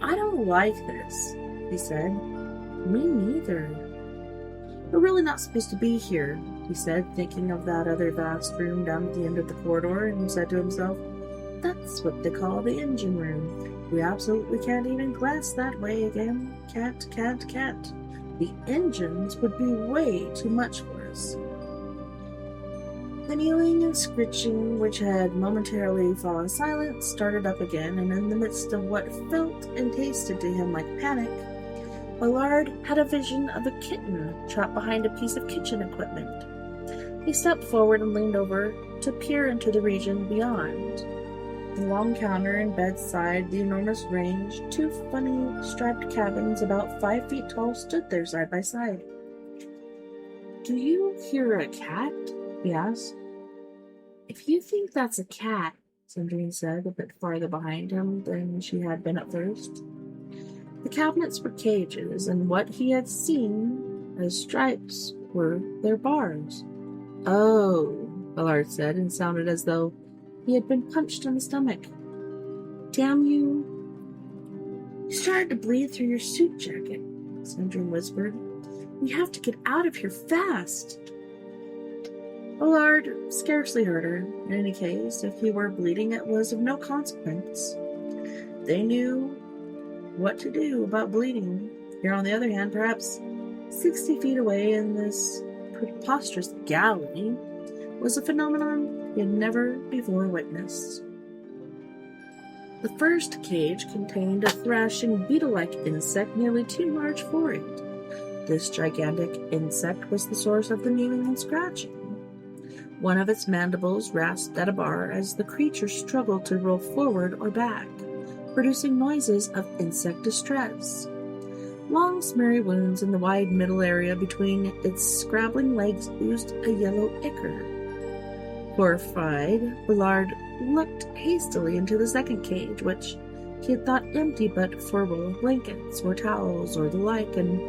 "I don't like this," he said. "Me neither." "We're really not supposed to be here," he said, thinking of that other vast room down at the end of the corridor, and said to himself, "That's what they call the engine room. We absolutely can't even glance that way again. Can't. The engines would be way too much for us." The mewing and scritching, which had momentarily fallen silent, started up again, and in the midst of what felt and tasted to him like panic, Ballard had a vision of a kitten trapped behind a piece of kitchen equipment. He stepped forward and leaned over to peer into the region beyond. The long counter and bedside, the enormous range, 2 funny striped cabins about 5 feet tall stood there side by side. "Do you hear a cat?" he asked. "If you think that's a cat," Sandrine said, a bit farther behind him than she had been at first. The cabinets were cages, and what he had seen as stripes were their bars. "Oh," Ballard said, and sounded as though he had been punched in the stomach. "Damn you." "You started to bleed through your suit jacket," Sandrine whispered. "We have to get out of here fast." Ballard scarcely heard her. In any case, if he were bleeding, it was of no consequence. They knew what to do about bleeding. Here, on the other hand, perhaps 60 feet away in this preposterous galley was a phenomenon he had never before witnessed. The first cage contained a thrashing beetle-like insect nearly too large for it. This gigantic insect was the source of the mewing and scratching. One of its mandibles rasped at a bar as the creature struggled to roll forward or back, producing noises of insect distress. Long, smeary wounds in the wide middle area between its scrabbling legs oozed a yellow ichor. Horrified, Ballard looked hastily into the second cage, which he had thought empty but for roll of blankets or towels or the like, and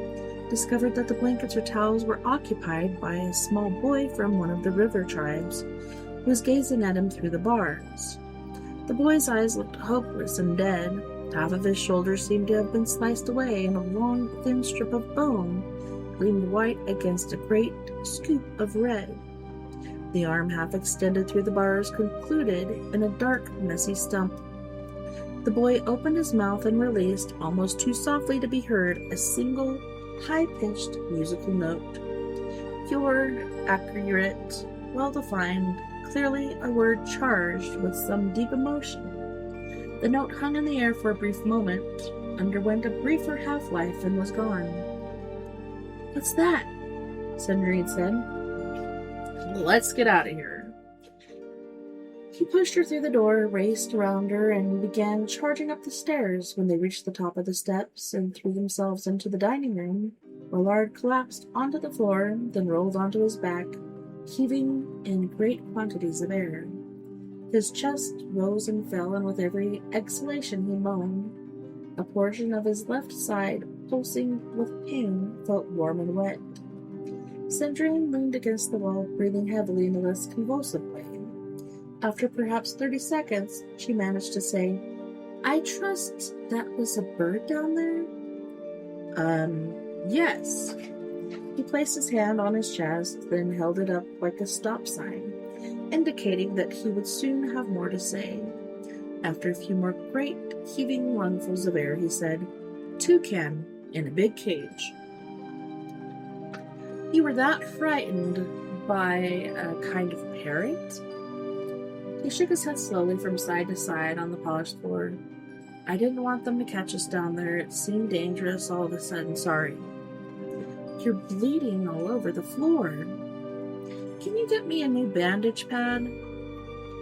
discovered that the blankets or towels were occupied by a small boy from one of the river tribes who was gazing at him through the bars. The boy's eyes looked hopeless and dead. Half of his shoulders seemed to have been sliced away, and a long, thin strip of bone gleamed white against a great scoop of red. The arm, half extended through the bars, concluded in a dark, messy stump. The boy opened his mouth and released, almost too softly to be heard, a single, high-pitched musical note. Pure, accurate, well-defined, clearly a word charged with some deep emotion. The note hung in the air for a brief moment, underwent a briefer half-life, and was gone. "What's that?" Cendrine said. "Let's get out of here." He pushed her through the door, raced around her, and began charging up the stairs. When they reached the top of the steps and threw themselves into the dining room, Ballard collapsed onto the floor, then rolled onto his back, heaving in great quantities of air. His chest rose and fell, and with every exhalation he moaned. A portion of his left side, pulsing with pain, felt warm and wet. Cendrine leaned against the wall, breathing heavily in a less convulsive way. After perhaps 30 seconds, she managed to say, "I trust that was a bird down there?" Yes." He placed his hand on his chest, then held it up like a stop sign, indicating that he would soon have more to say. After a few more great, heaving lungfuls of air, he said, "Toucan in a big cage." "You were that frightened by a kind of parrot?" He shook his head slowly from side to side on the polished floor. "I didn't want them to catch us down there. It seemed dangerous all of a sudden. Sorry." "You're bleeding all over the floor. Can you get me a new bandage pad?"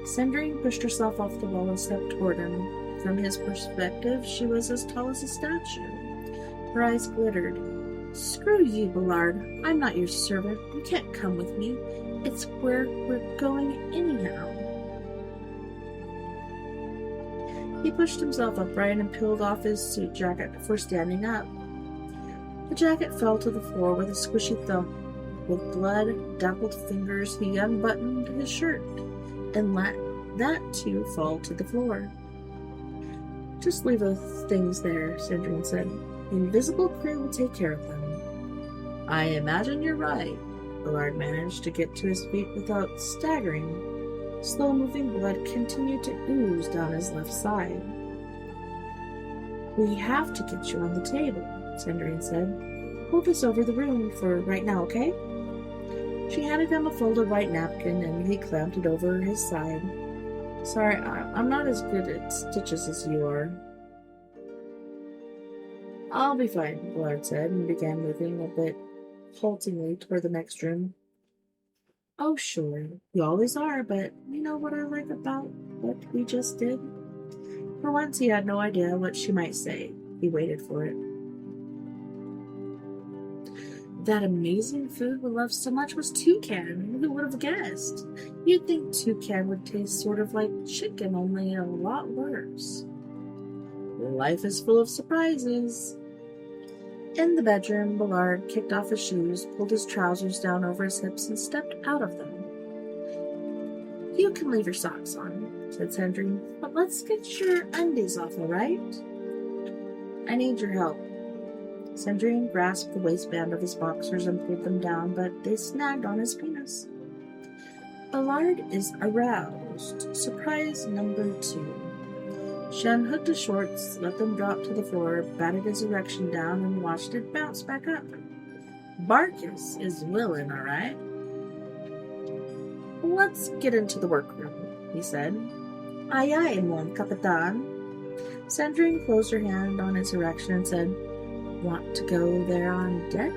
Cendrine pushed herself off the wall and stepped toward him. From his perspective, she was as tall as a statue. Her eyes glittered. "Screw you, Ballard. I'm not your servant. You can't come with me. It's where we're going anyhow." He pushed himself upright and peeled off his suit jacket before standing up. The jacket fell to the floor with a squishy thump. With blood-dappled fingers, he unbuttoned his shirt and let that too fall to the floor. "Just leave those things there," Cendrine said. "The invisible crew will take care of them." "I imagine you're right." Ballard managed to get to his feet without staggering. Slow-moving blood continued to ooze down his left side. "We have to get you on the table," Cendrine said. "Hold this over the room for right now, okay?" She handed him a folded white napkin, and he clamped it over his side. "Sorry, I'm not as good at stitches as you are." "I'll be fine," Ballard said, and began moving a bit haltingly toward the next room. "Oh, sure, you always are, but you know what I like about what we just did?" For once, he had no idea what she might say. He waited for it. "That amazing food we love so much was toucan. Who would have guessed? You'd think toucan would taste sort of like chicken, only a lot worse." "Life is full of surprises." In the bedroom, Ballard kicked off his shoes, pulled his trousers down over his hips, and stepped out of them. "You can leave your socks on," said Cendrine, "but let's get your undies off, all right?" "I need your help." Cendrine grasped the waistband of his boxers and pulled them down, but they snagged on his penis. Ballard is aroused. Surprise number 2. She unhooked his shorts, let them drop to the floor, batted his erection down, and watched it bounce back up. Barkus is willing, all right. Let's get into the workroom, he said. Aye, aye, mon capitan. Sandrine closed her hand on his erection and said, Want to go there on deck?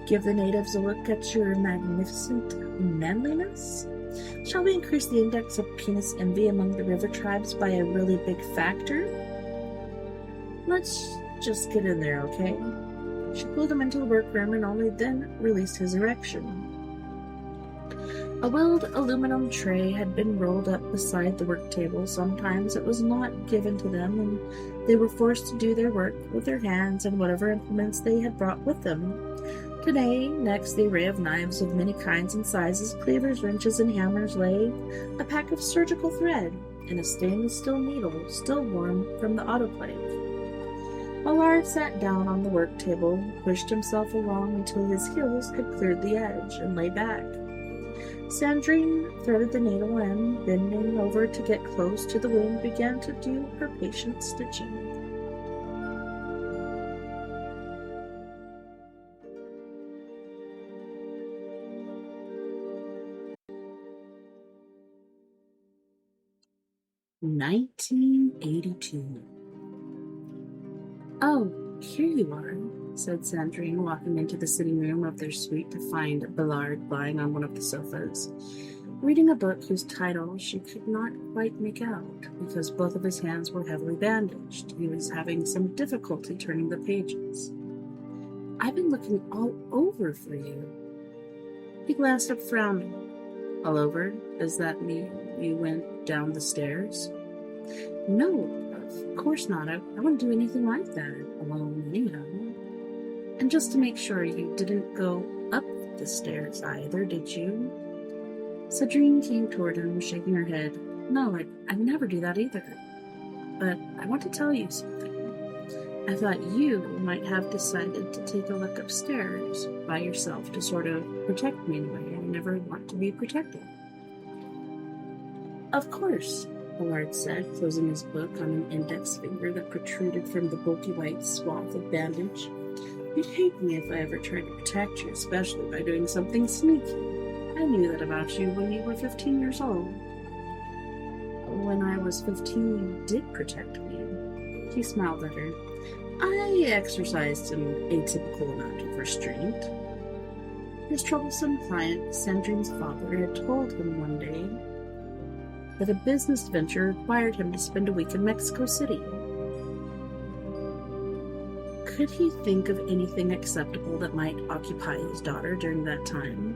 Give the natives a look at your magnificent manliness? Shall we increase the index of penis envy among the river tribes by a really big factor? Let's just get in there, okay? She pulled him into the workroom and only then released his erection. A wheeled aluminum tray had been rolled up beside the work table. Sometimes it was not given to them, and they were forced to do their work with their hands and whatever implements they had brought with them. Today, next the array of knives of many kinds and sizes, cleavers, wrenches, and hammers lay a pack of surgical thread and a stainless steel needle, still warm from the autoclave. Allard sat down on the work table, pushed himself along until his heels had cleared the edge, and lay back. Sandrine threaded the needle and, bending over to get close to the wound, began to do her patient stitching. "1982. Oh, here you are," said Sandrine, walking into the sitting room of their suite to find Ballard lying on one of the sofas, reading a book whose title she could not quite make out because both of his hands were heavily bandaged. He was having some difficulty turning the pages. "I've been looking all over for you." He glanced up, frowning. "All over? Does that mean you went down the stairs?" "No, of course not. I wouldn't do anything like that alone, anyhow." "And just to make sure, you didn't go up the stairs either, did you?" Sandrine came toward him, shaking her head. "No, I'd never do that either. But I want to tell you something. I thought you might have decided to take a look upstairs by yourself to sort of protect me in a way I never want to be protected." "Of course," Allard said, closing his book on an index finger that protruded from the bulky white swath of bandage. "You'd hate me if I ever tried to protect you, especially by doing something sneaky. I knew that about you when you were 15 years old." "When I was 15, you did protect me." He smiled at her. "I exercised an atypical amount of restraint." His troublesome client, Sandrine's father, had told him one day that a business venture required him to spend a week in Mexico City. Could he think of anything acceptable that might occupy his daughter during that time?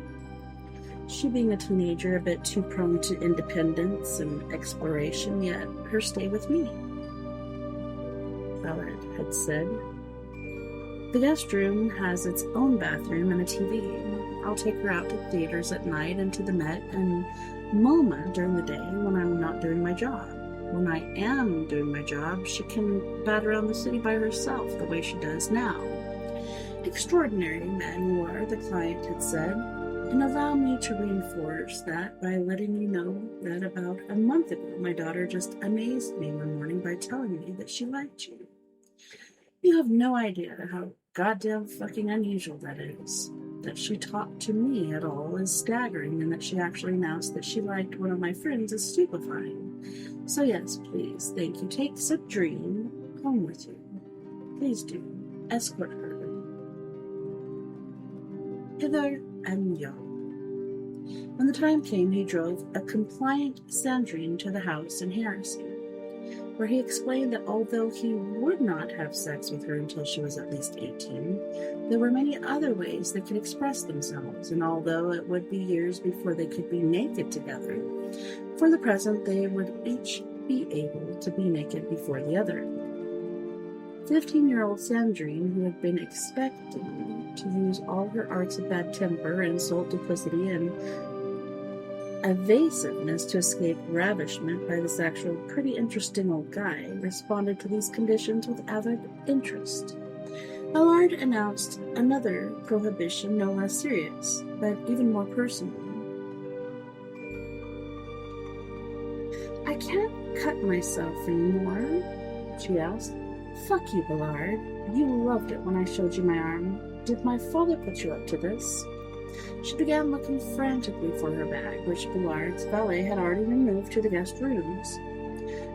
She being a teenager, a bit too prone to independence and exploration, yet her stay with me, Ballard had said. "The guest room has its own bathroom and a TV. I'll take her out to theaters at night and to the Met and MoMA during the day when I'm not doing my job. When I am doing my job, she can bat around the city by herself the way she does now." "Extraordinary man you are," the client had said, "and allow me to reinforce that by letting you know that about a month ago my daughter just amazed me one morning by telling me that she liked you. You have no idea how goddamn fucking unusual that is. That she talked to me at all is staggering, and that she actually announced that she liked one of my friends is stupefying. So yes, please, thank you, take Sandrine home with you. Please do. Escort her hither and yon." When the time came, he drove a compliant Sandrine to the house in Heresy, where he explained that although he would not have sex with her until she was at least 18, there were many other ways they could express themselves, and although it would be years before they could be naked together, for the present they would each be able to be naked before the other. 15-year-old Sandrine, who had been expecting to use all her arts of bad temper, insult, duplicity, and evasiveness to escape ravishment by this actual pretty interesting old guy, responded to these conditions with avid interest. Allard announced another prohibition no less serious, but even more personal. "I can't cut myself anymore?" she asked. "Fuck you, Ballard. You loved it when I showed you my arm. Did my father put you up to this?" She began looking frantically for her bag, which Ballard's valet had already removed to the guest rooms.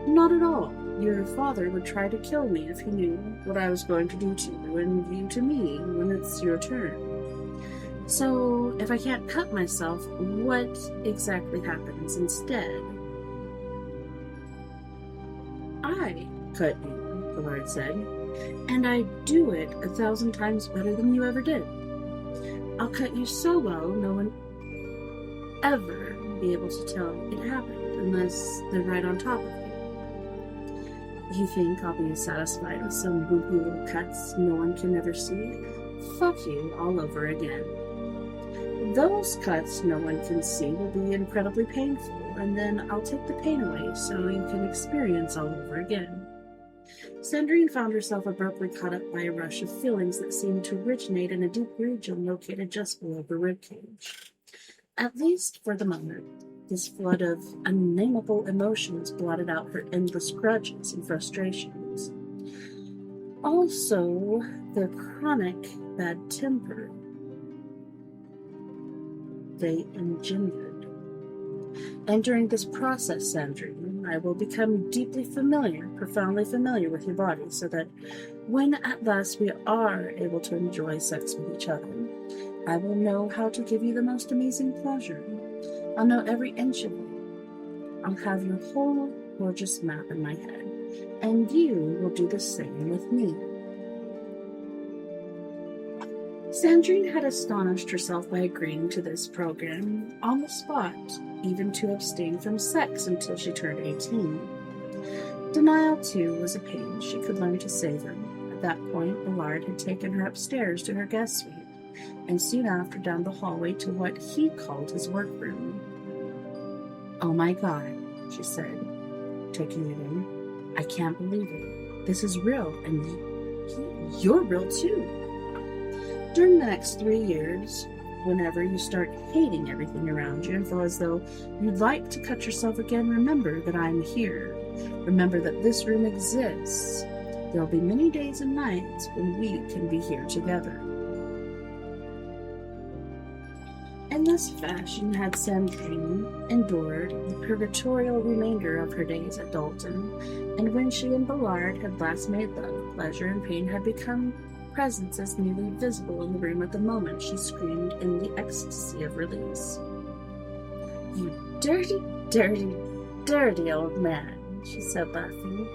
"Not at all. Your father would try to kill me if he knew what I was going to do to you and you to me when it's your turn. So, if I can't cut myself, what exactly happens instead?" "I cut you," Ballard said, "and I do it 1,000 times better than you ever did. I'll cut you so well no one ever be able to tell it happened unless they're right on top of you. You think I'll be satisfied with some wimpy little cuts no one can ever see? Fuck you all over again. Those cuts no one can see will be incredibly painful, and then I'll take the pain away so you can experience all over again." Sandrine found herself abruptly caught up by a rush of feelings that seemed to originate in a deep region located just below the ribcage. At least for the moment, this flood of unnameable emotions blotted out her endless grudges and frustrations. Also, the chronic bad temper they engendered. "And during this process, Sandrine, I will become deeply familiar, profoundly familiar with your body, so that when at last we are able to enjoy sex with each other, I will know how to give you the most amazing pleasure. I'll know every inch of you. I'll have your whole gorgeous map in my head, and you will do the same with me." Sandrine had astonished herself by agreeing to this program on the spot, even to abstain from sex until she turned 18. Denial, too, was a pain she could learn to savor. At that point, Ballard had taken her upstairs to her guest suite, and soon after down the hallway to what he called his workroom. "Oh my God," she said, taking it in. "I can't believe it. This is real, and you're real too." During the next 3 years, whenever you start hating everything around you and feel as though you'd like to cut yourself again, remember that I'm here. Remember that this room exists. There'll be many days and nights when we can be here together. In this fashion had Sandrine endured the purgatorial remainder of her days at Dalton, and when she and Ballard had last made love, pleasure and pain had become presences nearly visible in the room at the moment she screamed in the ecstasy of release. "You dirty, dirty, dirty old man," she said, laughing.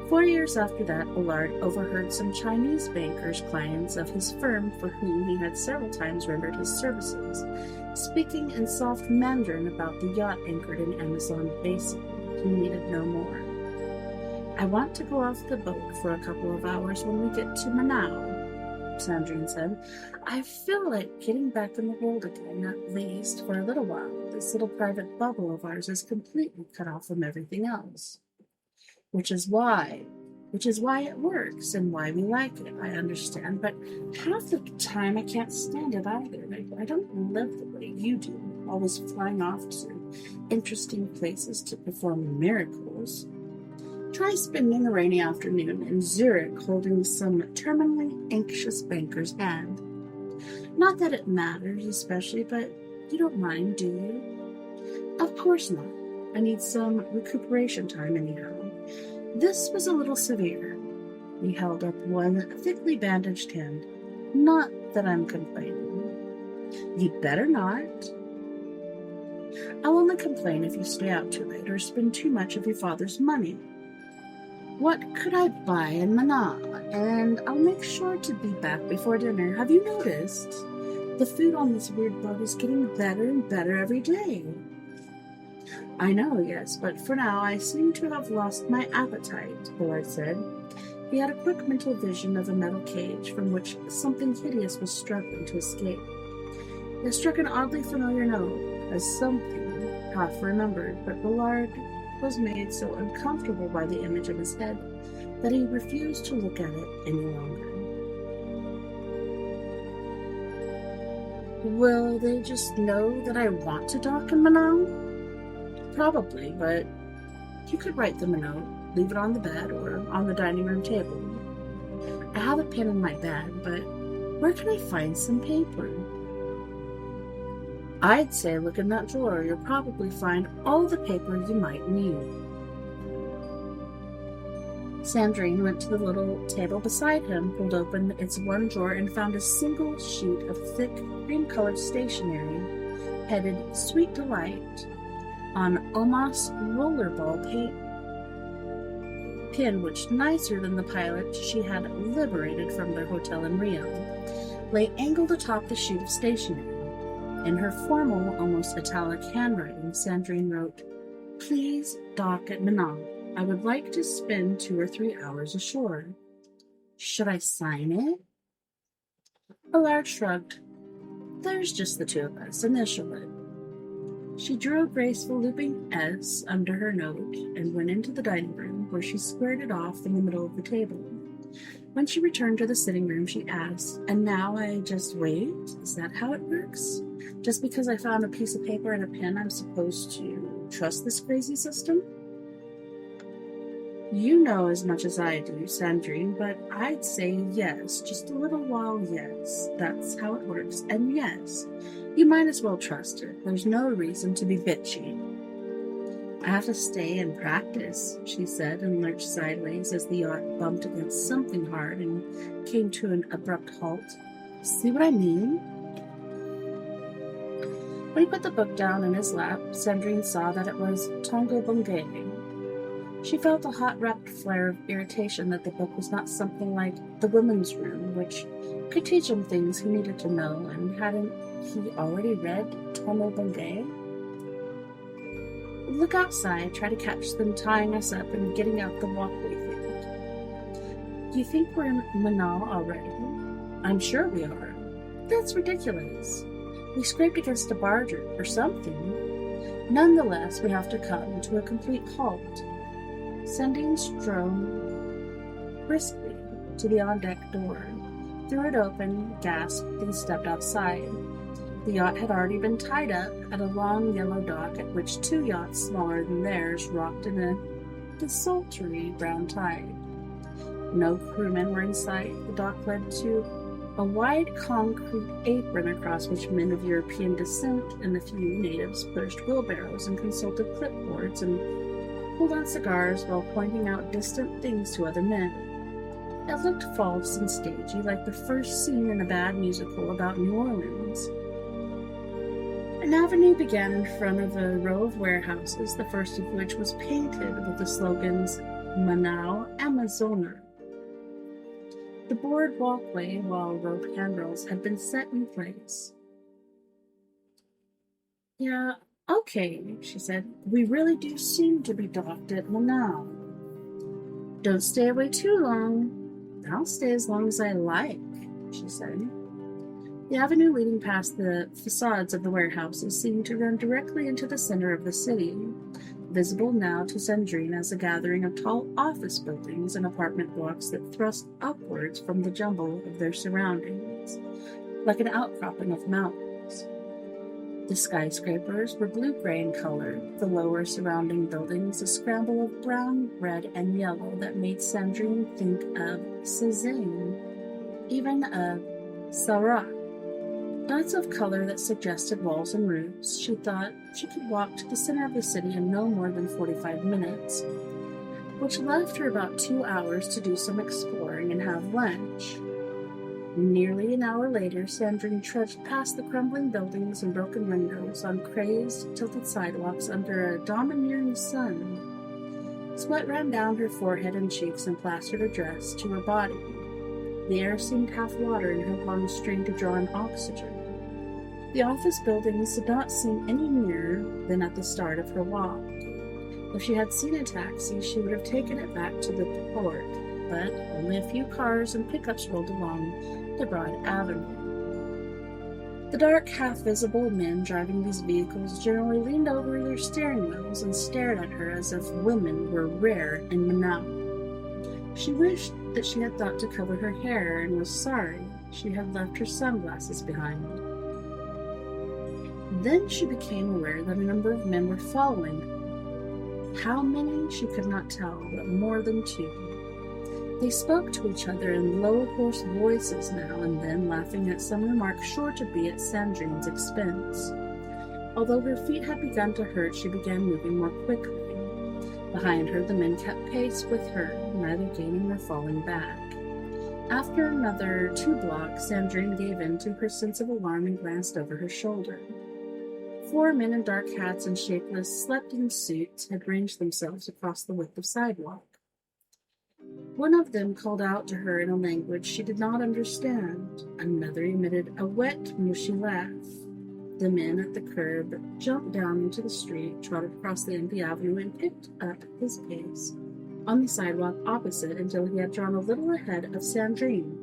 4 years after that, Ballard overheard some Chinese bankers, clients of his firm for whom he had several times rendered his services, speaking in soft Mandarin about the yacht anchored in Amazon Basin. He needed no more. "I want to go off the boat for a couple of hours when we get to Manau," Sandrine said. "I feel like getting back in the world again, at least for a little while. This little private bubble of ours is completely cut off from everything else. Which is why it works and why we like it, I understand, but half the time I can't stand it either. I don't live the way you do, always flying off to interesting places to perform miracles. Try spending a rainy afternoon in Zurich holding some terminally anxious banker's hand. Not that it matters especially, but you don't mind, do you?" "Of course not. I need some recuperation time anyhow. This was a little severe." He held up one thickly bandaged hand. "Not that I'm complaining." "You'd better not." "I'll only complain if you stay out too late or spend too much of your father's money. What could I buy in Manau? And I'll make sure to be back before dinner. Have you noticed? The food on this weird boat is getting better and better every day." "I know, yes, but for now I seem to have lost my appetite," Ballard said. He had a quick mental vision of a metal cage from which something hideous was struggling to escape. It struck an oddly familiar note, as something half remembered, but Ballard was made so uncomfortable by the image of his head that he refused to look at it any longer. "Will they just know that I want to dock in Manau?" "Probably, but You could write them a note, leave it on the bed or on the dining room table. I have a pen in my bag, but where can I find some paper? I'd say look in that drawer. You'll probably find all the paper you might need. Sandrine went to the little table beside him, pulled open its one drawer, and found a single sheet of thick, cream-colored stationery, headed Sweet Delight, on Omas rollerball pin, which, nicer than the pilot she had liberated from their hotel in Rio, lay angled atop the sheet of stationery. In her formal, almost italic handwriting, Sandrine wrote, "Please dock at Manal. I would like to spend 2 or 3 hours ashore. Should I sign it?" Allard shrugged. "There's just the two of us. Initial it." She drew a graceful looping S under her note and went into the dining room, where she squared it off in the middle of the table. When she returned to the sitting room, she asked, "And now I just wait? Is that how it works? Just because I found a piece of paper and a pen, I'm supposed to trust this crazy system?" "You know as much as I do, Sandrine, but I'd say yes, just a little while, yes. That's how it works, and yes, you might as well trust it. There's no reason to be bitchy." "I have to stay and practice," she said, and lurched sideways as the yacht bumped against something hard and came to an abrupt halt. "See what I mean?" When he put the book down in his lap, Sandrine saw that it was Tongo Bungay. She felt a hot-wrapped flare of irritation that the book was not something like The Women's Room, which could teach him things he needed to know, and hadn't he already read Tongo Bungay? "Look outside, try to catch them tying us up and getting out the walkway thing." "Do you think we're in Manal already?" "I'm sure we are." "That's ridiculous. We scraped against a barge or something." "Nonetheless, we have to come to a complete halt." Sandrine strode briskly to the on-deck door, threw it open, gasped, and stepped outside. The yacht had already been tied up at a long yellow dock at which 2 yachts smaller than theirs rocked in a desultory brown tide. No crewmen were in sight. The dock led to a wide concrete apron across which men of European descent and a few natives pushed wheelbarrows and consulted clipboards and pulled on cigars while pointing out distant things to other men. It looked false and stagey, like the first scene in a bad musical about New Orleans. An avenue began in front of a row of warehouses, the first of which was painted with the slogans "Manau Amazona." The board walkway, while rope handrails had been set in place. "Yeah, okay," she said. "We really do seem to be docked at Manau." "Don't stay away too long." "I'll stay as long as I like," she said. The avenue leading past the facades of the warehouses seemed to run directly into the center of the city, visible now to Sandrine as a gathering of tall office buildings and apartment blocks that thrust upwards from the jumble of their surroundings, like an outcropping of mountains. The skyscrapers were blue-gray in color, the lower surrounding buildings a scramble of brown, red, and yellow that made Sandrine think of Cézanne, even of Seurat. Dots of color that suggested walls and roofs. She thought she could walk to the center of the city in no more than 45 minutes, which left her about 2 hours to do some exploring and have lunch. Nearly an hour later, Sandrine trudged past the crumbling buildings and broken windows on crazed, tilted sidewalks under a domineering sun. Sweat ran down her forehead and cheeks and plastered her dress to her body. The air seemed half water in her lungs strained to draw in oxygen. The office buildings did not seem any nearer than at the start of her walk. If she had seen a taxi, she would have taken it back to the port, but only a few cars and pickups rolled along the broad avenue. The dark, half-visible men driving these vehicles generally leaned over their steering wheels and stared at her as if women were rare in Manau. She wished that she had thought to cover her hair and was sorry she had left her sunglasses behind. Then she became aware that a number of men were following How many, she could not tell, but more than 2. They spoke to each other in low, hoarse voices now and then, laughing at some remark sure to be at Sandrine's expense. Although her feet had begun to hurt, she began moving more quickly. Behind her, the men kept pace with her, neither gaining nor falling back. After another 2 blocks, Sandrine gave in to her sense of alarm and glanced over her shoulder. 4 men in dark hats and shapeless, slept-in suits had ranged themselves across the width of sidewalk. One of them called out to her in a language she did not understand. Another emitted a wet, mushy laugh. The men at the curb jumped down into the street, trotted across the empty avenue, and picked up his pace on the sidewalk opposite until he had drawn a little ahead of Sandrine.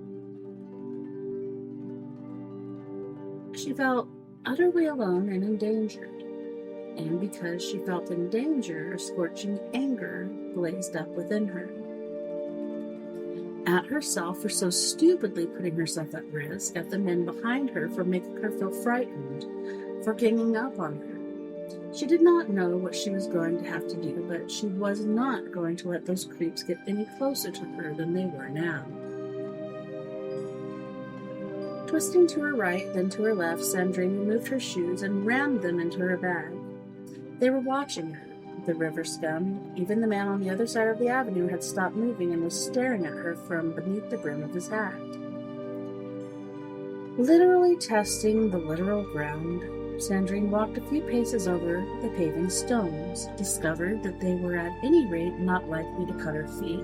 She felt utterly alone and endangered, and because she felt in danger, a scorching anger blazed up within her. At herself for so stupidly putting herself at risk, at the men behind her for making her feel frightened, for ganging up on her. She did not know what she was going to have to do, but she was not going to let those creeps get any closer to her than they were now. Twisting to her right, then to her left, Sandrine removed her shoes and rammed them into her bag. They were watching her. The river scum, even the man on the other side of the avenue, had stopped moving and was staring at her from beneath the brim of his hat. Literally testing the literal ground, Sandrine walked a few paces over the paving stones, discovered that they were at any rate not likely to cut her feet,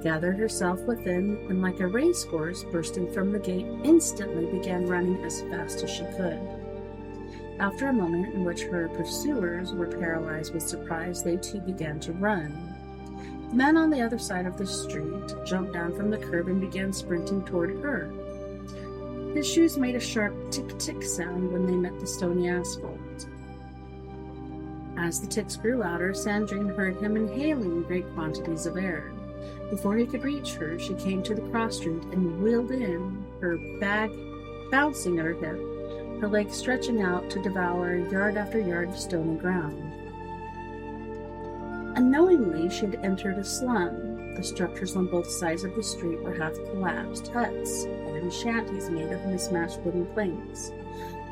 gathered herself within, and like a racehorse bursting from the gate, instantly began running as fast as she could. After a moment in which her pursuers were paralyzed with surprise, they too began to run. The man on the other side of the street jumped down from the curb and began sprinting toward her. His shoes made a sharp tick-tick sound when they met the stony asphalt. As the ticks grew louder, Sandrine heard him inhaling great quantities of air. Before he could reach her, she came to the cross street and wheeled in, her bag bouncing at her hip, her legs stretching out to devour yard after yard of stony ground. Unknowingly, she had entered a slum. The structures on both sides of the street were half collapsed, huts and shanties made of mismatched wooden planks,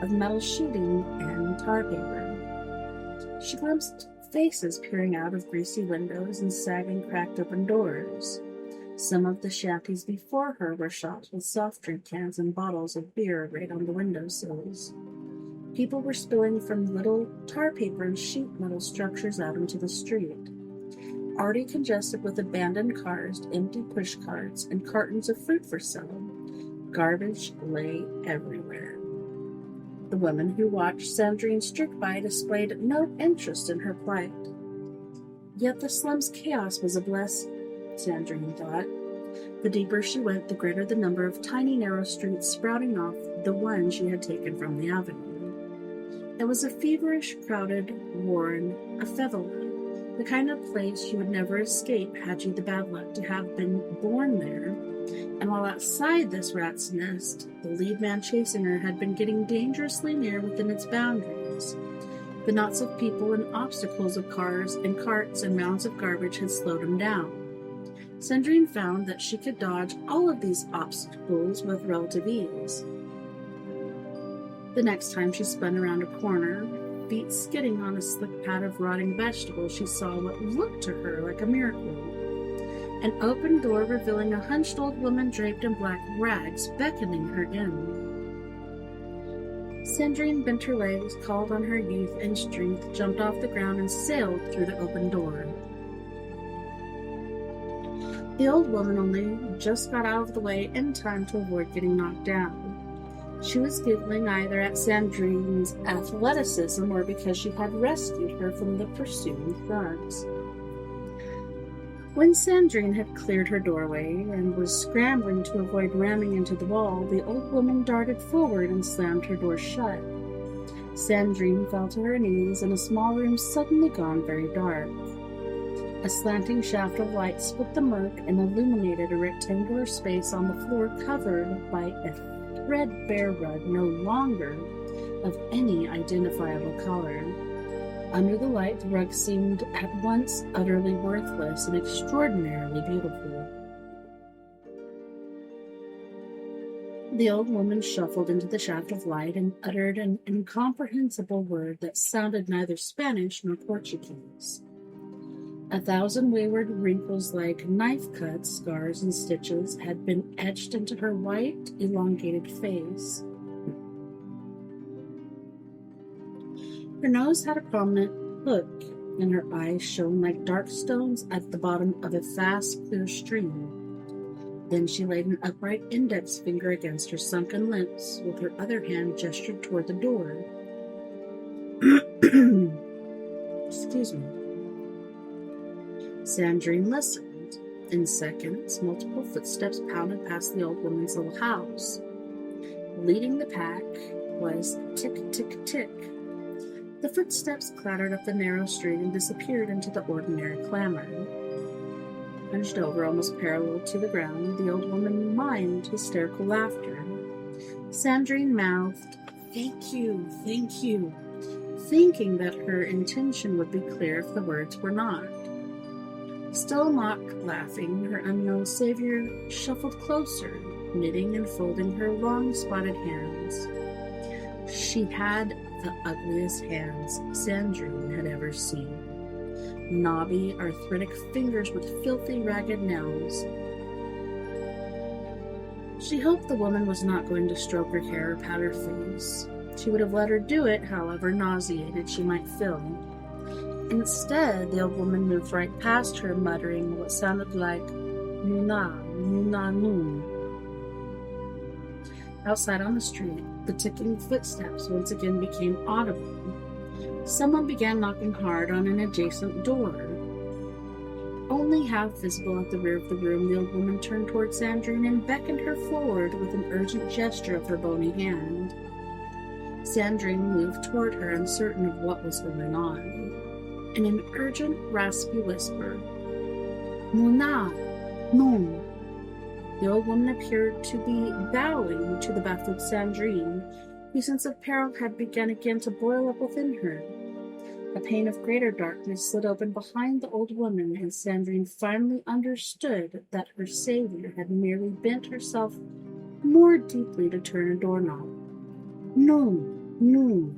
of metal sheeting and tar paper. She glimpsed faces peering out of greasy windows and sagging, cracked open doors. Some of the shanties before her were shops with soft drink cans and bottles of beer right on the windowsills. People were spilling from little tar paper and sheet metal structures out into the street. Already congested with abandoned cars, empty push carts, and cartons of fruit for sale, garbage lay everywhere. The women who watched Sandrine streak by displayed no interest in her plight. Yet the slum's chaos was a blessing, Sandrine thought. The deeper she went, the greater the number of tiny narrow streets sprouting off the one she had taken from the avenue. It was a feverish, crowded warren, a favela, the kind of place you would never escape had you the bad luck to have been born there. And while outside this rat's nest, the lead man chasing her had been getting dangerously near within its boundaries. The knots of people and obstacles of cars and carts and mounds of garbage had slowed him down. Sandrine found that she could dodge all of these obstacles with relative ease. The next time she spun around a corner, feet skidding on a slick pad of rotting vegetables, she saw what looked to her like a miracle. An open door revealing a hunched old woman draped in black rags, beckoning her in. Sandrine bent her legs, called on her youth and strength, jumped off the ground, and sailed through the open door. The old woman only just got out of the way in time to avoid getting knocked down. She was giggling either at Sandrine's athleticism or because she had rescued her from the pursuing thugs. When Sandrine had cleared her doorway and was scrambling to avoid ramming into the wall, the old woman darted forward and slammed her door shut. Sandrine fell to her knees in a small room suddenly gone very dark. A slanting shaft of light split the murk and illuminated a rectangular space on the floor covered by a threadbare rug no longer of any identifiable color. Under the light, the rug seemed at once utterly worthless and extraordinarily beautiful. The old woman shuffled into the shaft of light and uttered an incomprehensible word that sounded neither Spanish nor Portuguese. 1,000 wayward wrinkles like knife cuts, scars, and stitches had been etched into her white, elongated face. Her nose had a prominent hook, and her eyes shone like dark stones at the bottom of a vast, clear stream. Then she laid an upright index finger against her sunken lips, with her other hand gestured toward the door. Excuse me. Sandrine listened. In seconds, multiple footsteps pounded past the old woman's little house. Leading the pack was tick, tick, tick. The footsteps clattered up the narrow street and disappeared into the ordinary clamor. Hunched over, almost parallel to the ground, the old woman mimed hysterical laughter. Sandrine mouthed, "Thank you, thank you," thinking that her intention would be clear if the words were not. Still mock laughing, her unknown savior shuffled closer, knitting and folding her long spotted hands. She had the ugliest hands Sandrine had ever seen. Knobby, arthritic fingers with filthy, ragged nails. She hoped the woman was not going to stroke her hair or pat her face. She would have let her do it, however nauseated she might feel. Instead, the old woman moved right past her, muttering what sounded like "Nuna, Nuna, Noon." Outside on the street, the ticking footsteps once again became audible. Someone began knocking hard on an adjacent door. Only half visible at the rear of the room, the old woman turned toward Sandrine and beckoned her forward with an urgent gesture of her bony hand. Sandrine moved toward her, uncertain of what was going on. In an urgent, raspy whisper, "Nuna, no." The old woman appeared to be bowing to the baffled Sandrine, whose sense of peril had begun again to boil up within her. A pane of greater darkness slid open behind the old woman, and Sandrine finally understood that her savior had merely bent herself more deeply to turn a doorknob. "No, no."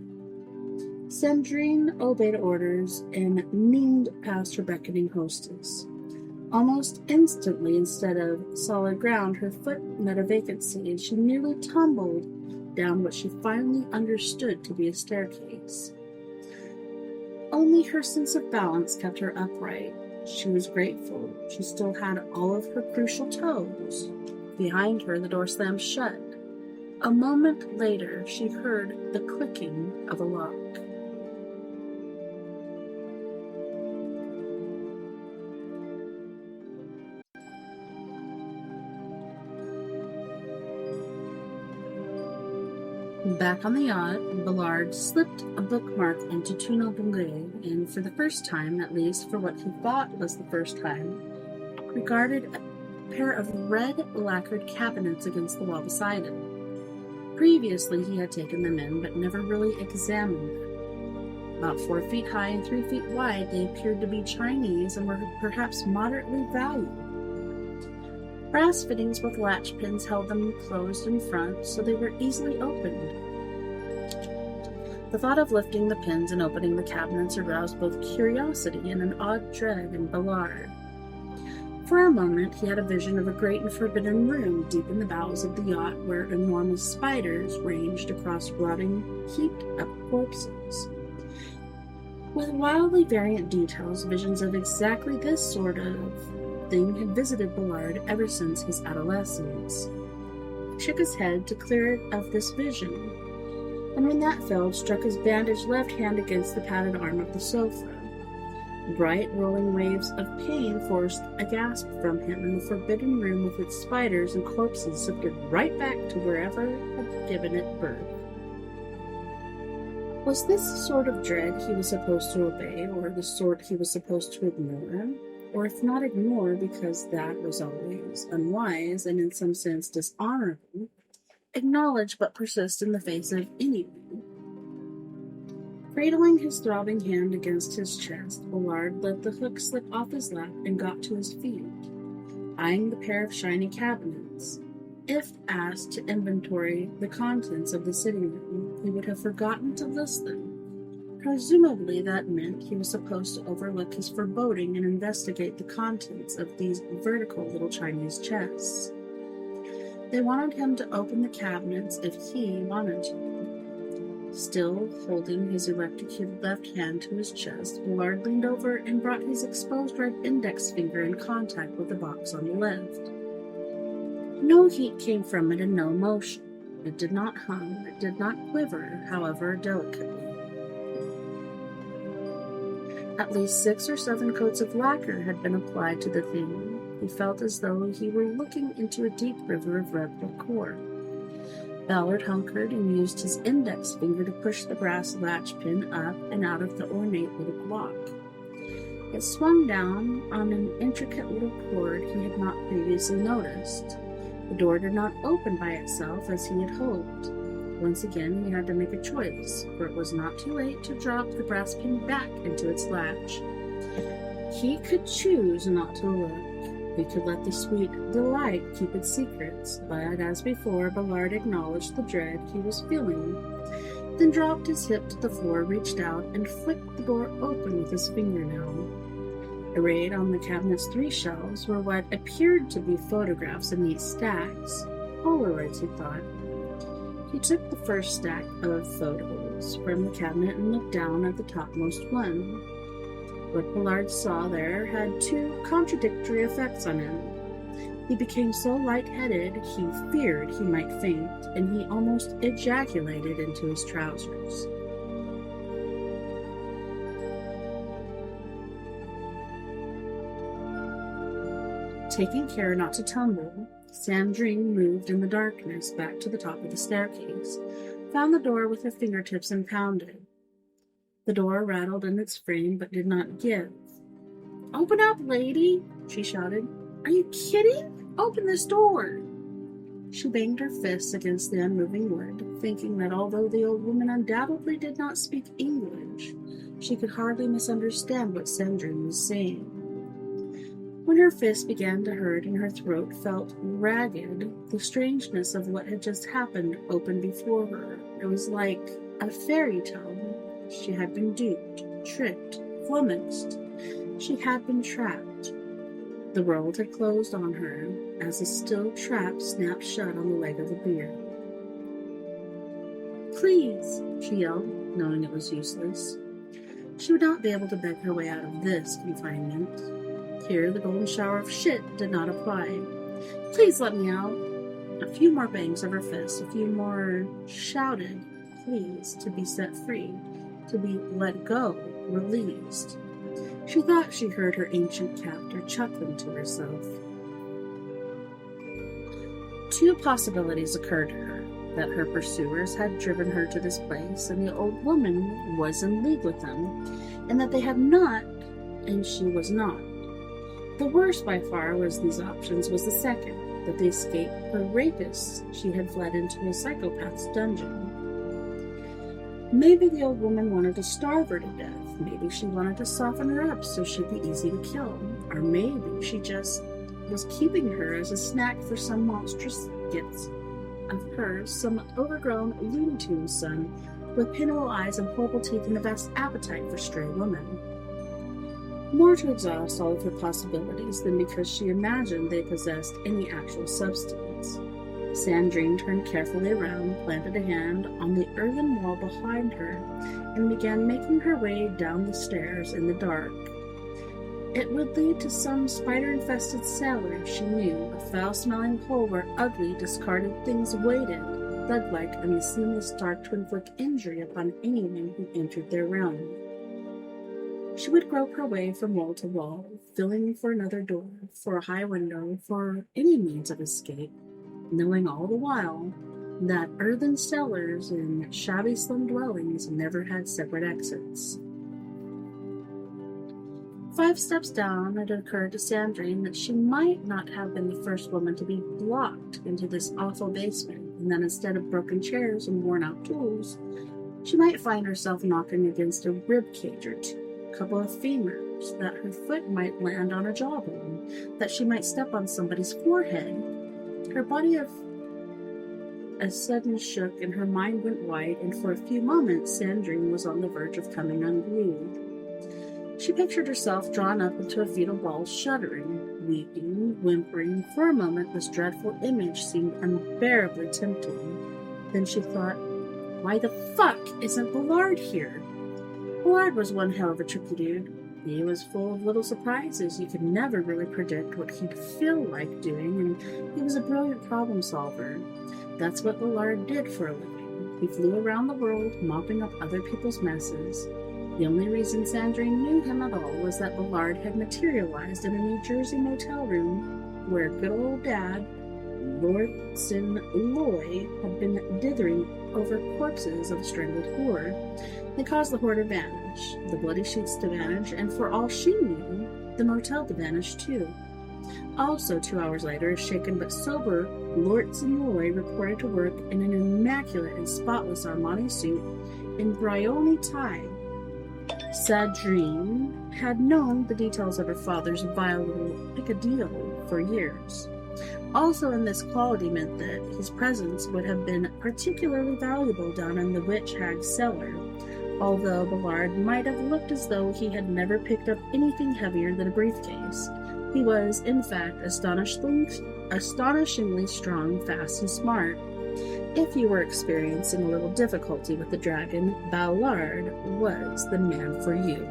Sandrine obeyed orders and leaned past her beckoning hostess. Almost instantly, instead of solid ground, her foot met a vacancy, and she nearly tumbled down what she finally understood to be a staircase. Only her sense of balance kept her upright. She was grateful. She still had all of her crucial toes. Behind her, the door slammed shut. A moment later, she heard the clicking of a lock. Back on the yacht, Ballard slipped a bookmark into Tunnel Bungay, and for the first time, at least for what he thought was the first time, regarded a pair of red lacquered cabinets against the wall beside him. Previously, he had taken them in, but never really examined them. About 4 feet high and 3 feet wide, they appeared to be Chinese and were perhaps moderately valued. Brass fittings with latch pins held them closed in front, so they were easily opened. The thought of lifting the pins and opening the cabinets aroused both curiosity and an odd dread in Ballard. For a moment, he had a vision of a great and forbidden room deep in the bowels of the yacht where enormous spiders ranged across rotting, heaped-up corpses. With wildly variant details, visions of exactly this sort of thing had visited Ballard ever since his adolescence. He shook his head to clear it of this vision, and when that failed, struck his bandaged left hand against the padded arm of the sofa. Bright, rolling waves of pain forced a gasp from him, and the forbidden room with its spiders and corpses shifted right back to wherever had given it birth. Was this the sort of dread he was supposed to obey, or the sort he was supposed to ignore? Or if not ignore, because that was always unwise and in some sense dishonorable, acknowledge but persist in the face of anyone. Cradling his throbbing hand against his chest, Willard let the hook slip off his lap and got to his feet, eyeing the pair of shiny cabinets. If asked to inventory the contents of the sitting room, he would have forgotten to list them. Presumably that meant he was supposed to overlook his foreboding and investigate the contents of these vertical little Chinese chests. They wanted him to open the cabinets if he wanted to. Still holding his electrocuted left hand to his chest, Willard leaned over and brought his exposed right index finger in contact with the box on the left. No heat came from it and no motion. It did not hum, it did not quiver, however delicately. At least 6 or 7 coats of lacquer had been applied to the thing. He felt as though he were looking into a deep river of red liqueur. Ballard hunkered and used his index finger to push the brass latch pin up and out of the ornate little block. It swung down on an intricate little cord he had not previously noticed. The door did not open by itself as he had hoped. Once again, he had to make a choice, for it was not too late to drop the brass pin back into its latch. He could choose not to look. He could let the sweet delight keep its secrets, but as before, Ballard acknowledged the dread he was feeling, then dropped his hip to the floor, reached out, and flicked the door open with his fingernail. Arrayed on the cabinet's 3 shelves were what appeared to be photographs in neat stacks. Polaroids, he thought. He took the first stack of photos from the cabinet and looked down at the topmost one. What Ballard saw there had 2 contradictory effects on him. He became so lightheaded he feared he might faint, and he almost ejaculated into his trousers. Taking care not to tumble, Sandrine moved in the darkness back to the top of the staircase, found the door with her fingertips and pounded. The door rattled in its frame but did not give. "Open up, lady!" she shouted. "Are you kidding? Open this door!" She banged her fists against the unmoving wood, thinking that although the old woman undoubtedly did not speak English, she could hardly misunderstand what Sandrine was saying. When her fists began to hurt and her throat felt ragged, the strangeness of what had just happened opened before her. It was like a fairy tale. She had been duped, tricked, flummoxed. She had been trapped. The world had closed on her as a steel trap snapped shut on the leg of a deer. "Please," she yelled, knowing it was useless. She would not be able to beg her way out of this confinement. Here, the golden shower of shit did not apply. "Please let me out." A few more bangs of her fists, a few more shouted pleas to be set free, to be let go, released. She thought she heard her ancient captor chuckling to herself. 2 possibilities occurred to her: that her pursuers had driven her to this place, and the old woman was in league with them, and that they had not, and she was not. The worst by far was these options was the second, that they escaped her rapists. She had fled into a psychopath's dungeon. Maybe the old woman wanted to starve her to death. Maybe she wanted to soften her up so she'd be easy to kill. Or maybe she just was keeping her as a snack for some monstrous gifts of hers, some overgrown Looney Tunes son with pinhole eyes and horrible teeth and the best appetite for stray women. More to exhaust all of her possibilities than because she imagined they possessed any actual substance. Sandrine turned carefully around, planted a hand on the earthen wall behind her, and began making her way down the stairs in the dark. It would lead to some spider-infested cellar, she knew, a foul-smelling hole where ugly, discarded things waited, thug-like, and the seamless dark to inflict injury upon anyone who entered their realm. She would grope her way from wall to wall, feeling for another door, for a high window, for any means of escape, knowing all the while that earthen cellars and shabby slum dwellings never had separate exits. 5 steps down, it occurred to Sandrine that she might not have been the first woman to be blocked into this awful basement, and that instead of broken chairs and worn-out tools, She might find herself knocking against a rib cage or two, a couple of femurs, that her foot might land on a jawbone, that she might step on somebody's forehead. Her body of a sudden shook and her mind went wide, and for a few moments Sandrine was on the verge of coming unglued. She pictured herself drawn up into a fetal ball, shuddering, weeping, whimpering. For a moment this dreadful image seemed unbearably tempting. Then she thought, why the fuck isn't Ballard here? Ballard was one hell of a tricky dude. He was full of little surprises. You could never really predict what he'd feel like doing, and he was a brilliant problem solver. That's what Ballard did for a living. He flew around the world, mopping up other people's messes. The only reason Sandrine knew him at all was that Ballard had materialized in a New Jersey motel room where good old dad, Lordson Loy, had been dithering over corpses of a strangled whore. They caused the whore to vanish, the bloody sheets to vanish, and for all she knew, the motel to vanish too. Also, 2 hours later, a shaken but sober Lordson Loy reported to work in an immaculate and spotless Armani suit in Brioni tie. Sandrine had known the details of her father's vile little picadillo for years. Also in this quality meant that his presence would have been particularly valuable down in the witch hag's cellar, although Ballard might have looked as though he had never picked up anything heavier than a briefcase. He was, in fact, astonishingly strong, fast, and smart. If you were experiencing a little difficulty with the dragon, Ballard was the man for you.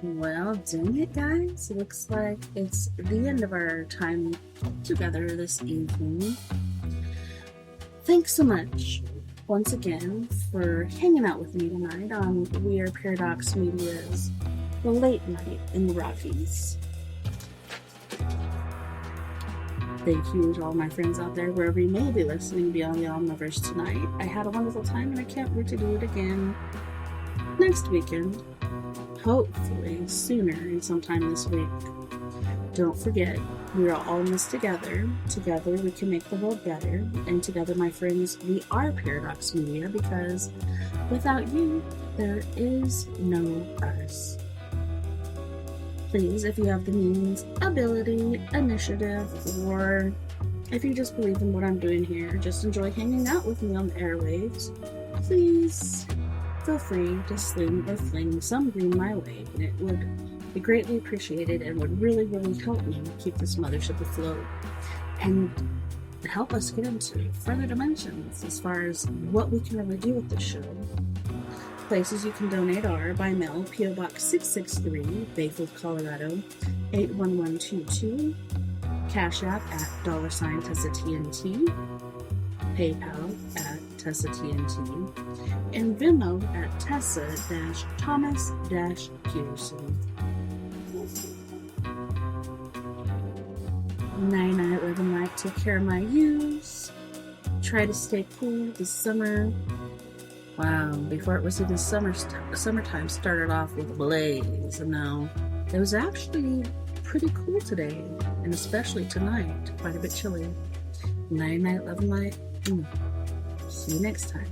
Well, dang it, guys. Looks like it's the end of our time together this evening. Thanks so much, once again, for hanging out with me tonight on We Are Paradox Media's The Late Night in the Rockies. Thank you to all my friends out there, wherever you may be listening Beyond The Omniverse tonight. I had a wonderful time, and I can't wait to do it again next weekend. Hopefully sooner and sometime this week. Don't forget, we are all in this together. Together we can make the world better. And together, my friends, we are Paradox Media, because without you, there is no us. Please, if you have the means, ability, initiative, or if you just believe in what I'm doing here, just enjoy hanging out with me on the airwaves, please feel free to sling or fling some green my way, and it would be greatly appreciated and would really, really help me keep this mothership afloat and help us get into further dimensions as far as what we can really do with this show. Places you can donate are by mail, P.O. Box 663, Bayfield, Colorado, 81122, Cash App at $TessaTNT, PayPal at TessaTNT, and Venmo at Tessa-Thomas-Pearson. Night-night, live and life, take care of my yous. Try to stay cool this summer. Wow, before it was even summertime started off with a blaze, and now it was actually pretty cool today, and especially tonight, quite a bit chilly. Night, night, love and light. See you next time.